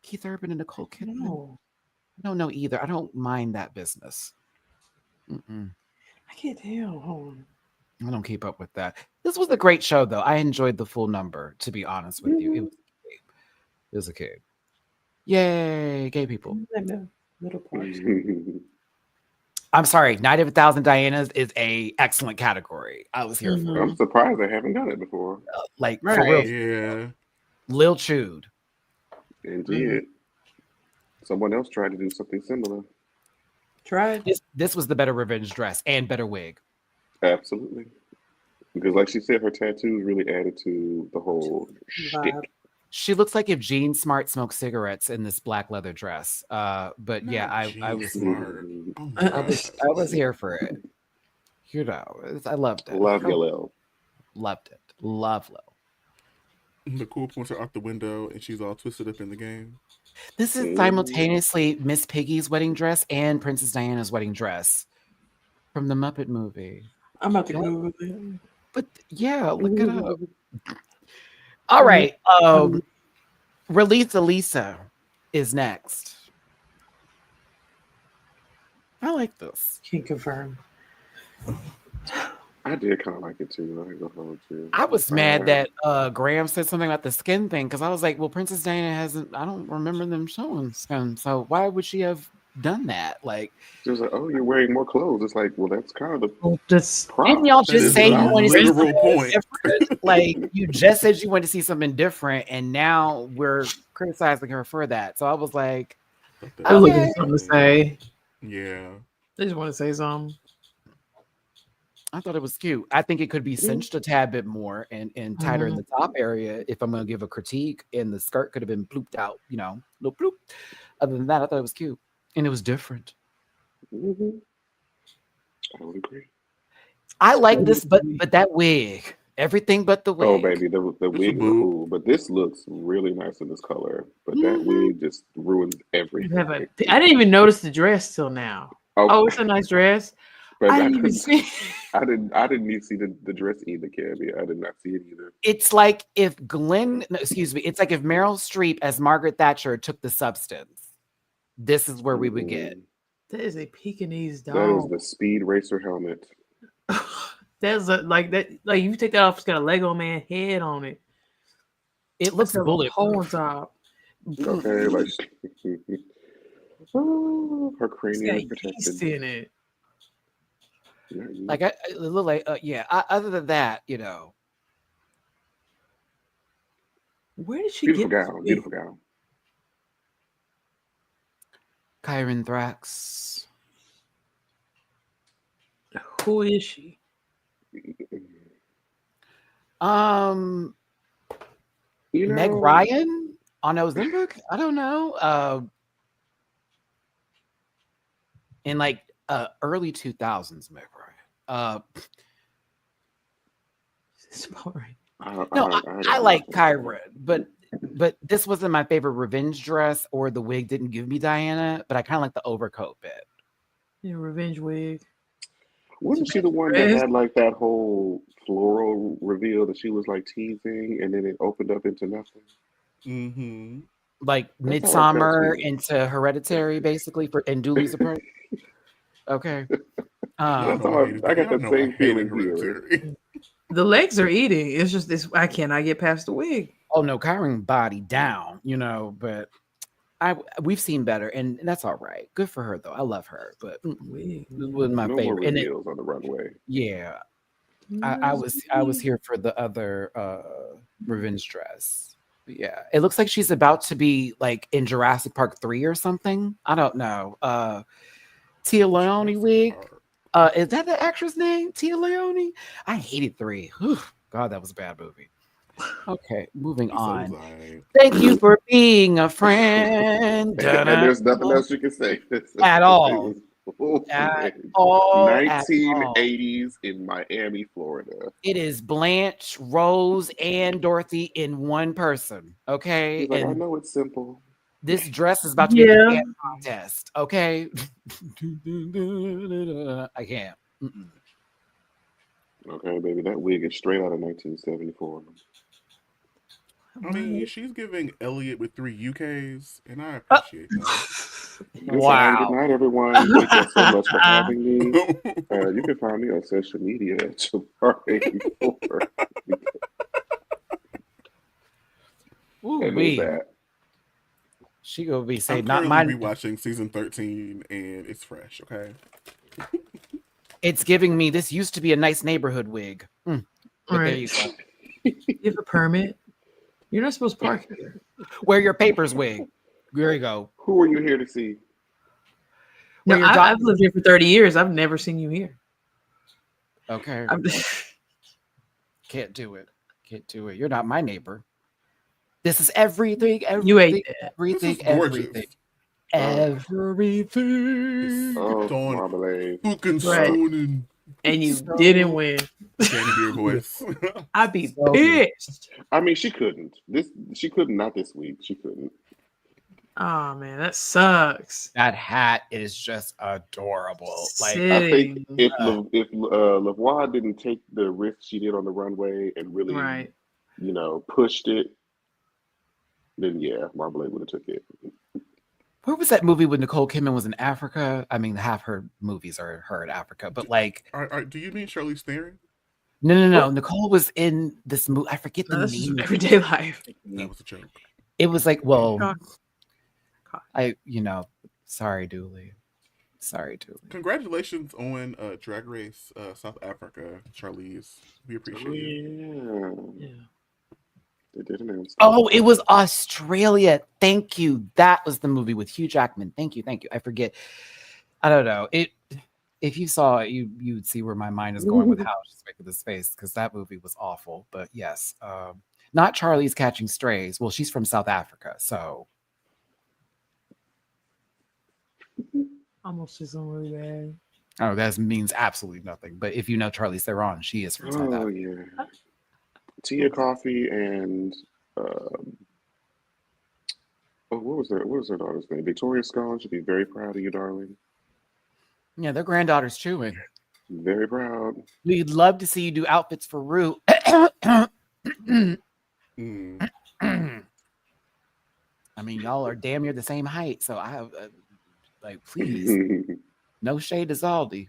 [SPEAKER 2] Keith Urban and Nicole Kidman?
[SPEAKER 5] No,
[SPEAKER 2] I don't know either. I don't mind that business.
[SPEAKER 5] I can't tell. Hold on.
[SPEAKER 2] I don't keep up with that. This was a great show, though. I enjoyed the full number, to be honest with you. It was okay. Yay, gay people.
[SPEAKER 5] Little parts.
[SPEAKER 2] I'm sorry, Night of 1,000 Dianas is a excellent category. I was here for it.
[SPEAKER 3] I'm surprised I haven't done it before.
[SPEAKER 2] Like, for
[SPEAKER 5] Right.
[SPEAKER 2] real.
[SPEAKER 4] Yeah.
[SPEAKER 2] Lil Chewed.
[SPEAKER 3] Indeed. Someone else tried to do something similar.
[SPEAKER 5] Tried.
[SPEAKER 2] This was the better revenge dress and better wig.
[SPEAKER 3] Absolutely. Because like she said, her tattoos really added to the whole shtick.
[SPEAKER 5] Vibe.
[SPEAKER 2] She looks like if Jean Smart smoked cigarettes in this black leather dress. But yeah, I was
[SPEAKER 4] smart. Oh my
[SPEAKER 2] I
[SPEAKER 4] God.
[SPEAKER 2] was here for it. You know, I loved it.
[SPEAKER 3] Love you, Lil.
[SPEAKER 2] Loved it. Love Lil.
[SPEAKER 4] The cool points are out the window, and she's all twisted up in the game.
[SPEAKER 2] This is simultaneously Miss Piggy's wedding dress and Princess Diana's wedding dress from the Muppet movie.
[SPEAKER 5] I'm about to Google it.
[SPEAKER 2] But yeah, look it up. All right. Release Elisa is next. I like this.
[SPEAKER 5] Can't confirm.
[SPEAKER 3] I did kind of like it too. I ain't gonna hold you.
[SPEAKER 2] I was mad that Graham said something about the skin thing because I was like, well, Princess Diana hasn't, I don't remember them showing skin. So why would she have done that? Like,
[SPEAKER 3] She was like, "Oh, you're wearing more clothes." It's like, well, that's kind of the
[SPEAKER 5] Just
[SPEAKER 3] prop.
[SPEAKER 2] didn't y'all
[SPEAKER 4] That
[SPEAKER 2] just
[SPEAKER 4] is
[SPEAKER 2] say you
[SPEAKER 4] a
[SPEAKER 2] wanted to see
[SPEAKER 4] literal
[SPEAKER 2] something
[SPEAKER 4] point.
[SPEAKER 2] different? Like, you just said you wanted to see something different, and now we're criticizing her for that. So I was like,
[SPEAKER 5] I was looking
[SPEAKER 2] Okay.
[SPEAKER 5] for something to say.
[SPEAKER 4] Yeah.
[SPEAKER 5] I just want to say something.
[SPEAKER 2] I thought it was cute. I think it could be cinched a tad bit more and tighter in the top area if I'm going to give a critique. And the skirt could have been blooped out, you know, little bloop. Other than that, I thought it was cute and it was different.
[SPEAKER 3] I would agree.
[SPEAKER 2] I like this, but that wig, everything but the wig.
[SPEAKER 3] Oh, baby, the wig is
[SPEAKER 4] boob.
[SPEAKER 3] cool, but this looks really nice in this color. But that wig just ruins everything.
[SPEAKER 5] I didn't even notice the dress till now. Oh, it's a nice dress.
[SPEAKER 3] but
[SPEAKER 5] I didn't even see.
[SPEAKER 3] I didn't even see the dress either, Cabby. I did not see it either.
[SPEAKER 2] It's like if it's like if Meryl Streep as Margaret Thatcher took the substance. This is where we would get.
[SPEAKER 5] That is a Pekingese dog.
[SPEAKER 3] That is the Speed Racer helmet.
[SPEAKER 5] That's like that. Like you take that off, it's got a Lego man head on it.
[SPEAKER 2] It looks
[SPEAKER 5] hole on
[SPEAKER 2] bulletproof.
[SPEAKER 5] top.
[SPEAKER 3] Okay, like oh, her
[SPEAKER 5] It's
[SPEAKER 3] cranium is
[SPEAKER 5] got yeast
[SPEAKER 3] protected.
[SPEAKER 5] in it.
[SPEAKER 2] Like it look like other than that, you know.
[SPEAKER 5] Where did she
[SPEAKER 3] Beautiful
[SPEAKER 5] get?
[SPEAKER 3] gown, beautiful gown.
[SPEAKER 2] Kyron Thrax.
[SPEAKER 5] Who is she?
[SPEAKER 3] You know,
[SPEAKER 2] Meg Ryan on Ozempic? I don't know. In like early 2000s, Meg Ryan.
[SPEAKER 5] It's boring.
[SPEAKER 2] I like Kyron, but this wasn't my favorite revenge dress, or the wig didn't give me Diana, but I kind of like the overcoat bit.
[SPEAKER 5] Yeah, revenge wig.
[SPEAKER 3] Wasn't she the one that had like that whole floral reveal that she was like teasing, and then it opened up into nothing?
[SPEAKER 4] Mm-hmm.
[SPEAKER 2] Like
[SPEAKER 3] That's
[SPEAKER 2] Midsummer
[SPEAKER 3] how it
[SPEAKER 2] into Hereditary, basically, and Dooley's approach. Okay.
[SPEAKER 3] That's how I got that same feeling here.
[SPEAKER 4] Hereditary.
[SPEAKER 5] The legs are eating. It's just this. I cannot get past the wig.
[SPEAKER 2] Oh no, Kyron body down, you know, but we've seen better, and that's all right. Good for her though. I love her, but
[SPEAKER 5] Wig.
[SPEAKER 2] this was my
[SPEAKER 3] No more
[SPEAKER 2] favorite. And
[SPEAKER 3] reveals on the runway.
[SPEAKER 2] yeah, I was here for the other revenge dress. But yeah, it looks like she's about to be like in Jurassic Park 3 or something. I don't know. Tia Leone wig. Is that the actress name? Tia Leone? I hated 3. Whew. God, that was a bad movie. Okay, moving on. Thank you for being a friend.
[SPEAKER 3] And there's nothing else you can say.
[SPEAKER 2] At all. At all.
[SPEAKER 3] 1980s in Miami, Florida.
[SPEAKER 2] It is Blanche, Rose, and Dorothy in one person. Okay.
[SPEAKER 3] He's like, I
[SPEAKER 2] And
[SPEAKER 3] know it's simple.
[SPEAKER 2] This dress is about to be a dance contest. Okay. I can't. Mm-mm.
[SPEAKER 3] Okay, baby, that wig is straight out of 1974.
[SPEAKER 4] I mean, she's giving Elliot with 3 UKs, and I appreciate that.
[SPEAKER 2] Wow.
[SPEAKER 3] Good night, everyone. Thank you so much for having me. You can find me on social media at Jamar84.
[SPEAKER 2] She gonna be saying,
[SPEAKER 4] I'm
[SPEAKER 2] not mine.
[SPEAKER 4] Rewatching season 13, and it's fresh. Okay.
[SPEAKER 2] It's giving me. This used to be a nice neighborhood wig. But there you go.
[SPEAKER 5] You have a permit. You're not supposed to park here.
[SPEAKER 2] Wear your papers wig. There you go.
[SPEAKER 3] Who are you here to see?
[SPEAKER 5] No, I've lived here for 30 years. I've never seen you here.
[SPEAKER 2] Okay. Can't do it. Can't do it. You're not my neighbor. This is everything.
[SPEAKER 5] You ain't
[SPEAKER 2] everything.
[SPEAKER 4] Everything.
[SPEAKER 2] Everything.
[SPEAKER 3] Oh, marmalade.
[SPEAKER 5] Right. And you didn't win.
[SPEAKER 4] Candy beer voice.
[SPEAKER 5] I'd be pissed.
[SPEAKER 3] I mean, she couldn't. She couldn't. Not this week. She couldn't.
[SPEAKER 5] Oh man, that sucks.
[SPEAKER 2] That hat is just adorable. Like,
[SPEAKER 3] I think if LaVoie didn't take the risk she did on the runway and really, pushed it, then yeah, Marmalade would have took it.
[SPEAKER 2] Where was that movie when Nicole Kidman was in Africa? I mean, half her movies are her in Africa, but like,
[SPEAKER 4] do you mean Charlize Theron?
[SPEAKER 2] No. Nicole was in this movie. I forget the name.
[SPEAKER 5] Everyday Life.
[SPEAKER 4] That was a joke.
[SPEAKER 2] It was like, well, sorry, Dooley.
[SPEAKER 4] Congratulations on Drag Race South Africa, Charlize. We appreciate you.
[SPEAKER 3] Yeah. They did announce.
[SPEAKER 2] Oh, it was Australia. Thank you. That was the movie with Hugh Jackman. Thank you. I forget. I don't know. If you saw it, you would see where my mind is going with how she's making this face, because that movie was awful. But yes, not Charlie's Catching Strays. Well, she's from South Africa, so
[SPEAKER 5] almost is really bad.
[SPEAKER 2] Oh, that means absolutely nothing. But if you know Charlize Theron, she is from South Africa.
[SPEAKER 3] Yeah. Tia Coffee and what was her daughter's name? Victoria Scone should be very proud of you, darling.
[SPEAKER 2] Yeah, their granddaughter's chewing.
[SPEAKER 3] Very proud.
[SPEAKER 2] We'd love to see you do outfits for Rue. I mean, y'all are damn near the same height, so I please, no shade to Zaldi.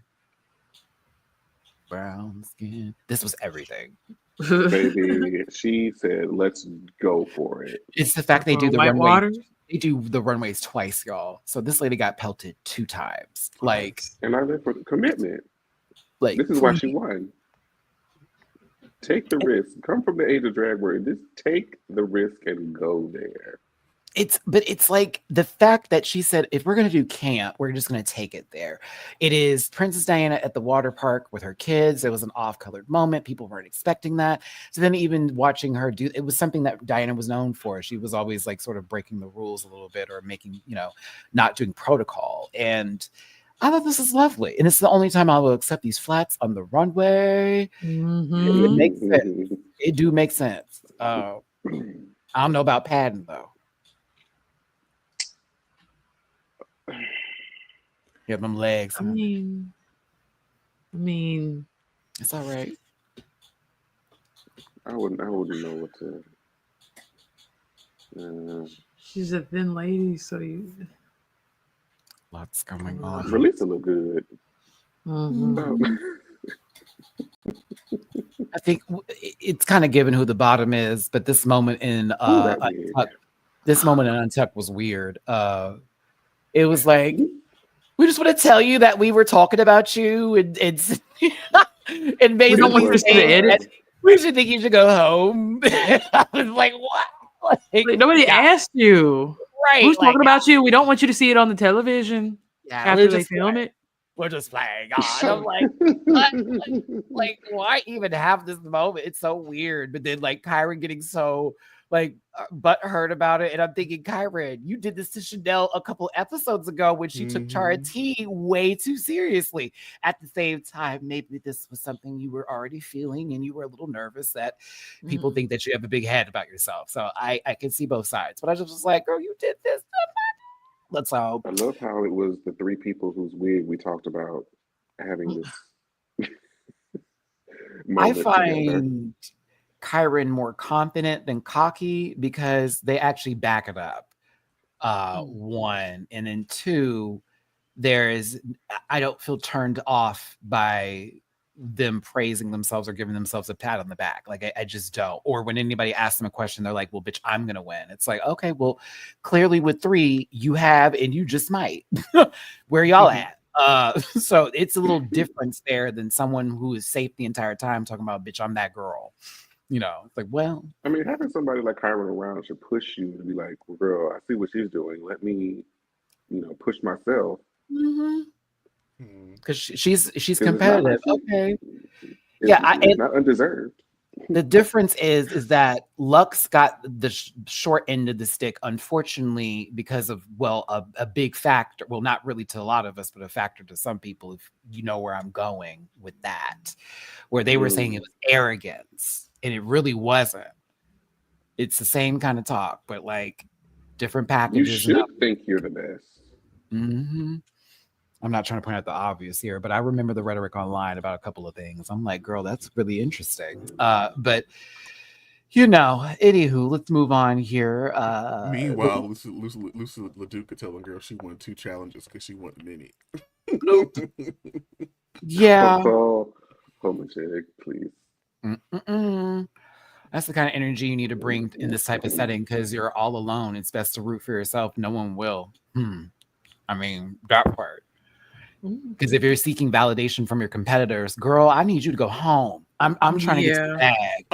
[SPEAKER 2] Brown skin. This was everything.
[SPEAKER 3] Baby, she said, "Let's go for it."
[SPEAKER 2] It's the fact they do the runway. They do the runways twice, y'all. So this lady got pelted 2 times.
[SPEAKER 3] And I live for the commitment. This is why she won. Take the risk. Come from the age of drag where just take the risk and go there.
[SPEAKER 2] It's like the fact that she said, if we're going to do camp, we're just going to take it there. It is Princess Diana at the water park with her kids. It was an off-colored moment. People weren't expecting that. So then even watching her do, it was something that Diana was known for. She was always like sort of breaking the rules a little bit, or making, not doing protocol. And I thought this is lovely. And it's the only time I will accept these flats on the runway. Mm-hmm. It makes sense. It do make sense. I don't know about padding though. Yeah, them legs.
[SPEAKER 5] I mean,
[SPEAKER 2] it's all right.
[SPEAKER 3] I wouldn't know what to.
[SPEAKER 5] She's a thin lady, so you.
[SPEAKER 2] Lots going on.
[SPEAKER 3] Release look good.
[SPEAKER 5] Mm-hmm.
[SPEAKER 2] I think it's kind of given who the bottom is, but this moment in Untucked was weird. It was like, we just want to tell you that we were talking about you, and and basically we should think you should go home. I was like, what?
[SPEAKER 5] Like nobody asked you.
[SPEAKER 2] Right?
[SPEAKER 5] Who's talking about you? We don't want you to see it on the television.
[SPEAKER 2] Yeah,
[SPEAKER 5] after they film it.
[SPEAKER 2] We're just playing on. I'm like, what? Like, why even have this moment? It's so weird. But then, like, Kyron getting so like butthurt about it. And I'm thinking, Kyron, you did this to Chanel a couple episodes ago when she took Chara T way too seriously. At the same time, maybe this was something you were already feeling and you were a little nervous that people think that you have a big head about yourself. So I can see both sides. But I just was like, girl, you did this. Let's hope.
[SPEAKER 3] I love how it was the three people whose wig we talked about having this.
[SPEAKER 2] I find Kyron more confident than cocky because they actually back it up. One, and then two, I don't feel turned off by them praising themselves or giving themselves a pat on the back. Like I just don't. Or when anybody asks them a question, they're like, well, bitch, I'm gonna win. It's like, okay, well, clearly with 3 you have and you just might. Where y'all at? So it's a little difference there than someone who is safe the entire time talking about, bitch, I'm that girl. You know, it's like, well,
[SPEAKER 3] I mean, having somebody like Kyron around should push you to be like, well, girl, I see what she's doing. Let me, push myself.
[SPEAKER 2] Because she's competitive. Okay.
[SPEAKER 3] It's not undeserved.
[SPEAKER 2] The difference is that Lux got the short end of the stick, unfortunately, because of, well, a big factor. Well, not really to a lot of us, but a factor to some people, if you know where I'm going with that, where they were saying it was arrogance, and it really wasn't. It's the same kind of talk, but like different packages.
[SPEAKER 3] You should think you're the best.
[SPEAKER 2] I'm not trying to point out the obvious here, but I remember the rhetoric online about a couple of things. I'm like, girl, that's really interesting. But anywho, let's move on here.
[SPEAKER 4] Meanwhile, Lucy LaDuca telling girl she won 2 challenges because she won many.
[SPEAKER 2] Yeah.
[SPEAKER 3] Homogenic, please.
[SPEAKER 2] That's the kind of energy you need to bring in this type of setting because you're all alone. It's best to root for yourself. No one will. I mean, that part. Because if you're seeking validation from your competitors, girl, I need you to go home. I'm trying to get to the bag.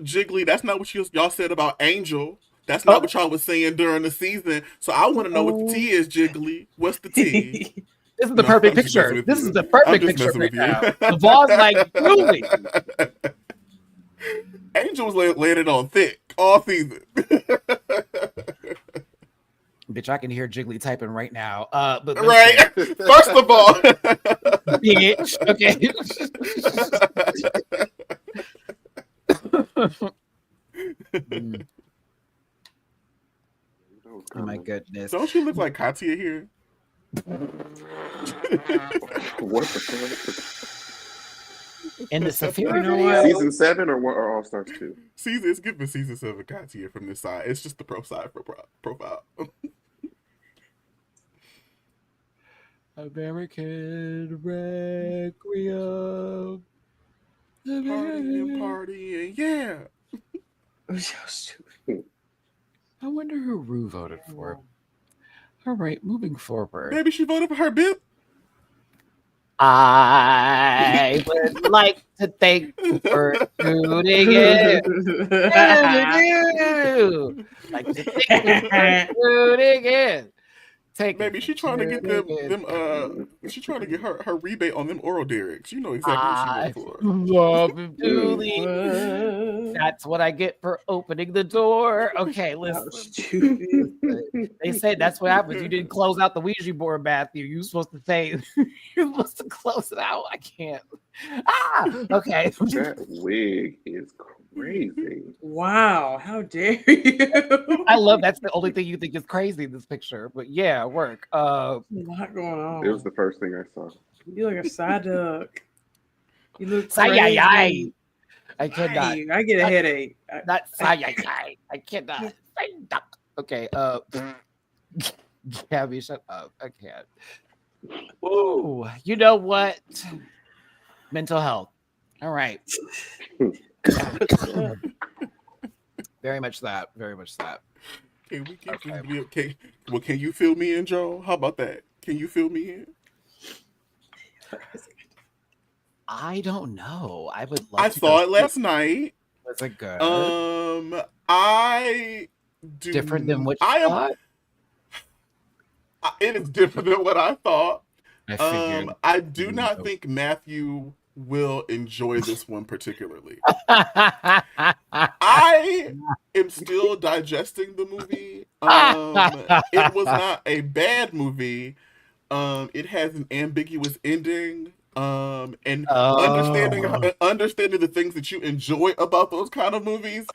[SPEAKER 4] Jiggly, that's not what y'all said about Angel. That's not what y'all was saying during the season. So I want to know what the tea is, Jiggly. What's the tea?
[SPEAKER 2] This is the perfect picture. This is the perfect picture right now. The ball's like, really.
[SPEAKER 4] Angel was laying it on thick all season.
[SPEAKER 2] Bitch, I can hear Jiggly typing right now. But
[SPEAKER 4] right. First of all,
[SPEAKER 2] bitch. Okay. Oh my goodness.
[SPEAKER 4] Don't you look like Katya here?
[SPEAKER 3] What the fuck?
[SPEAKER 2] In the Saphira video?
[SPEAKER 3] Season 7 or All Stars 2?
[SPEAKER 4] It's giving season 7 Katya from this side. It's just the profile.
[SPEAKER 2] American Requiem.
[SPEAKER 4] Partying, yeah.
[SPEAKER 5] So stupid.
[SPEAKER 2] I wonder who Rue voted for. All right, moving forward.
[SPEAKER 4] Maybe she voted for her bib.
[SPEAKER 2] I would like to thank you for tuning in. Like to thank you for tuning in.
[SPEAKER 4] Maybe she's trying to get she's trying to get her rebate on them oral derricks. You know exactly what she went for.
[SPEAKER 2] Love him, Dooley. That's what I get for opening the door. Okay, listen. They say that's what happens. You didn't close out the Ouija board, Matthew. You're supposed to say you're supposed to close it out. I can't. Okay.
[SPEAKER 3] That wig is crazy.
[SPEAKER 5] Wow, how dare you?
[SPEAKER 2] I love that's the only thing you think is crazy in this picture. But yeah, work.
[SPEAKER 5] A lot going on.
[SPEAKER 3] It was the first thing I saw.
[SPEAKER 5] You look like a side duck. You look
[SPEAKER 2] crazy.
[SPEAKER 5] crazy.
[SPEAKER 2] I cannot.
[SPEAKER 5] I get a headache.
[SPEAKER 2] Not I cannot. Okay. Gabby, shut up. I can't. Ooh, you know what? Mental health. All right. Very much that. Very much that.
[SPEAKER 4] Can we keep okay. Well, can you fill me in, Joe? How about that? Can you fill me in?
[SPEAKER 2] I don't know. I would love
[SPEAKER 4] I saw it last night.
[SPEAKER 2] Was it good?
[SPEAKER 4] I do
[SPEAKER 2] different than what you thought?
[SPEAKER 4] It is different than what I thought.
[SPEAKER 2] I figured.
[SPEAKER 4] I do not think Matthew will enjoy this one particularly. I am still digesting the movie. It was not a bad movie. It has an ambiguous ending. And understanding the things that you enjoy about those kind of movies,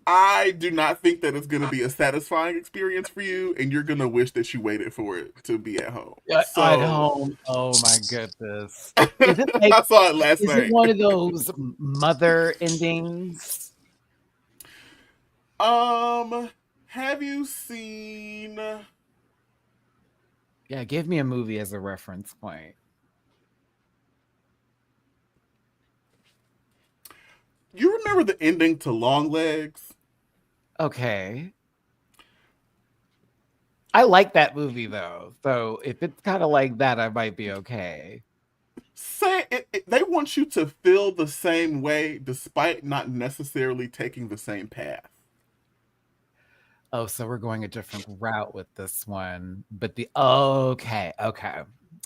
[SPEAKER 4] I do not think that it's going to be a satisfying experience for you, and you're going to wish that you waited for it to be at home.
[SPEAKER 2] At home. Oh my goodness! Is it like,
[SPEAKER 4] I saw it last night.
[SPEAKER 2] Is it one of those mother endings?
[SPEAKER 4] Have you seen?
[SPEAKER 2] Yeah, give me a movie as a reference point.
[SPEAKER 4] You remember the ending to Long Legs?
[SPEAKER 2] Okay. I like that movie though. So if it's kind of like that, I might be okay.
[SPEAKER 4] They want you to feel the same way despite not necessarily taking the same path.
[SPEAKER 2] Oh, so we're going a different route with this one. But okay.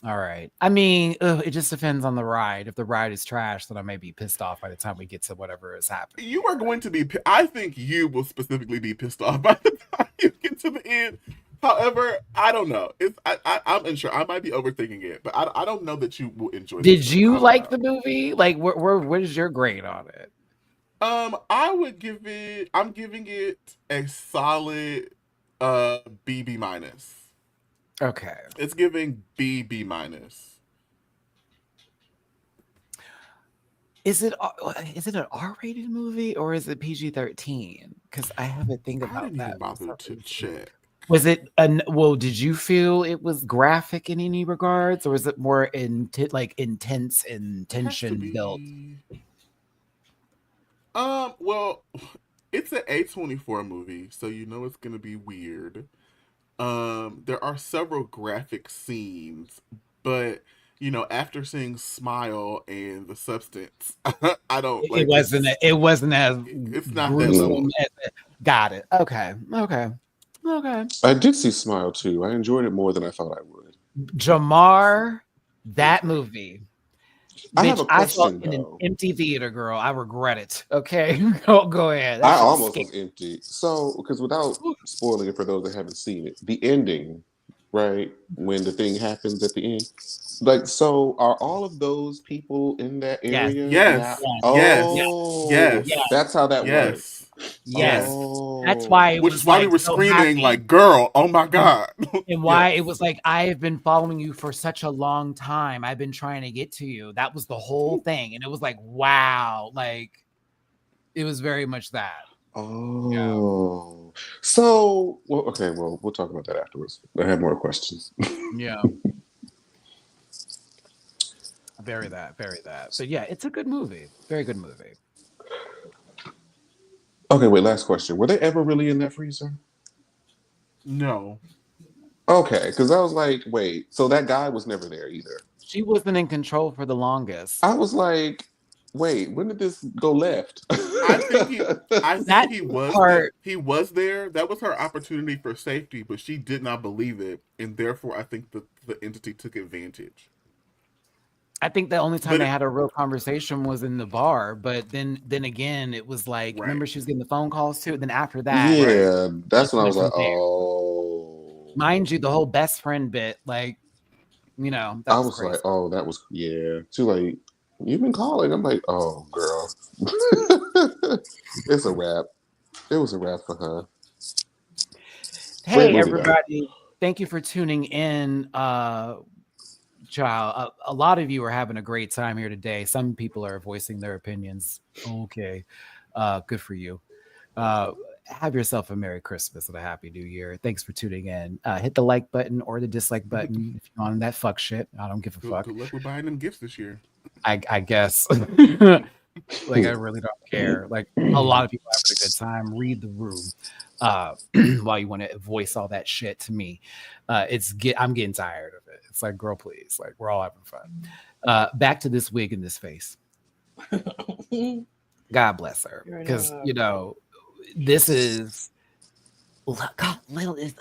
[SPEAKER 2] All right. I mean, it just depends on the ride. If the ride is trash, then I may be pissed off by the time we get to whatever is happening.
[SPEAKER 4] You are going to be, I think you will specifically be pissed off by the time you get to the end. However, I don't know. I'm unsure. I might be overthinking it, but I don't know that you will enjoy it.
[SPEAKER 2] Did you like the movie? Like, what is your grade on it?
[SPEAKER 4] I would give it, I'm giving it a solid B minus.
[SPEAKER 2] Okay.
[SPEAKER 4] It's giving B minus.
[SPEAKER 2] Is it an R-rated movie or is it PG-13? Because I haven't think about
[SPEAKER 4] I didn't
[SPEAKER 2] that.
[SPEAKER 4] even bother to check.
[SPEAKER 2] Was it did you feel it was graphic in any regards, or is it more intense and tension built?
[SPEAKER 4] Well, it's an A24 movie, so you know it's gonna be weird. There are several graphic scenes, but you know, after seeing Smile and The Substance, I don't like.
[SPEAKER 2] It wasn't as.
[SPEAKER 4] It's not that.
[SPEAKER 2] Got it. Okay.
[SPEAKER 3] I did see Smile too. I enjoyed it more than I thought I would.
[SPEAKER 2] Jamar, that movie.
[SPEAKER 3] I have a question,
[SPEAKER 2] I saw it in an empty theater, girl. I regret it. Okay, go ahead.
[SPEAKER 3] I almost was empty. So, because without spoiling it for those that haven't seen it, the ending, right, when the thing happens at the end, like, so are all of those people in that area?
[SPEAKER 4] Yes.
[SPEAKER 3] Yes. That's how that works.
[SPEAKER 2] Yes. Oh. That's why
[SPEAKER 4] which is why we were screaming like, girl, oh my God.
[SPEAKER 2] And why it was like, I have been following you for such a long time. I've been trying to get to you. That was the whole thing. And it was like, wow. Like, it was very much that.
[SPEAKER 3] Oh. Yeah. So, we'll talk about that afterwards. I have more questions.
[SPEAKER 2] Yeah. Very that. But yeah, it's a good movie. Very good movie.
[SPEAKER 3] Okay, wait, last question. Were they ever really in that freezer?
[SPEAKER 4] No.
[SPEAKER 3] Okay, because I was like, wait, so that guy was never there either.
[SPEAKER 2] She wasn't in control for the longest.
[SPEAKER 3] I was like, wait, when did this go left?
[SPEAKER 4] I think he was there. That was her opportunity for safety, but she did not believe it, and therefore I think the entity took advantage.
[SPEAKER 2] I think the only time they had a real conversation was in the bar, but then again, it was like, remember she was getting the phone calls too. And then after that,
[SPEAKER 3] that's when I was like, oh.
[SPEAKER 2] Mind you, the whole best friend bit, like, you know,
[SPEAKER 3] I was crazy. Like, oh, that was too late. You've been calling. I'm like, oh, girl, it's a wrap. It was a wrap for her.
[SPEAKER 2] Hey, everybody! Thank you for tuning in. Child, a lot of you are having a great time here today. Some people are voicing their opinions. Okay, good for you. Have yourself a Merry Christmas and a Happy New Year. Thanks for tuning in. Hit the like button or the dislike button if you're on that fuck shit. I don't give a fuck.
[SPEAKER 4] Good luck with buying them gifts this year.
[SPEAKER 2] I guess. Like, I really don't care. Like, a lot of people having a good time. Read the room while you want to voice all that shit to me. I'm getting tired of it. It's like, girl, please. Like, we're all having fun. Back to this wig in this face. God bless her. Because, you know, this is God, Lil is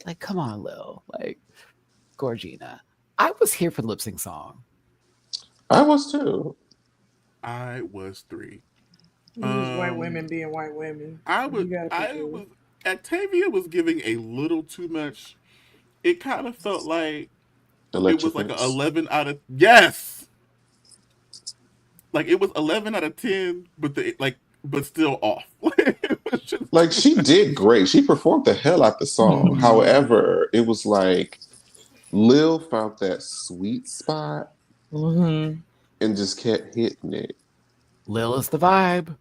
[SPEAKER 2] Like, come on, Lil. Like, Gorgina. I was here for the lip sync song.
[SPEAKER 3] I was too.
[SPEAKER 4] I was 3.
[SPEAKER 5] These white women being white women.
[SPEAKER 4] I was Octavia was giving a little too much. It kind of felt like it was like an 11 out of yes. Like it was 11 out of 10, but but still off. It was just
[SPEAKER 3] Like she did great. She performed the hell out the song. However, it was like Lil found that sweet spot and just kept hitting it.
[SPEAKER 2] Lil is the vibe.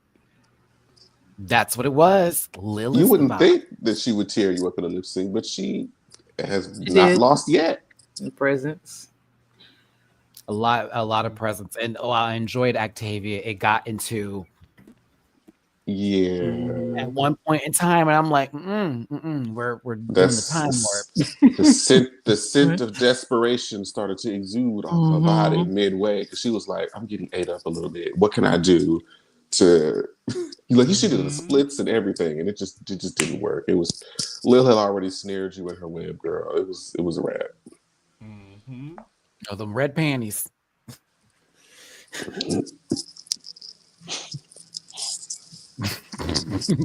[SPEAKER 2] That's what it was. Lil
[SPEAKER 3] You
[SPEAKER 2] is
[SPEAKER 3] wouldn't
[SPEAKER 2] the vibe.
[SPEAKER 3] think that she would tear you up in a lip sync, but she has not lost yet.
[SPEAKER 5] The presence.
[SPEAKER 2] A lot of presence. And I enjoyed Octavia. It got into at one point in time, and I'm like, we're doing the time warp.
[SPEAKER 3] The scent of desperation started to exude off her body midway because she was like, I'm getting ate up a little bit. What can I do to like you should do the splits and everything, and it just didn't work. It was Lil had already snared you in her web, girl. It was a wrap.
[SPEAKER 2] Oh, them red panties.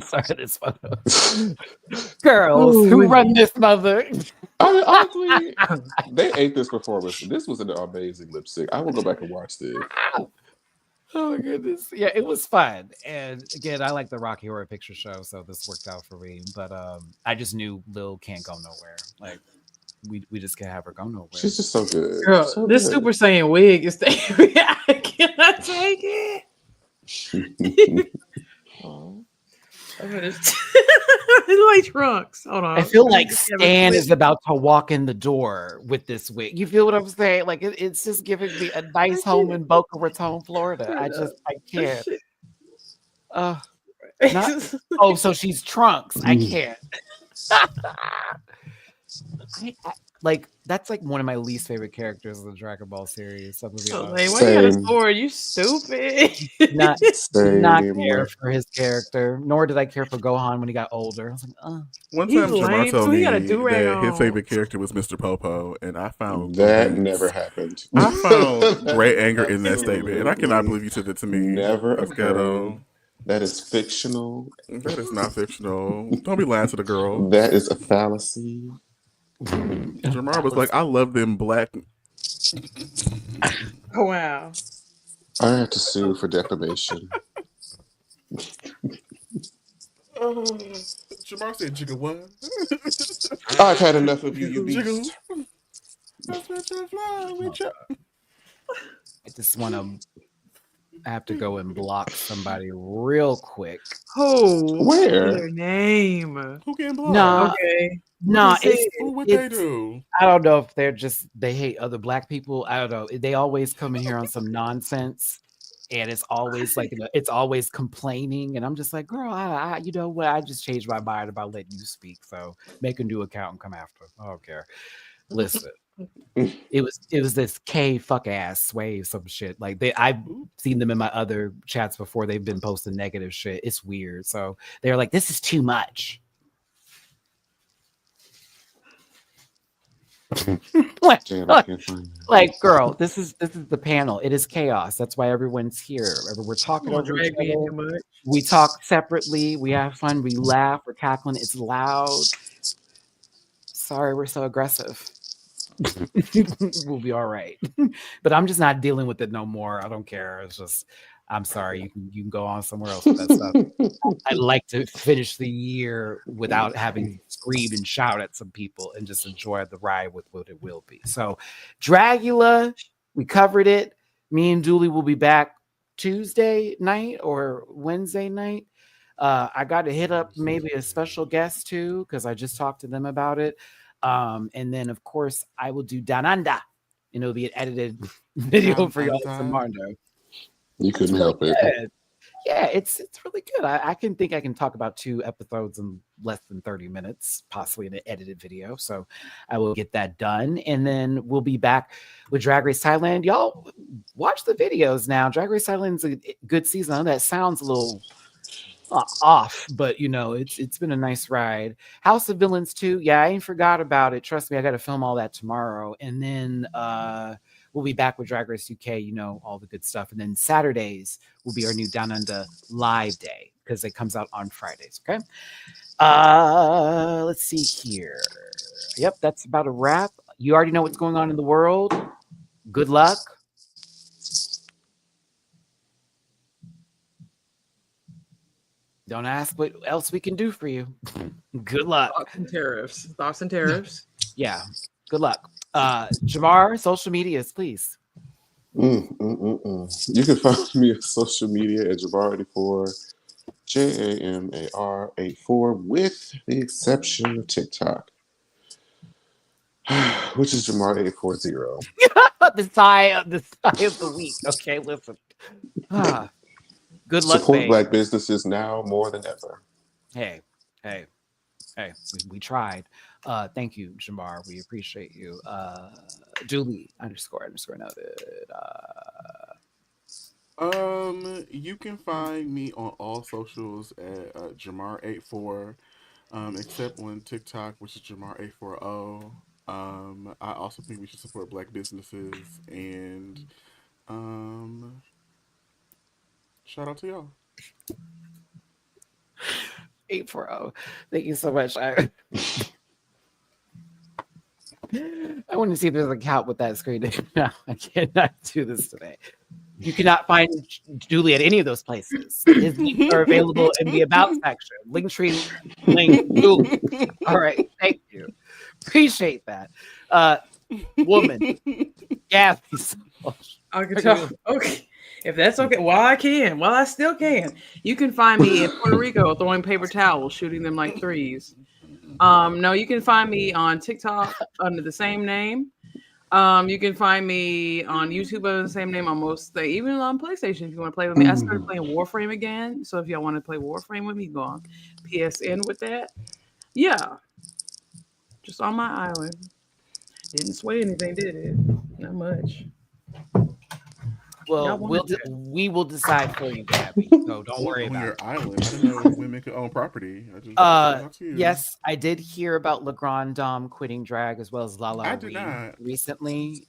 [SPEAKER 2] Sorry, this photo. Girls who run this mother.
[SPEAKER 3] I mean, honestly, they ate this performance. This was an amazing lip sync. I will go back and watch this.
[SPEAKER 2] Oh my goodness. Yeah, it was fun. And again, I like the Rocky Horror Picture Show, so this worked out for me. But I just knew Lil can't go nowhere. Like we just can't have her go nowhere.
[SPEAKER 3] She's just so good.
[SPEAKER 5] Girl,
[SPEAKER 3] so
[SPEAKER 5] this
[SPEAKER 3] good.
[SPEAKER 5] Super Saiyan wig is I cannot take it. It's like trunks. Hold on.
[SPEAKER 2] I feel like Stan is about to walk in the door with this wig. You feel what I'm saying? Like it's just giving me a nice home in Boca Raton, Florida. I can't. So she's Trunks. I can't. Like that's like one of my least favorite characters in the Dragon Ball series. So
[SPEAKER 5] why you got a sword? You stupid.
[SPEAKER 2] Not care for his character, nor did I care for Gohan when he got older. I was like,
[SPEAKER 4] one time Jamar told me that
[SPEAKER 5] his
[SPEAKER 4] his favorite character was Mr. Popo, and I found
[SPEAKER 3] that never happened.
[SPEAKER 4] I found great anger in that statement, and I cannot believe you said that to me.
[SPEAKER 3] Never
[SPEAKER 4] That's
[SPEAKER 3] occurred.
[SPEAKER 4] ghetto.
[SPEAKER 3] That is fictional.
[SPEAKER 4] That is not fictional. Don't be lying to the girl.
[SPEAKER 3] That is a fallacy.
[SPEAKER 4] Jamar was like, I love them black.
[SPEAKER 5] Oh, wow.
[SPEAKER 3] I have to sue for defamation.
[SPEAKER 4] Jamar said, "Jigga what?
[SPEAKER 3] I've had enough of you, you beast."
[SPEAKER 2] I just want to. I have to go and block somebody real quick.
[SPEAKER 5] Oh,
[SPEAKER 3] where?
[SPEAKER 5] Their name?
[SPEAKER 4] Who can block?
[SPEAKER 2] No,
[SPEAKER 5] okay.
[SPEAKER 2] No,
[SPEAKER 4] what would they do?
[SPEAKER 2] I don't know if they hate other black people. I don't know. They always come in here on some nonsense, and it's always like it's always complaining, and I'm just like, girl, I you know what? I just changed my mind about letting you speak. So make a new account and come after. I don't care. Listen. It was this K fuck ass sway some shit. Like I've seen them in my other chats before. They've been posting negative shit. It's weird. So they're like, this is too much. like, girl, this is the panel. It is chaos. That's why everyone's here. We're talking over each other. We talk separately. We have fun. We laugh. We're cackling. It's loud. Sorry, we're so aggressive. We'll be all right. But I'm just not dealing with it no more. I don't care. It's just, I'm sorry. You can go on somewhere else with that stuff. I'd like to finish the year without having to scream and shout at some people and just enjoy the ride with what it will be. So Dragula, we covered it. Me and Dooley will be back Tuesday night or Wednesday night. I got to hit up maybe a special guest too, because I just talked to them about it. And then of course I will do Down Under, and it'll be an edited video for y'all tomorrow.
[SPEAKER 3] You couldn't help it.
[SPEAKER 2] Yeah, it's really good. I can talk about 2 episodes in less than 30 minutes, possibly in an edited video. So I will get that done, and then we'll be back with Drag Race Thailand. Y'all watch the videos now. Drag Race Thailand's a good season. I know that sounds a little off, but it's been a nice ride. House of Villains 2, yeah, I ain't forgot about it. Trust me, I got to film all that tomorrow, and then we'll be back with Drag Race UK, all the good stuff, and then Saturdays will be our new Down Under live day because it comes out on Fridays. Okay, let's see here. Yep, that's about a wrap. You already know what's going on in the world. Good luck. Don't ask what else we can do for you. Good luck.
[SPEAKER 5] Thoughts and tariffs.
[SPEAKER 2] Yeah. Good luck. Jamar, social medias, please.
[SPEAKER 3] You can find me on social media at Jamar84, JAMAR84, with the exception of TikTok, which is Jamar840.
[SPEAKER 2] the sigh of the week. Okay, listen. Good luck.
[SPEAKER 3] Support
[SPEAKER 2] babe.
[SPEAKER 3] Black businesses now more than ever.
[SPEAKER 2] Hey, we tried. Thank you, Jamar. We appreciate you. Julie _ noted.
[SPEAKER 4] You can find me on all socials at Jamar84, except on TikTok, which is Jamar840. I also think we should support Black businesses, and shout out to y'all.
[SPEAKER 2] 840. Thank you so much. I want to see if there's a count with that screen. No, I cannot do this today. You cannot find Julie at any of those places. His links are available in the About section. Linktree, link, Julie. All right, thank you. Appreciate that. Woman, Gabby.
[SPEAKER 5] I can tell. Okay. If that's okay, I still can. You can find me in Puerto Rico throwing paper towels, shooting them like threes. No, you can find me on TikTok under the same name. You can find me on YouTube under the same name on most things, even on PlayStation if you want to play with me. I started playing Warframe again, so if y'all want to play Warframe with me, go on PSN with that. Yeah, just on my island. Didn't sway anything, did it? Not much.
[SPEAKER 2] Well, we will decide for you, Gabby. So don't worry about
[SPEAKER 4] your
[SPEAKER 2] it.
[SPEAKER 4] island. Women could own property.
[SPEAKER 2] Yes, I did hear about LeGrand Dom quitting drag as well as Lala.
[SPEAKER 4] I did not
[SPEAKER 2] recently.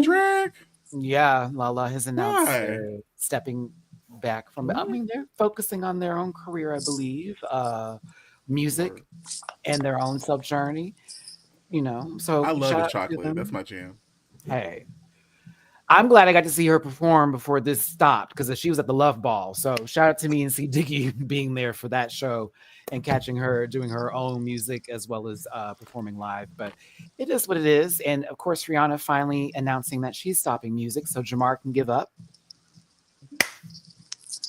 [SPEAKER 4] Drag.
[SPEAKER 2] Yeah, Lala has announced they're stepping back from it. I mean, they're focusing on their own career, I believe, music and their own sub journey. So
[SPEAKER 4] I love the chocolate. That's my jam.
[SPEAKER 2] Hey. I'm glad I got to see her perform before this stopped because she was at the Love Ball. So shout out to me and C Diggy being there for that show and catching her doing her own music as well as performing live. But it is what it is. And of course, Rihanna finally announcing that she's stopping music so Jamar can give up.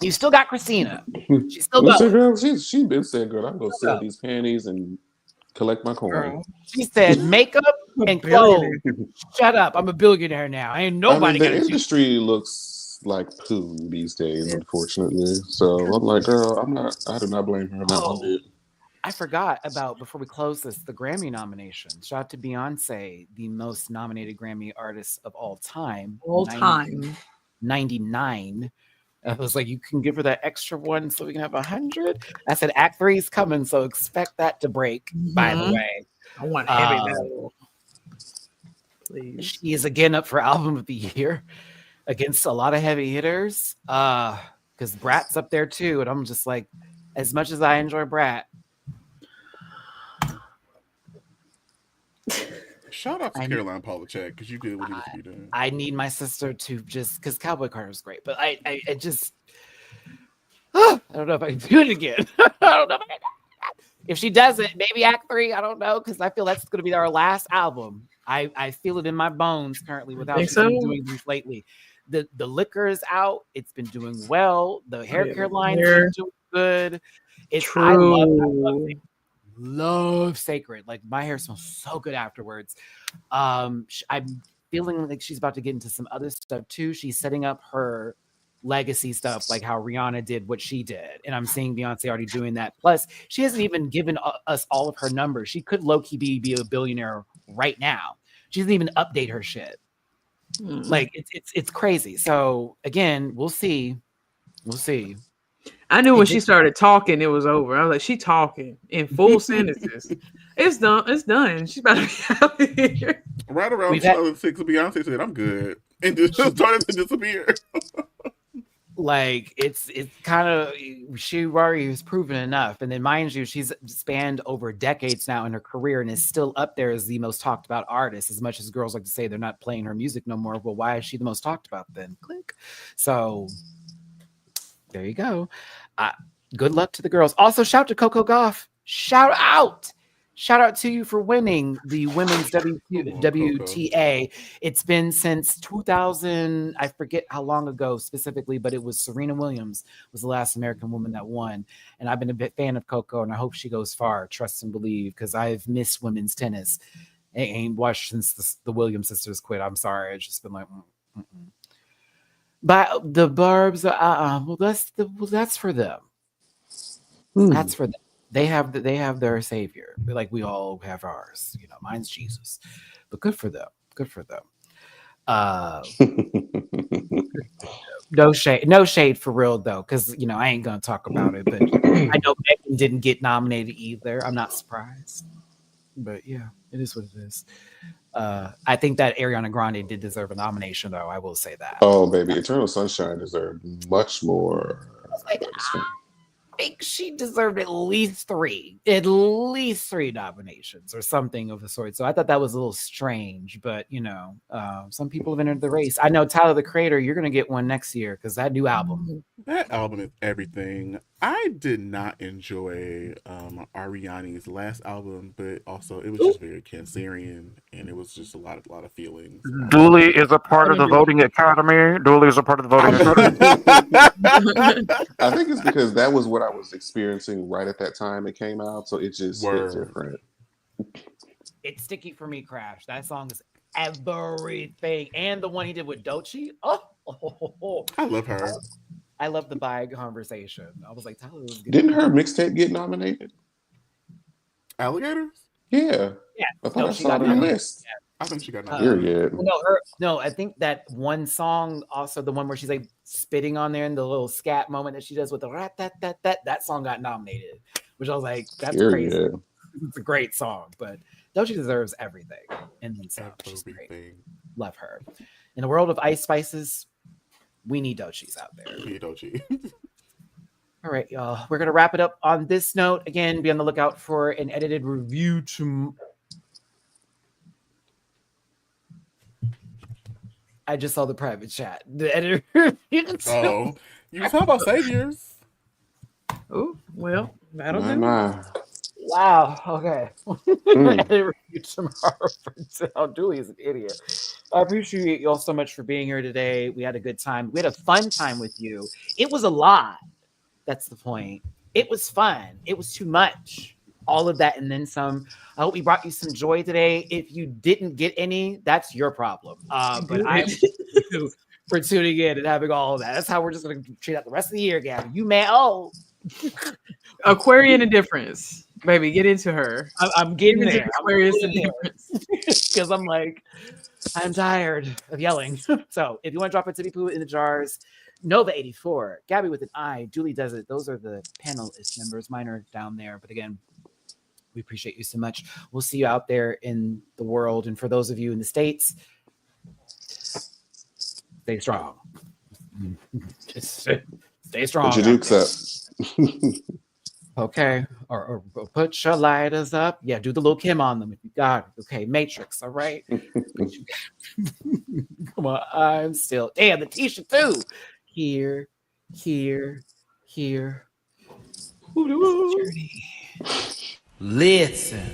[SPEAKER 2] You still got Christina. She's still going.
[SPEAKER 3] Girl, she's been saying, girl, I'm going to sell these panties and collect my coin.
[SPEAKER 2] She said makeup and clothes. Shut up. I'm a billionaire now. Ain't nobody
[SPEAKER 3] the industry looks like poo these days, unfortunately. So I'm like, girl, I do not blame her on that one bit.
[SPEAKER 2] I forgot about, before we close this, the Grammy nominations. Shout out to Beyonce, the most nominated Grammy artist of all time. 99. I was like, you can give her that extra one so we can have 100. I said, Act 3 is coming, so expect that to break, by the way.
[SPEAKER 5] I want heavy metal.
[SPEAKER 2] Please. She is again up for Album of the Year against a lot of heavy hitters. Because Brat's up there too. And I'm just like, as much as I enjoy Brat.
[SPEAKER 4] Shout out to Caroline Polachek because you did what you was doing.
[SPEAKER 2] I need my sister to just, because Cowboy Carter was great, but I just, I don't know if I can do it again. I don't know if she does it. Maybe Act 3. I don't know, because I feel that's going to be our last album. I feel it in my bones currently with how she's been doing these lately. The liquor is out. It's been doing well. The hair care line is doing good. I love Sacred. Like, my hair smells so good afterwards. I'm feeling like she's about to get into some other stuff too. She's setting up her legacy stuff, like how Rihanna did what she did, and I'm seeing Beyonce already doing that. Plus, she hasn't even given us all of her numbers. She could low-key be a billionaire right now. She doesn't even update her shit. Like, it's crazy. So again, we'll see.
[SPEAKER 5] I knew when she started talking, it was over. I was like, she talking in full sentences. It's done. It's done. She's about to be out of here.
[SPEAKER 4] Right around 2006, Beyonce said, "I'm good," and just started to disappear.
[SPEAKER 2] Like it's kind of, she already has proven enough. And then mind you, she's spanned over decades now in her career and is still up there as the most talked about artist. As much as girls like to say they're not playing her music no more, well, why is she the most talked about then? Click. So there you go. Good luck to the girls. Also, shout to Coco Gauff. Shout out to you for winning the women's WTA. It's been since 2000. I forget how long ago specifically, but it was Serena Williams was the last American woman that won. And I've been a big fan of Coco, and I hope she goes far. Trust and believe, because I've missed women's tennis. I ain't watched since the Williams sisters quit. I'm sorry. It's just been like, But the Barbs, well, that's for them. That's for them. They have their savior, like we all have ours. You know, mine's Jesus. But good for them. Good for them. No shade for real though, because you know I ain't gonna talk about it. But I know Megan didn't get nominated either. I'm not surprised. But yeah, it is what it is. I think that Ariana Grande did deserve a nomination, though. I will say that.
[SPEAKER 3] Oh, baby, Eternal Sunshine deserved much more.
[SPEAKER 2] I think she deserved at least three nominations or something of the sort. So I thought that was a little strange, but you know, some people have entered the race. I know Tyler the Creator, you're gonna get one next year because that new album.
[SPEAKER 4] That album is everything. I did not enjoy Ariani's last album, but also it was just very Cancerian, and it was just a lot of feelings.
[SPEAKER 6] Dooley is a part of the voting academy. Dooley is a part of the voting academy.
[SPEAKER 3] I think it's because that was what I was experiencing right at that time it came out, so it just hit different.
[SPEAKER 2] It's sticky for me, Crash. That song is everything, and the one he did with Doechii.
[SPEAKER 4] I love her.
[SPEAKER 2] I love the bi conversation. I was like, Tyler was good.
[SPEAKER 3] Didn't her mixtape get nominated?
[SPEAKER 4] Alligators?
[SPEAKER 3] Yeah. I thought I saw it on the list.
[SPEAKER 4] I think she got nominated.
[SPEAKER 2] No, I think that one song, also the one where she's like spitting on there and the little scat moment that she does with the rat that song got nominated, which I was like, that's crazy. It's a great song, but Doechii deserves everything. And then some. She's great. Love her. In the world of Ice Spices, we need Doechis out there.
[SPEAKER 4] We need Doechii.
[SPEAKER 2] All right, y'all. We're going to wrap it up on this note. Again, be on the lookout for an edited review tomorrow. I just saw the private chat. The editor.
[SPEAKER 4] Oh, you were talking about saviors.
[SPEAKER 5] Oh, well, that'll do.
[SPEAKER 2] Wow. Okay. Edited review tomorrow for Tell Dooley's an idiot. I appreciate y'all so much for being here today. We had a good time. We had a fun time with you. It was a lot. That's the point. It was fun. It was too much. All of that and then some. I hope we brought you some joy today. If you didn't get any, that's your problem. But I thank you for tuning in and having all of that. That's how we're just going to treat out the rest of the year, Gabby. You may
[SPEAKER 5] Aquarian indifference. Baby, get into her.
[SPEAKER 2] I'm getting
[SPEAKER 5] into
[SPEAKER 2] there.
[SPEAKER 5] Aquarius indifference.
[SPEAKER 2] Because I'm like, I'm tired of yelling. So if you want to drop a tippy poo in the jars, Nova 84, Gabby with an I, Dooley does it. Those are the panelist members. Mine are down there. But again, we appreciate you so much. We'll see you out there in the world. And for those of you in the States, stay strong. Just stay strong.
[SPEAKER 3] Put your dukes up.
[SPEAKER 2] Okay. Or put your lighters up. Yeah, do the little Kim on them if you got it. Okay, Matrix. All right. Come on. I'm still. Damn, the t-shirt too. Here.
[SPEAKER 1] Listen.